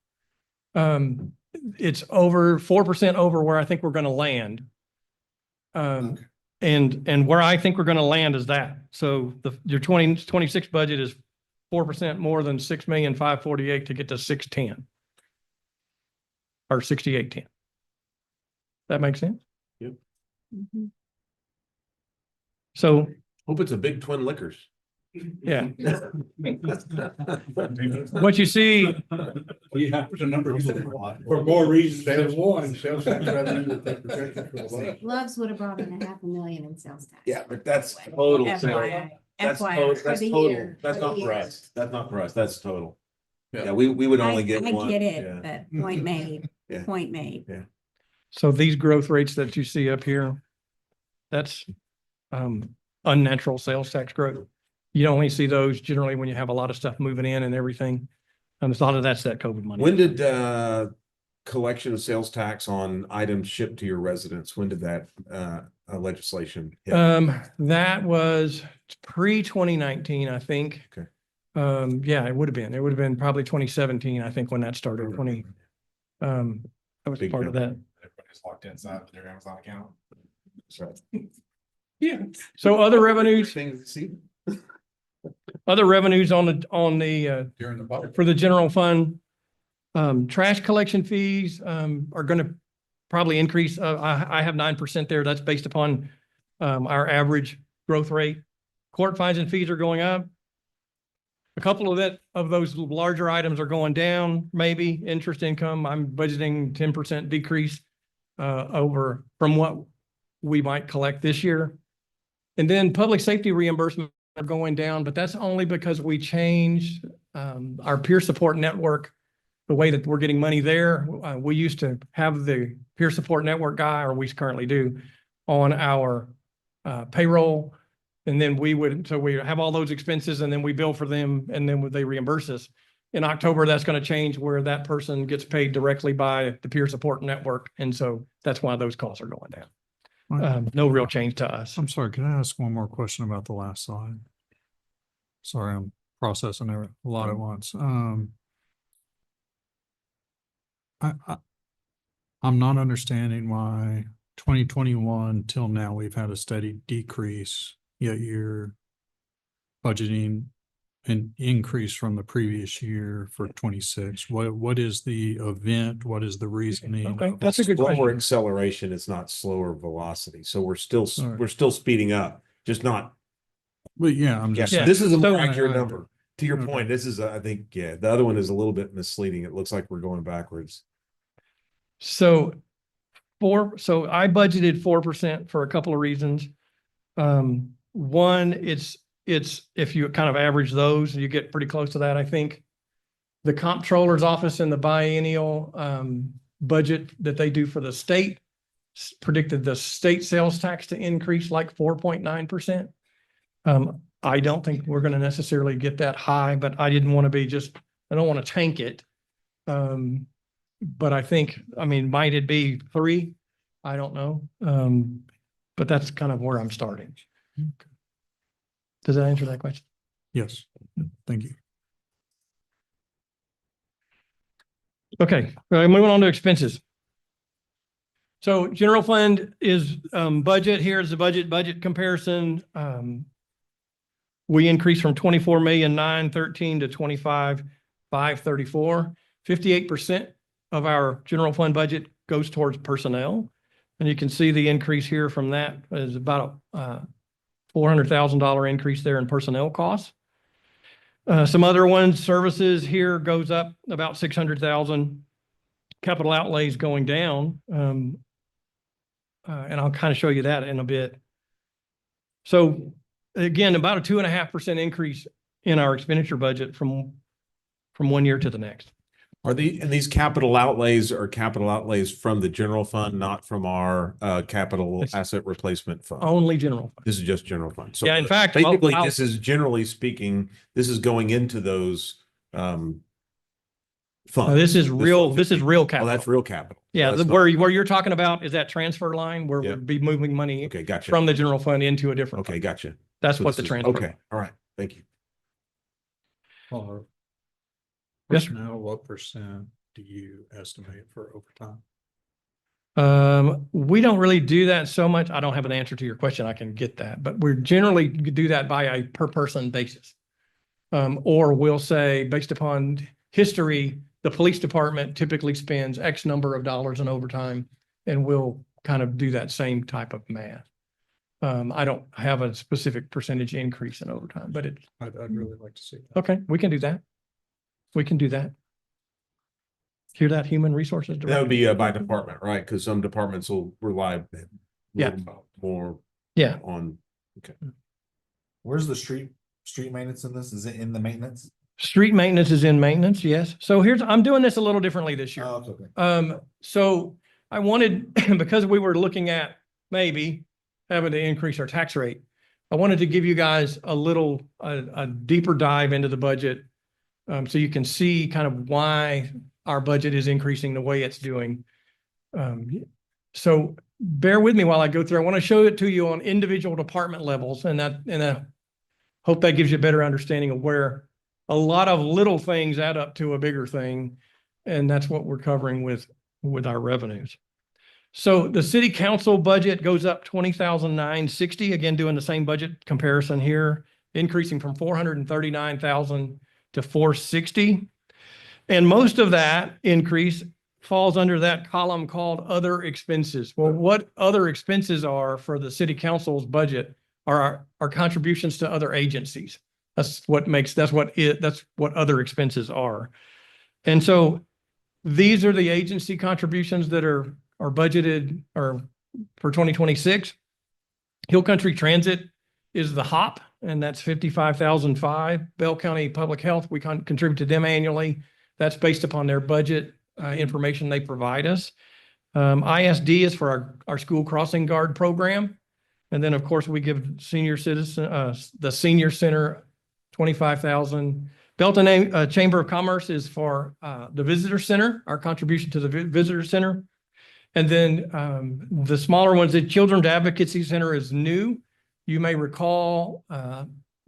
4% over where I think we're going to land. And where I think we're going to land is that. So your 2026 budget is 4% more than 6,548,000 to get to 610. Or 6810. That makes sense? Yep. So, Hope it's a big Twin Liquors. yeah. What you see, Yeah, there's a number of for more reasons than one, sales tax revenue that they projected for the last. Loves would have brought in $500,000 in sales tax. Yeah, but that's total. FYI. That's FYI, total, for that's the total. year, That's for the not for year. us. That's not for us. That's total. Yeah. Yeah, we would only get I one. get Yeah. it, but point made, Yeah. point made. so these growth rates that you see up here, that's unnatural sales tax growth. You only see those generally when you have a lot of stuff moving in and everything. And a lot of that's that COVID money. When did collection of sales tax on items shipped to your residence, when did that legislation hit? That was pre-2019, I think. Okay. Yeah, it would have been probably 2017, I think, when that started, I was Big part of jump. that. Everybody's locked inside with their Amazon account. That's Yeah. So other revenues, Things to see. other revenues on the, During the budget. for the general fund. Trash collection fees, are gonna probably increase. I have 9% there. That's based upon, our average growth rate. Court fines and fees are going up. A couple of those larger items are going down, maybe interest income. I'm budgeting 10% decrease, over from what we might collect this year. And then public safety reimbursement are going down, but that's only because we changed, our peer support network. The way that we're getting money there, we used to have the peer support network guy, or we currently do, on our payroll. And then we have all those expenses and then we bill for them and then they reimburse us. In October, that's going to change where that person gets paid directly by the peer support network. And so that's why those costs are going down. No real change to us. I'm sorry, can I ask one more question about the last slide? Sorry, I'm processing a lot at once. I'm not understanding why 2021 till now we've had a steady decrease, yet you're budgeting an increase from the previous year for 26. What is the event? What is the reasoning? Okay, that's a good Slower question. acceleration, it's not slower velocity. So we're still Alright. we're still speeding up, just not. But yeah, I'm Yeah, just. this is a more So- accurate number. To your Okay. point, this is, I think, yeah, the other one is a little bit misleading. It looks like we're going backwards. So I budgeted 4% for a couple of reasons. One, it's if you kind of average those, you get pretty close to that, I think. The comptroller's office and the biennial budget that they do for the state predicted the state sales tax to increase like 4.9%. I don't think we're going to necessarily get that high, but I didn't want to be I don't want to tank it. But I think, might it be 3? I don't know. But that's kind of where I'm starting. Does that answer that question? Yes, thank you. Okay, moving on to expenses. So general fund is budget. Here's the budget comparison. We increased from 24,913,000 to 25,534. 58% of our general fund budget goes towards personnel. And you can see the increase here from that is about a $400,000 increase there in personnel costs. Some other ones, services here goes up about 600,000. Capital outlays going down. And I'll kind of show you that in a bit. So again, about a 2.5% increase in our expenditure budget from one year to the next. And these capital outlays are capital outlays from the general fund, not from our capital asset replacement fund? Only general fund. This is just general fund. So Yeah, in fact, basically, this is generally speaking, this is going into those funds. This is real capital. Oh, that's real capital. Yeah, So that's where you're talking about is that transfer line where Yeah. we'd be moving money Okay, gotcha. from the general fund into a different. Okay, fund. gotcha. That's So what this the is- transfer. Okay, all right, thank you. Yes, sir. Personnel, what percent do you estimate for overtime? We don't really do that so much. I don't have an answer to your question. I can get that, but we generally do that by a per person basis. Or we'll say, based upon history, the police department typically spends X number of dollars in overtime, and we'll kind of do that same type of math. I don't have a specific percentage increase in overtime, but it's, I'd really like to see that. okay, we can do that. We can do that. Hear that, Human Resources That Director? would be by department, right? Because some departments will rely a Yeah. little more Yeah. on, okay. Where's the street maintenance in this? Is it in the maintenance? Street maintenance is in maintenance, yes. So I'm doing this a little differently this year. Oh, it's okay. So I wanted, because we were looking at maybe having to increase our tax rate, I wanted to give you guys a deeper dive into the budget. So you can see kind of why our budget is increasing the way it's doing. So bear with me while I go through. I want to show it to you on individual department levels, and I hope that gives you a better understanding of where a lot of little things add up to a bigger thing. And that's what we're covering with our revenues. So the city council budget goes up 20,960, again, doing the same budget comparison here, increasing from 439,000 to 460. And most of that increase falls under that column called other expenses. Well, what other expenses are for the city council's budget are our contributions to other agencies. That's what other expenses are. And so these are the agency contributions that are budgeted or for 2026. Hill Country Transit is the HOP, and that's 55,005. Bell County Public Health, we contribute to them annually. That's based upon their budget information they provide us. ISD is for our school crossing guard program. And then, of course, we give senior citizen, the senior center, 25,000. Belton Chamber of Commerce is for the visitor center, our contribution to the visitor center. And then the smaller ones, the Children's Advocacy Center is new. You may recall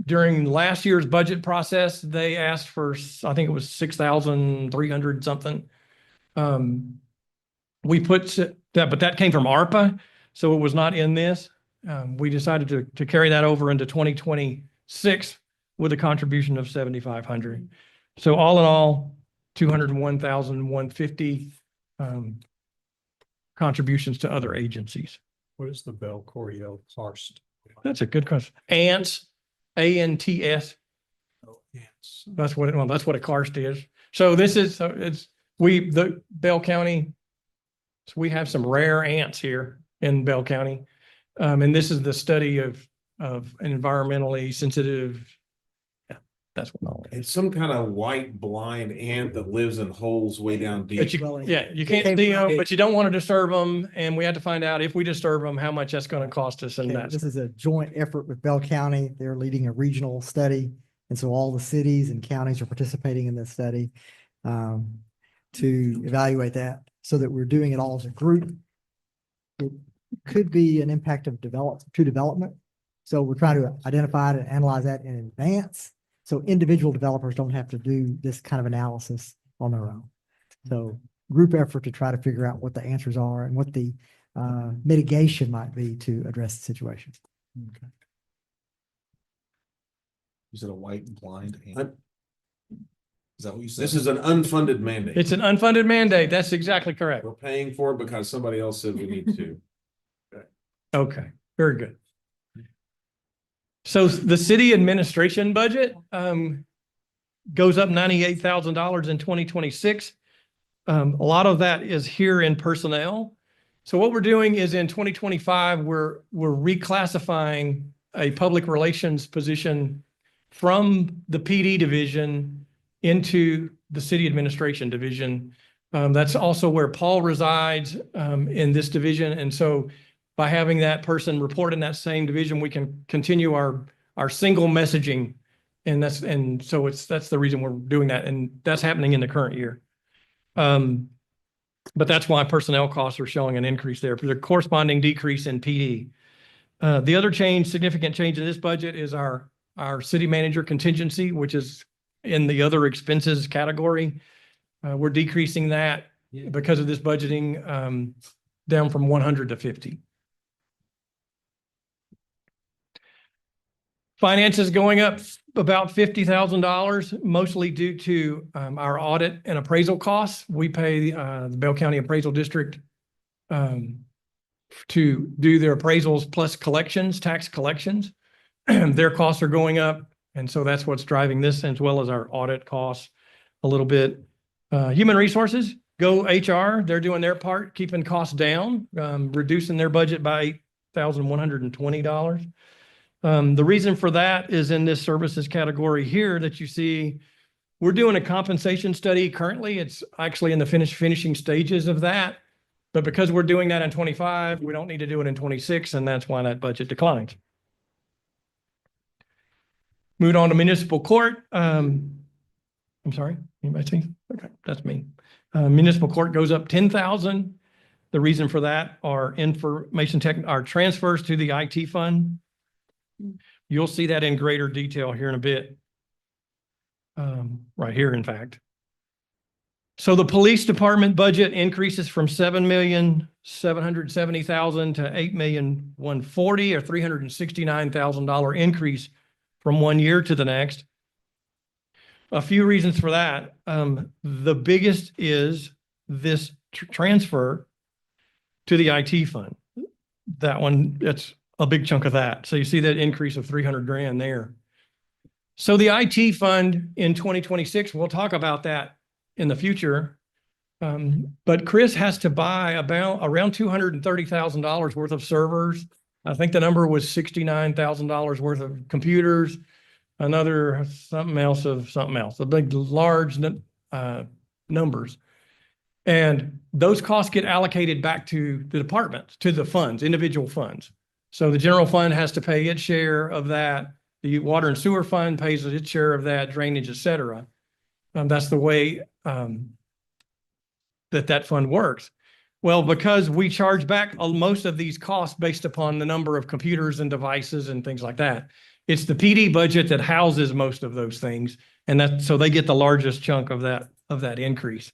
during last year's budget process, they asked for, I think it was 6,300 something. We put that, but that came from ARPA, so it was not in this. We decided to carry that over into 2026 with a contribution of 7,500. So all in all, 201,150 contributions to other agencies. What is the Bell Coryell Karst? That's a good question. ANTS, ANTS. Oh, yes. That's what a karst is. So the Bell County. So we have some rare ants here in Bell County. And this is the study of environmentally sensitive. Yeah, that's what all it is. It's some kind of white blind ant that lives in holes way down deep. You can't see them, but you don't want to disturb them. And we had to find out if we disturb them, how much that's going to cost us. And This is a joint effort with Bell County. They're leading a regional study. And so all the cities and counties are participating in this study to evaluate that, so that we're doing it all as a group. It could be an impact of development. So we're trying to identify it and analyze that in advance, so individual developers don't have to do this kind of analysis on their own. So group effort to try to figure out what the answers are and what the mitigation might be to address the situation. Okay. You said a white and blind ant. Is that what you said? This is an unfunded mandate. It's an unfunded mandate. That's exactly correct. We're paying for it because somebody else said we need to. Okay, very good. So the city administration budget goes up $98,000 in 2026. A lot of that is here in personnel. So what we're doing is in 2025, we're reclassifying a public relations position from the PD division into the city administration division. That's also where Paul resides in this division. And so by having that person report in that same division, we can continue our single messaging. And that's the reason we're doing that. And that's happening in the current year. But that's why personnel costs are showing an increase there for the corresponding decrease in PD. The other significant change in this budget is our city manager contingency, which is in the other expenses category. We're decreasing that because of this budgeting down from 100 to 50. Finance is going up about $50,000, mostly due to our audit and appraisal costs. We pay the Bell County Appraisal District to do their appraisals plus collections, tax collections. Their costs are going up, and so that's what's driving this, as well as our audit costs a little bit. Human Resources, Go HR, they're doing their part, keeping costs down, reducing their budget by $8,120. The reason for that is in this services category here that you see, we're doing a compensation study currently. It's actually in the finishing stages of that. But because we're doing that in 25, we don't need to do it in 26, and that's why that budget declines. Moving on to municipal court. I'm sorry, anybody see? Okay, that's me. Municipal court goes up 10,000. The reason for that are information tech, our transfers to the IT fund. You'll see that in greater detail here in a bit. Right here, in fact. So the police department budget increases from $7,770,000 to $8,140,000, or $369,000 increase from one year to the next. A few reasons for that. The biggest is this transfer to the IT fund. That one, that's a big chunk of that. So you see that increase of 300 grand there. So the IT fund in 2026, we'll talk about that in the future. But Chris has to buy around $230,000 worth of servers. I think the number was $69,000 worth of computers, another something else, a big, large numbers. And those costs get allocated back to the departments, to the funds, individual funds. So the general fund has to pay its share of that. The water and sewer fund pays its share of that, drainage, et cetera. That's the way that fund works. Well, because we charge back most of these costs based upon the number of computers and devices and things like that. It's the PD budget that houses most of those things. And so they get the largest chunk of that increase.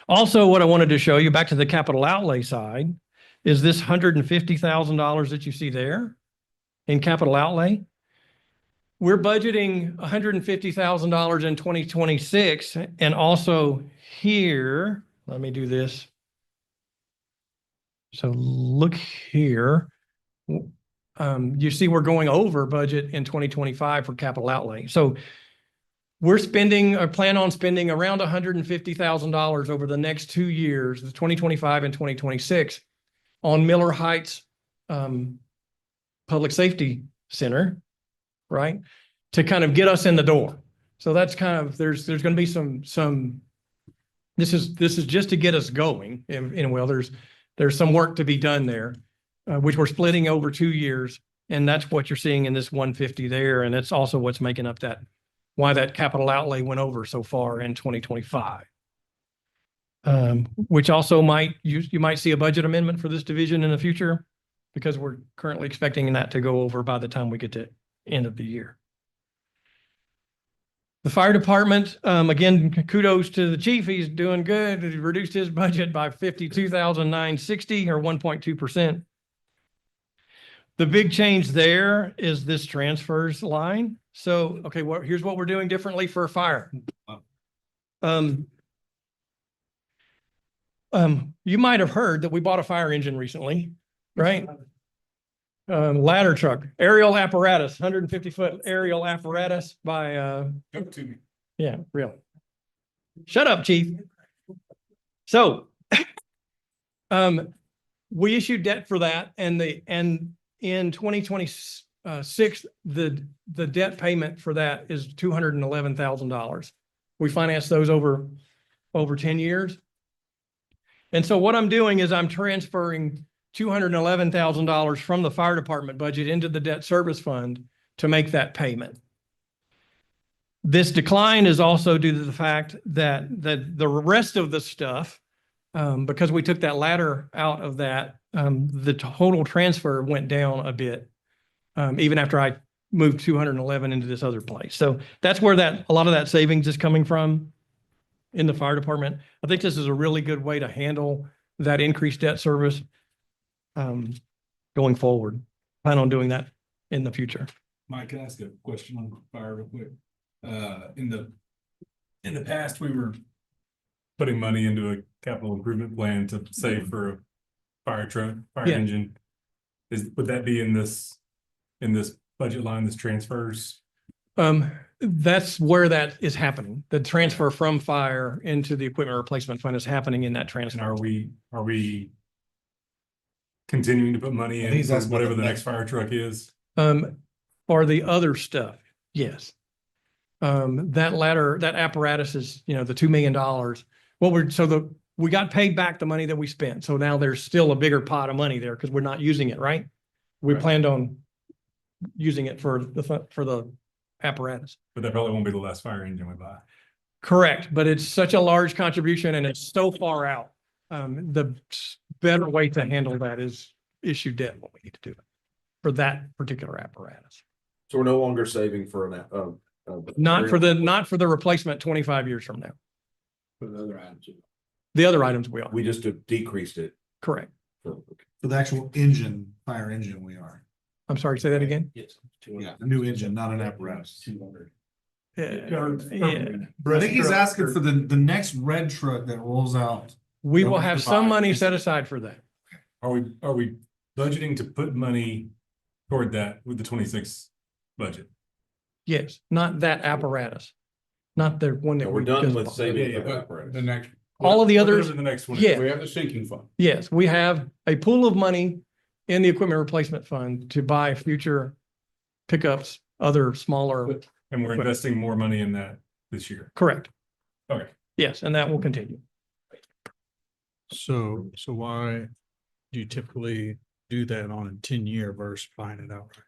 Also, what I wanted to show you back to the capital outlay side is this $150,000 that you see there in capital outlay. We're budgeting $150,000 in 2026, and also here, let me do this. So look here. You see we're going over budget in 2025 for capital outlay. So we're spending or plan on spending around $150,000 over the next 2 years, 2025 and 2026, on Miller Heights Public Safety Center, right? To kind of get us in the door. So that's kind of, there's going to be some, this is just to get us going. And well, there's some work to be done there, which we're splitting over 2 years. And that's what you're seeing in this 150 there. And that's also what's making up why that capital outlay went over so far in 2025. Which also you might see a budget amendment for this division in the future, because we're currently expecting that to go over by the time we get to end of the year. The fire department, again, kudos to the chief. He's doing good. He reduced his budget by $52,960, or 1.2%. The big change there is this transfers line. So, okay, here's what we're doing differently for fire. You might have heard that we bought a fire engine recently, right? Ladder truck, aerial apparatus, 150-foot aerial apparatus by Go to me. yeah, really. Shut up, chief. So we issued debt for that, and in 2026 the debt payment for that is $211,000. We financed those over 10 years. And so what I'm doing is I'm transferring $211,000 from the fire department budget into the debt service fund to make that payment. This decline is also due to the fact that the rest of the stuff, because we took that ladder out of that, the total transfer went down a bit, even after I moved 211 into this other place. So that's where a lot of that savings is coming from in the fire department. I think this is a really good way to handle that increased debt service going forward. Plan on doing that in the future. Mike, can I ask a question on fire real quick? In the past, we were putting money into a capital improvement plan to save for a fire truck, fire Yeah. engine. Would that be in this budget line, this transfers? That's where that is happening. The transfer from fire into the equipment replacement fund is happening in that And transfer. are we continuing to put money I think in he's for asking about whatever the the next next fire truck is? For the other stuff, yes. That ladder, that apparatus is, the $2 million. We got paid back the money that we spent. So now there's still a bigger pot of money there because we're not using it, right? We Right. planned on using it for the apparatus. But that probably won't be the last fire engine we buy. Correct, but it's such a large contribution and it's so far out. The better way to handle that is issue debt, what we need to do for that particular apparatus. So we're no longer saving for Not for the replacement 25 years from now. For the other items. The other items we are, we just decreased it. correct. So, For the actual engine, fire engine, we are. I'm sorry, say that again? Yes. Yeah, a new engine, not an apparatus. 200. Yeah. I think he's asking for the next red truck that rolls out. We will have some money set aside for that. Are we budgeting to put money toward that with the 26 budget? Yes, not that apparatus, not the one that we're we done just with bought. saving. The next, All of the others, Whatever the next one. yeah. we have the sinking fund. Yes, we have a pool of money in the equipment replacement fund to buy future pickups, other smaller, And we're investing more money in that this year. correct. Okay. Yes, and that will continue. So why do you typically do that on a 10-year versus buying it outright?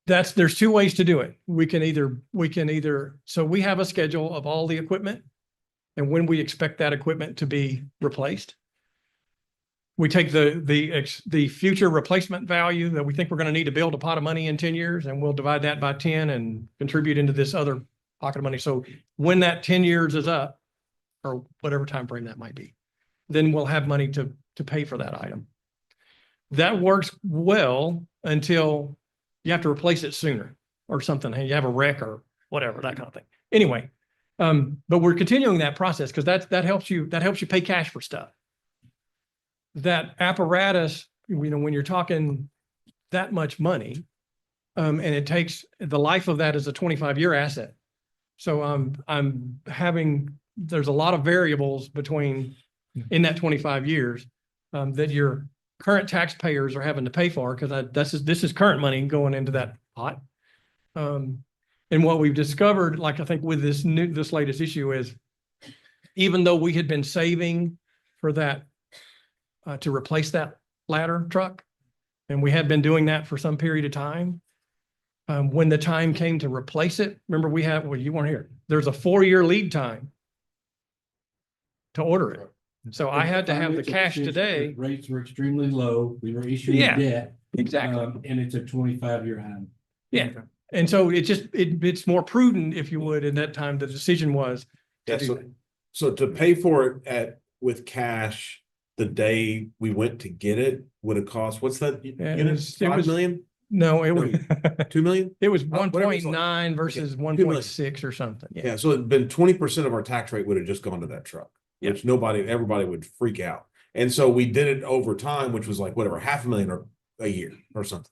There's two ways to do it. We can either, so we have a schedule of all the equipment and when we expect that equipment to be replaced. We take the future replacement value that we think we're going to need to build a pot of money in 10 years and we'll divide that by 10 and contribute into this other pocket of money. So when that 10 years is up or whatever time frame that might be, then we'll have money to pay for that item. That works well until you have to replace it sooner or something. Hey, you have a wreck or whatever, that kind of thing. Anyway, but we're continuing that process because that helps you pay cash for stuff. That apparatus, when you're talking that much money, and it takes, the life of that is a 25-year asset. So there's a lot of variables in that 25 years that your current taxpayers are having to pay for because this is current money going into that pot. And what we've discovered, like I think with this latest issue is, even though we had been saving for that to replace that ladder truck, and we had been doing that for some period of time, when the time came to replace it, remember you weren't here. There's a 4-year lead time to order it. So I had to have the cash today. Rates were extremely low. We were issuing Yeah, debt. exactly. And it's a 25-year item. Yeah. And so it's more prudent, if you would, in that time, the decision was. Yeah, so to pay for it with cash the day we went to get it would have cost, what's that? Unit? 5 million? No, it was 2 million? It was Whatever it's like. 1.9 versus 1.6 or something. Yeah, so it'd been 20% of our tax rate would have just gone to that truck, which everybody would freak out. And so we did it over time, which was like whatever, $500,000 or a year or something.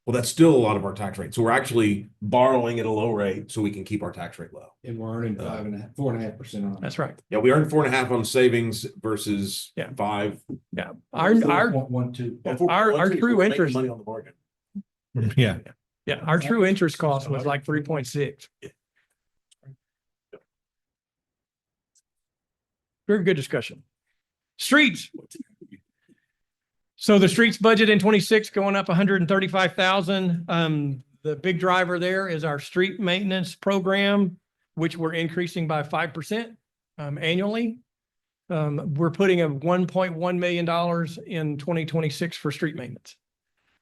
Well, that's still a lot of our tax rate. So we're actually borrowing at a low rate so we can keep our tax rate low. And we're earning 4.5% on it. That's right. Yeah, we earned 4.5 on savings versus 5. Yeah. Our true interest. Money on the bargain. Yeah. Yeah, our true interest cost was like 3.6. Very good discussion. Streets. So the streets budget in 26 going up 135,000. The big driver there is our street maintenance program, which we're increasing by 5% annually. We're putting a $1.1 million in 2026 for street maintenance.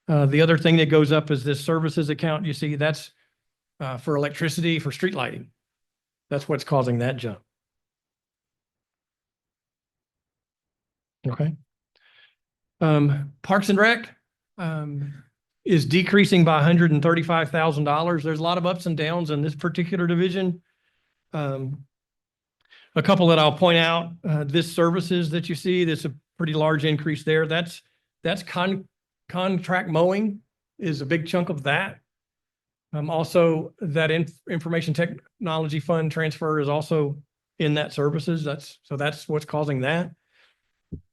The other thing that goes up is this services account. You see, that's for electricity, for street lighting. That's what's causing that jump. Okay. Parks and Rec, is decreasing by $135,000. There's a lot of ups and downs in this particular division. A couple that I'll point out, this services that you see, there's a pretty large increase there. That's contract mowing is a big chunk of that. Also that information technology fund transfer is also in that services. That's what's causing that.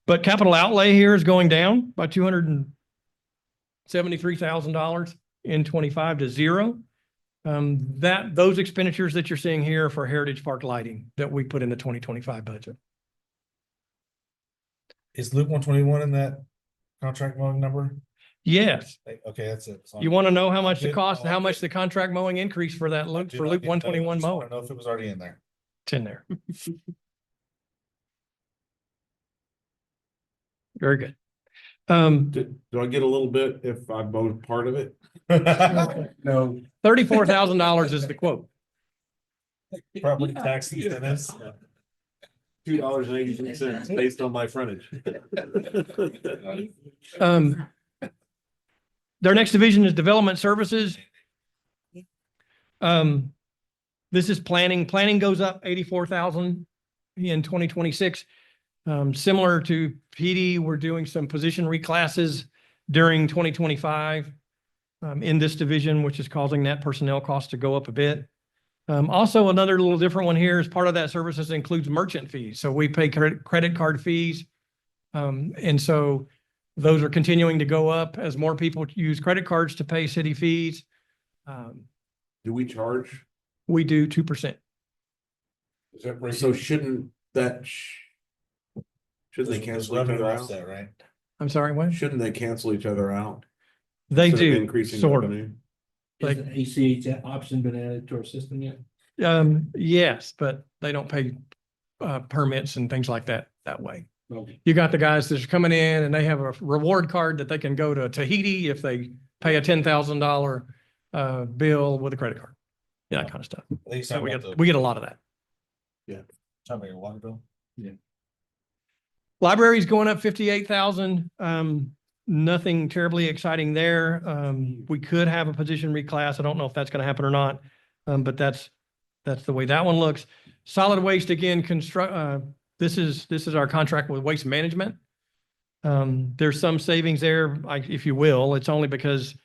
But capital outlay here is going down by $273,000 in 25 to zero. Those expenditures that you're seeing here for Heritage Park lighting that we put in the 2025 budget. Is Loop 121 in that contract mowing number? Yes. Okay, that's it. So You want to know how much the did- cost, oh, how I much did. the contract mowing increase for that loop, did for not Loop get that. I 121 just wanna mower? know if it was already in there. It's in there. Very good. Do I get a little bit if I mowed part of it? No. $34,000 is the quote. Property tax incentives. $2.83 based on my frontage. Their next division is development services. This is planning. Planning goes up 84,000 in 2026. Similar to PD, we're doing some position reclasses during 2025 in this division, which is causing that personnel cost to go up a bit. Also, another little different one here is part of that services includes merchant fees. So we pay credit card fees. And so those are continuing to go up as more people use credit cards to pay city fees. Do we charge? We do 2%. Is that right? So shouldn't that, shouldn't they cancel each other out? Right? I'm sorry, what? Shouldn't they cancel each other out? They instead of do, increasing sort of. revenue? Like- Is the ACH option been added to our system yet? Yes, but they don't pay permits and things like that way. Okay. You got the guys that are coming in and they have a reward card that they can go to Tahiti if they pay a $10,000 bill with a credit card. Yeah, that kind of stuff. So we get a lot of that. Talking about your water bill? Yeah. Library's going up 58,000. Nothing terribly exciting there. We could have a position reclass. I don't know if that's going to happen or not. But that's the way that one looks. Solid waste, again, this is our contract with Waste Management. There's some savings there, if you will. It's only because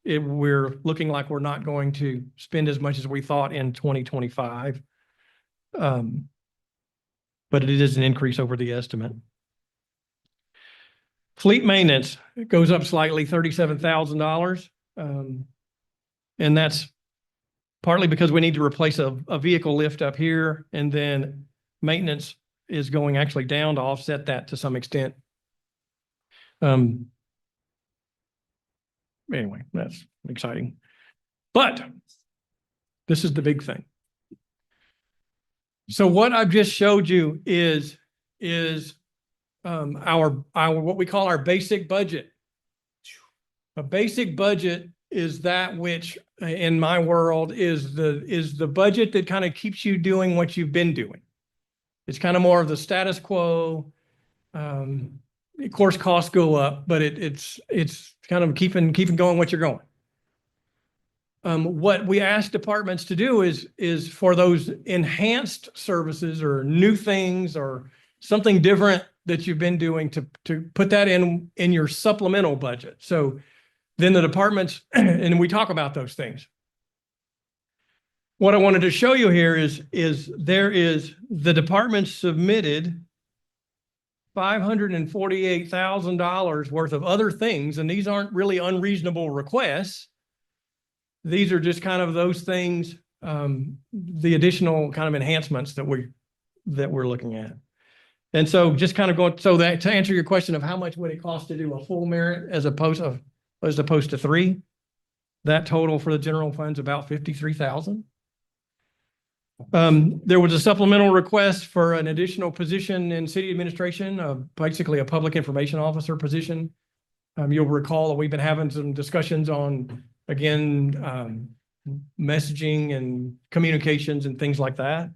we're looking like we're not going to spend as much as we thought in 2025. But it is an increase over the estimate. Fleet maintenance goes up slightly, $37,000. And that's partly because we need to replace a vehicle lift up here, and then maintenance is going actually down to offset that to some extent. Anyway, that's exciting. But this is the big thing. So what I've just showed you is our what we call our basic budget. A basic budget is that which in my world is the budget that kind of keeps you doing what you've been doing. It's kind of more of the status quo. Of course, costs go up, but it's kind of keeping going what you're going. What we ask departments to do is for those enhanced services or new things or something different that you've been doing to put that in your supplemental budget. So then the departments, and we talk about those things. What I wanted to show you here is the department submitted $548,000 worth of other things, and these aren't really unreasonable requests. These are just kind of those things, the additional kind of enhancements that we're looking at. And so just kind of going, so that to answer your question of how much would it cost to do a full merit as opposed to 3, that total for the general fund's about $53,000. There was a supplemental request for an additional position in city administration, basically a public information officer position. You'll recall that we've been having some discussions on, again, messaging and communications and things like that.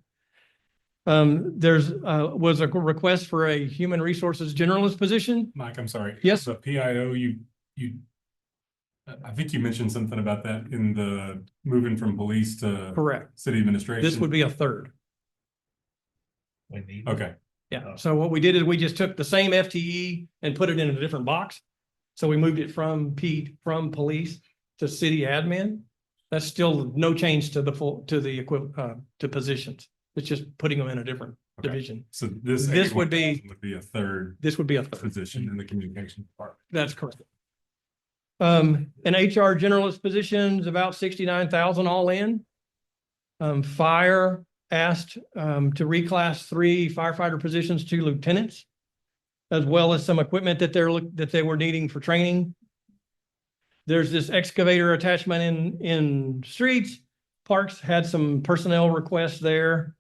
There's was a request for a human resources generalist position. Mike, I'm sorry. Yes. The PIO, you I think you mentioned something about that in the moving from police to Correct. city administration. This would be a third. Okay. Yeah, so what we did is we just took the same FTE and put it in a different box. So we moved it from police to city admin. That's still no change to the equivalent, to positions. It's just putting them in a different Okay. division. So this would be, a third this would be a third. position in the communication department. That's correct. An HR generalist position's about 69,000 all in. Fire asked to reclass 3 firefighter positions to lieutenants, as well as some equipment that they were needing for training. There's this excavator attachment in streets. Parks had some personnel requests there.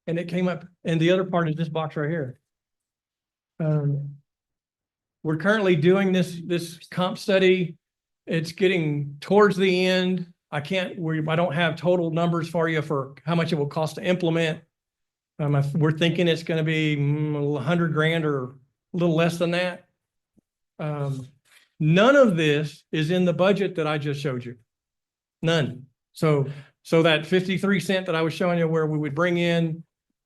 And it came up, and the other part is this box right here. We're currently doing this comp study. It's getting towards the end. I don't have total numbers for you for how much it will cost to implement. We're thinking it's going to be $100,000 or a little less than that. None of this is in the budget that I just showed you. None. So that 53 cent that I was showing you where we would bring in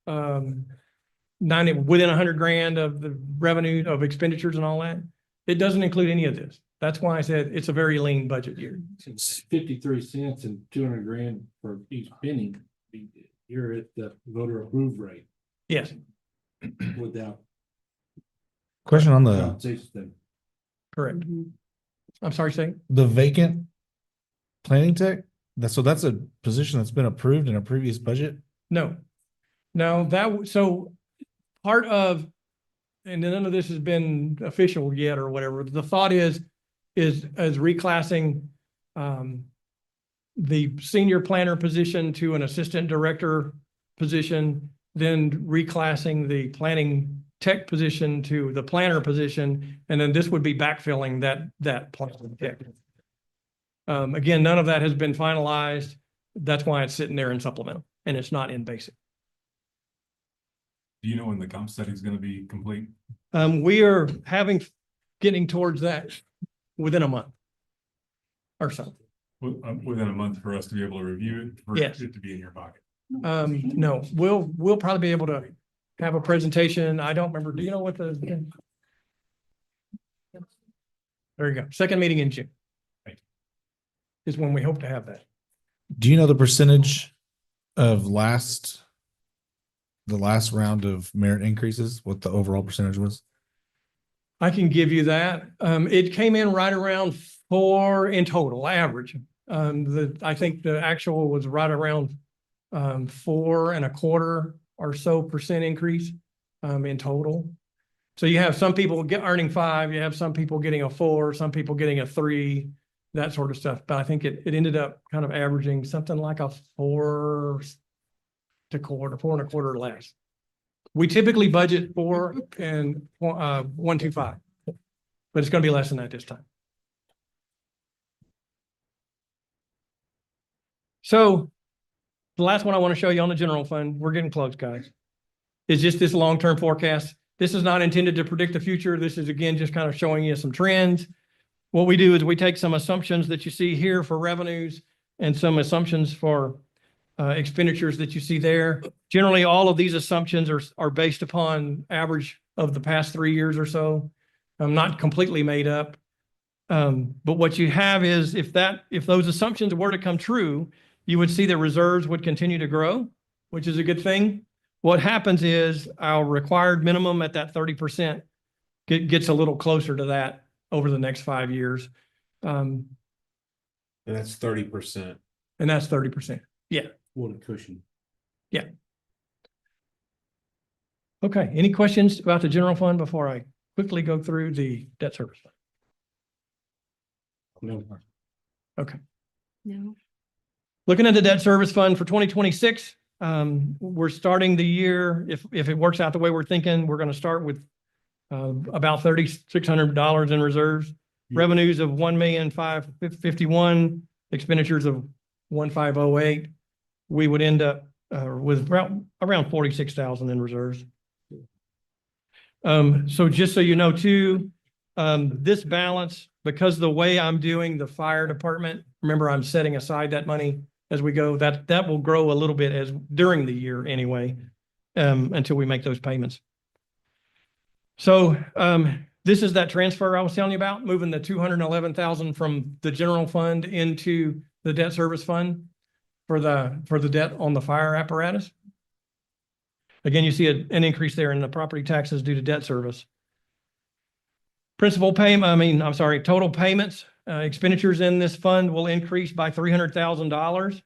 90 within $100,000 of the revenue of expenditures and all that, it doesn't include any of this. That's why I said it's a very lean budget year. It's 53 cents and 200 grand for each penny. You're at the voter approved rate Yes, without. Question on the, compensation thing. correct. I'm sorry, say. the vacant planning tech? That's a position that's been approved in a previous budget? No, so part of, and none of this has been official yet or whatever. The thought is reclassing the senior planner position to an assistant director position, then reclassing the planning tech position to the planner position, and then this would be backfilling that planning tech. Again, none of that has been finalized. That's why it's sitting there in supplemental, and it's not in basic. Do you know when the comp study is going to be complete? We are getting towards that within a month or so. Within a month for us to be able to review it, for Yes. it to be in your pocket. No, we'll probably be able to have a presentation. I don't remember. Do you know what there you go. Second meeting in June is when we hope to have that. Do you know the percentage of the last round of merit increases, what the overall percentage was? I can give you that. It came in right around 4 in total, average. I think the actual was right around 4.25% or so increase in total. So you have some people earning 5, you have some people getting a 4, some people getting a 3, that sort of stuff. But I think it ended up kind of averaging something like a 4.25 or less. We typically budget 4 and 1.25, but it's going to be less than that this time. So the last one I want to show you on the general fund, we're getting close, guys, is just this long-term forecast. This is not intended to predict the future. This is, again, just kind of showing you some trends. What we do is we take some assumptions that you see here for revenues and some assumptions for expenditures that you see there. Generally, all of these assumptions are based upon average of the past 3 years or so. Not completely made up. But what you have is if those assumptions were to come true, you would see that reserves would continue to grow, which is a good thing. What happens is our required minimum at that 30% gets a little closer to that over the next 5 years. And that's 30%. And that's 30%. Yeah. What a cushion. Yeah. Okay. Any questions about the general fund before I quickly go through the debt service fund? No. Okay. No. Looking at the debt service fund for 2026, we're starting the year, if it works out the way we're thinking, we're going to start with about $3,600 in reserves, revenues of $1,551,000, expenditures of $1,508. We would end up with around $46,000 in reserves. So just so you know too, this balance, because the way I'm doing the fire department, remember, I'm setting aside that money as we go, that will grow a little bit as during the year anyway, until we make those payments. So, this is that transfer I was telling you about, moving the 211,000 from the general fund into the debt service fund for the debt on the fire apparatus. Again, you see an increase there in the property taxes due to debt service. Total payments, expenditures in this fund will increase by $300,000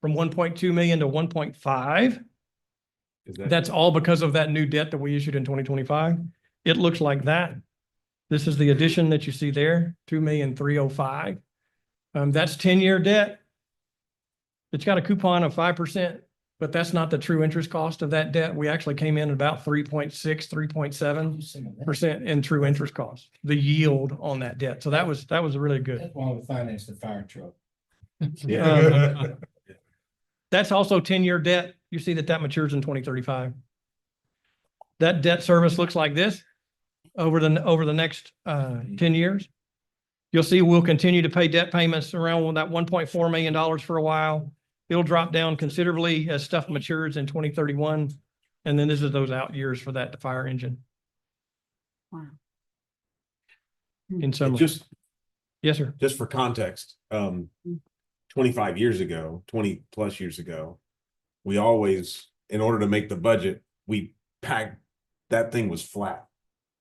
from 1.2 million to 1.5. That's all because of that new debt that we issued in 2025. It looks like that. This is the addition that you see there, 2,305,000. That's 10-year debt. It's got a coupon of 5%, but that's not the true interest cost of that debt. We actually came in at about 3.6, 3.7% in true interest cost, the yield on that debt. So that was really good. That's why we financed the fire truck. That's also 10-year debt. You see that matures in 2035. That debt service looks like this over the next 10 years. You'll see we'll continue to pay debt payments around that $1.4 million for a while. It'll drop down considerably as stuff matures in 2031. And then this is those out years for that fire engine. Wow. In summary. Just, yes, sir. just for context, 25 years ago, 20 plus years ago, we always, in order to make the budget, we packed, that thing was flat.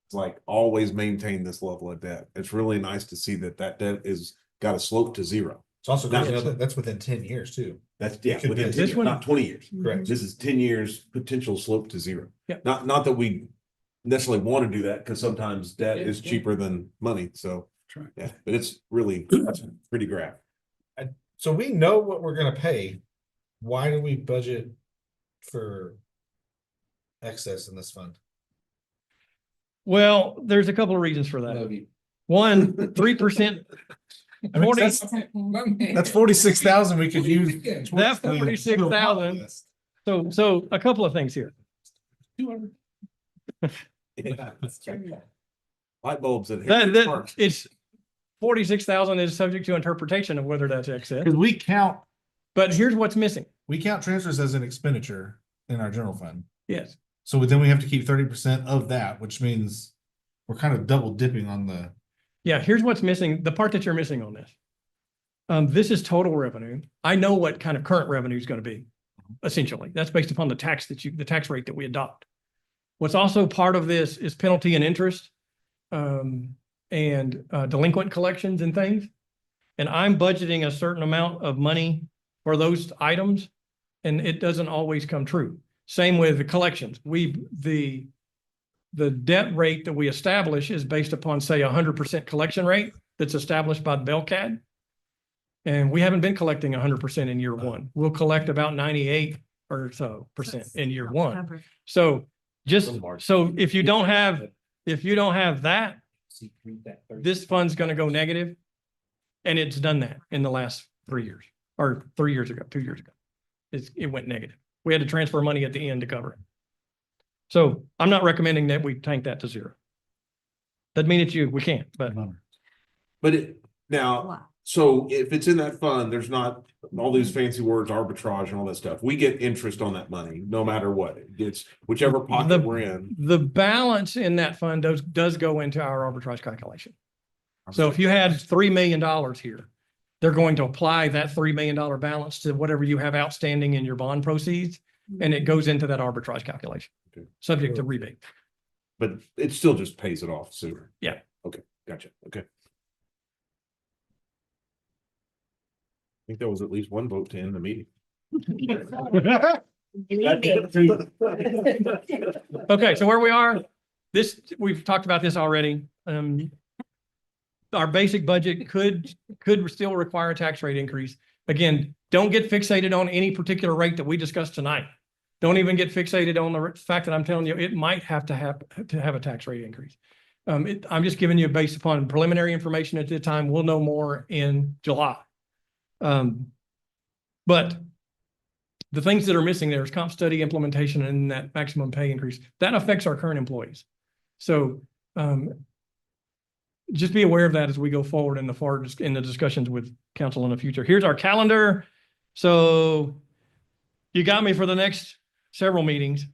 It's like always maintain this level of debt. It's really nice to see that debt is got a slope to zero. It's also Now, crazy that that's within 10 years too. That's It could within be- 10 years, not 20 years. Correct. This is 10 years potential slope to zero. Yeah. Not that we necessarily want to do that, because sometimes debt is cheaper than money. So yeah, but it's really, that's a pretty graph. So we know what we're gonna pay. Why do we budget for excess in this fund? Well, there's a couple of reasons for that. One, 3%. I mean, that's 46,000 we could use. That 46,000. So a couple of things here. Light bulbs in It's 46,000 is subject to interpretation of whether that's excess. Because we count, But here's what's missing. we count transfers as an expenditure in our general fund. Yes. So then we have to keep 30% of that, which means we're kind of double dipping on the. Yeah, here's what's missing, the part that you're missing on this. This is total revenue. I know what kind of current revenue is going to be, essentially. That's based upon the tax rate that we adopt. What's also part of this is penalty and interest, and delinquent collections and things. And I'm budgeting a certain amount of money for those items, and it doesn't always come true. Same with the collections. The debt rate that we establish is based upon, say, 100% collection rate that's established by the Belcad. And we haven't been collecting 100% in year one. We'll collect about 98 or so percent in year one. So if you don't have that, this fund's going to go negative. And it's done that in the last 3 years, or 3 years ago, 2 years ago. It went negative. We had to transfer money at the end to cover it. So I'm not recommending that we tank that to zero. Doesn't mean we can't, but. So if it's in that fund, there's not all these fancy words, arbitrage and all that stuff. We get interest on that money, no matter what. It's whichever pocket we're in. The balance in that fund does go into our arbitrage calculation. So if you had $3 million here, they're going to apply that $3 million balance to whatever you have outstanding in your bond proceeds, and it goes into that arbitrage calculation, subject to rebate. But it still just pays it off sooner. Yeah. Okay, gotcha. Okay. I think there was at least one vote to end the meeting. Okay, so where we are, we've talked about this already. Our basic budget could still require a tax rate increase. Again, don't get fixated on any particular rate that we discussed tonight. Don't even get fixated on the fact that I'm telling you it might have to have a tax rate increase. I'm just giving you based upon preliminary information at the time. We'll know more in July. But the things that are missing there is comp study implementation and that maximum pay increase. That affects our current employees. So just be aware of that as we go forward in the discussions with council in the future. Here's our calendar. So you got me for the next several meetings.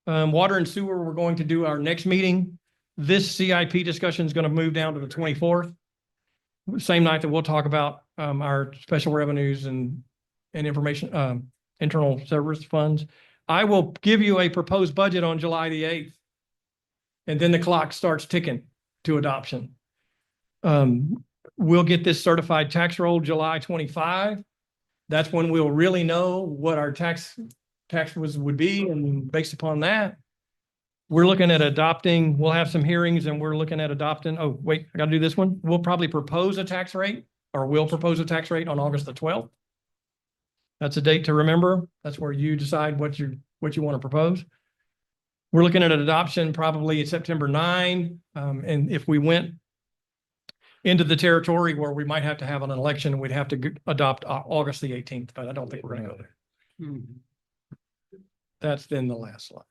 Water and sewer, we're going to do our next meeting. This CIP discussion is going to move down to the 24th. Same night that we'll talk about our special revenues and information, internal service funds. I will give you a proposed budget on July the 8th. And then the clock starts ticking to adoption. We'll get this certified tax roll July 25. That's when we'll really know what our tax would be, and based upon that, we're looking at adopting, we'll have some hearings and we're looking at adopting, oh, wait, I gotta do this one. We'll probably propose a tax rate, or we'll propose a tax rate on August the 12th. That's a date to remember. That's where you decide what you want to propose. We're looking at an adoption probably at September 9. And if we went into the territory where we might have to have an election, we'd have to adopt August the 18th, but I don't think we're gonna go there. That's then the last slide.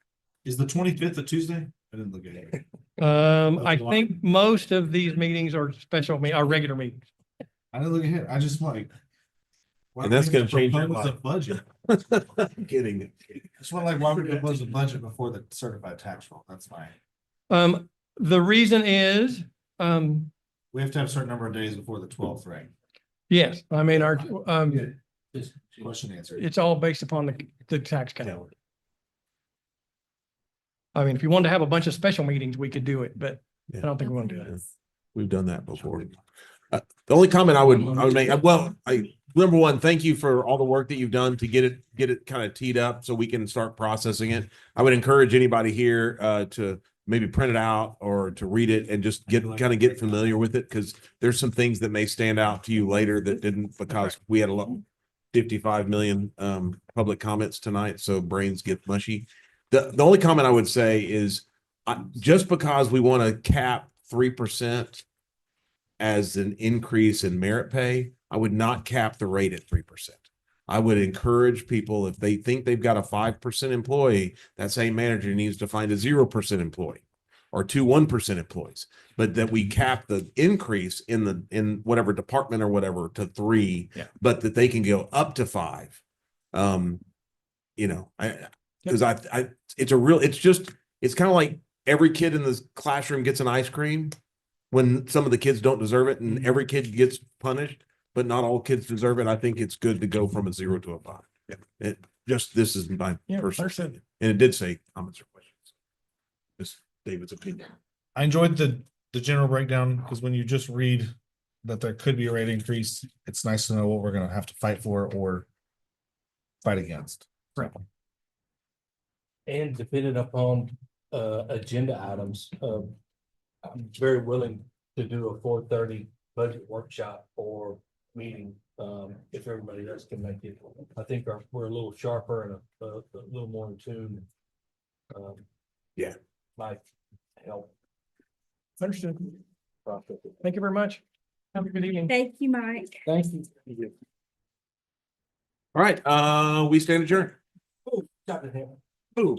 Is the 25th a Tuesday? I didn't look at it. I think most of these meetings are are regular meetings. I didn't look ahead. I just like. And that's gonna change your Propose a life. budget. I'm kidding. Just want like, why would we propose a budget before the certified tax roll? That's fine. The reason is, We have to have a certain number of days before the 12th, right? yes, I mean, our, Question answered. it's all based upon the tax calendar. I mean, if you wanted to have a bunch of special meetings, we could do it, but I don't think we want to do that. We've done that before. The only comment I would make, number one, thank you for all the work that you've done to get it kind of teed up so we can start processing it. I would encourage anybody here to maybe print it out or to read it and just get familiar with it, because there's some things that may stand out to you later that didn't, because we had 55 million public comments tonight, so brains get mushy. The only comment I would say is just because we want to cap 3% as an increase in merit pay, I would not cap the rate at 3%. I would encourage people, if they think they've got a 5% employee, that same manager needs to find a 0% employee or 1% employees, but that we cap the increase in whatever department or whatever to 3, but that they can go up to 5. Because it's kind of like every kid in the classroom gets an ice cream when some of the kids don't deserve it, and every kid gets punished, but not all kids deserve it. I think it's good to go from a 0 to a 5. This is my personal opinion. And it did say comments or questions. Just David's opinion. I enjoyed the general breakdown, because when you just read that there could be a rate increase, it's nice to know what we're gonna have to fight for or fight against. Right. And depending upon agenda items, I'm very willing to do a 4:30 budget workshop or meeting if everybody else can make it. I think we're a little sharper and a little more in tune. Might help. Understood. Thank you very much. Have a good evening. Thank you, Mike. Thank you. All right, we stand adjourned. Oh, got it. Boom.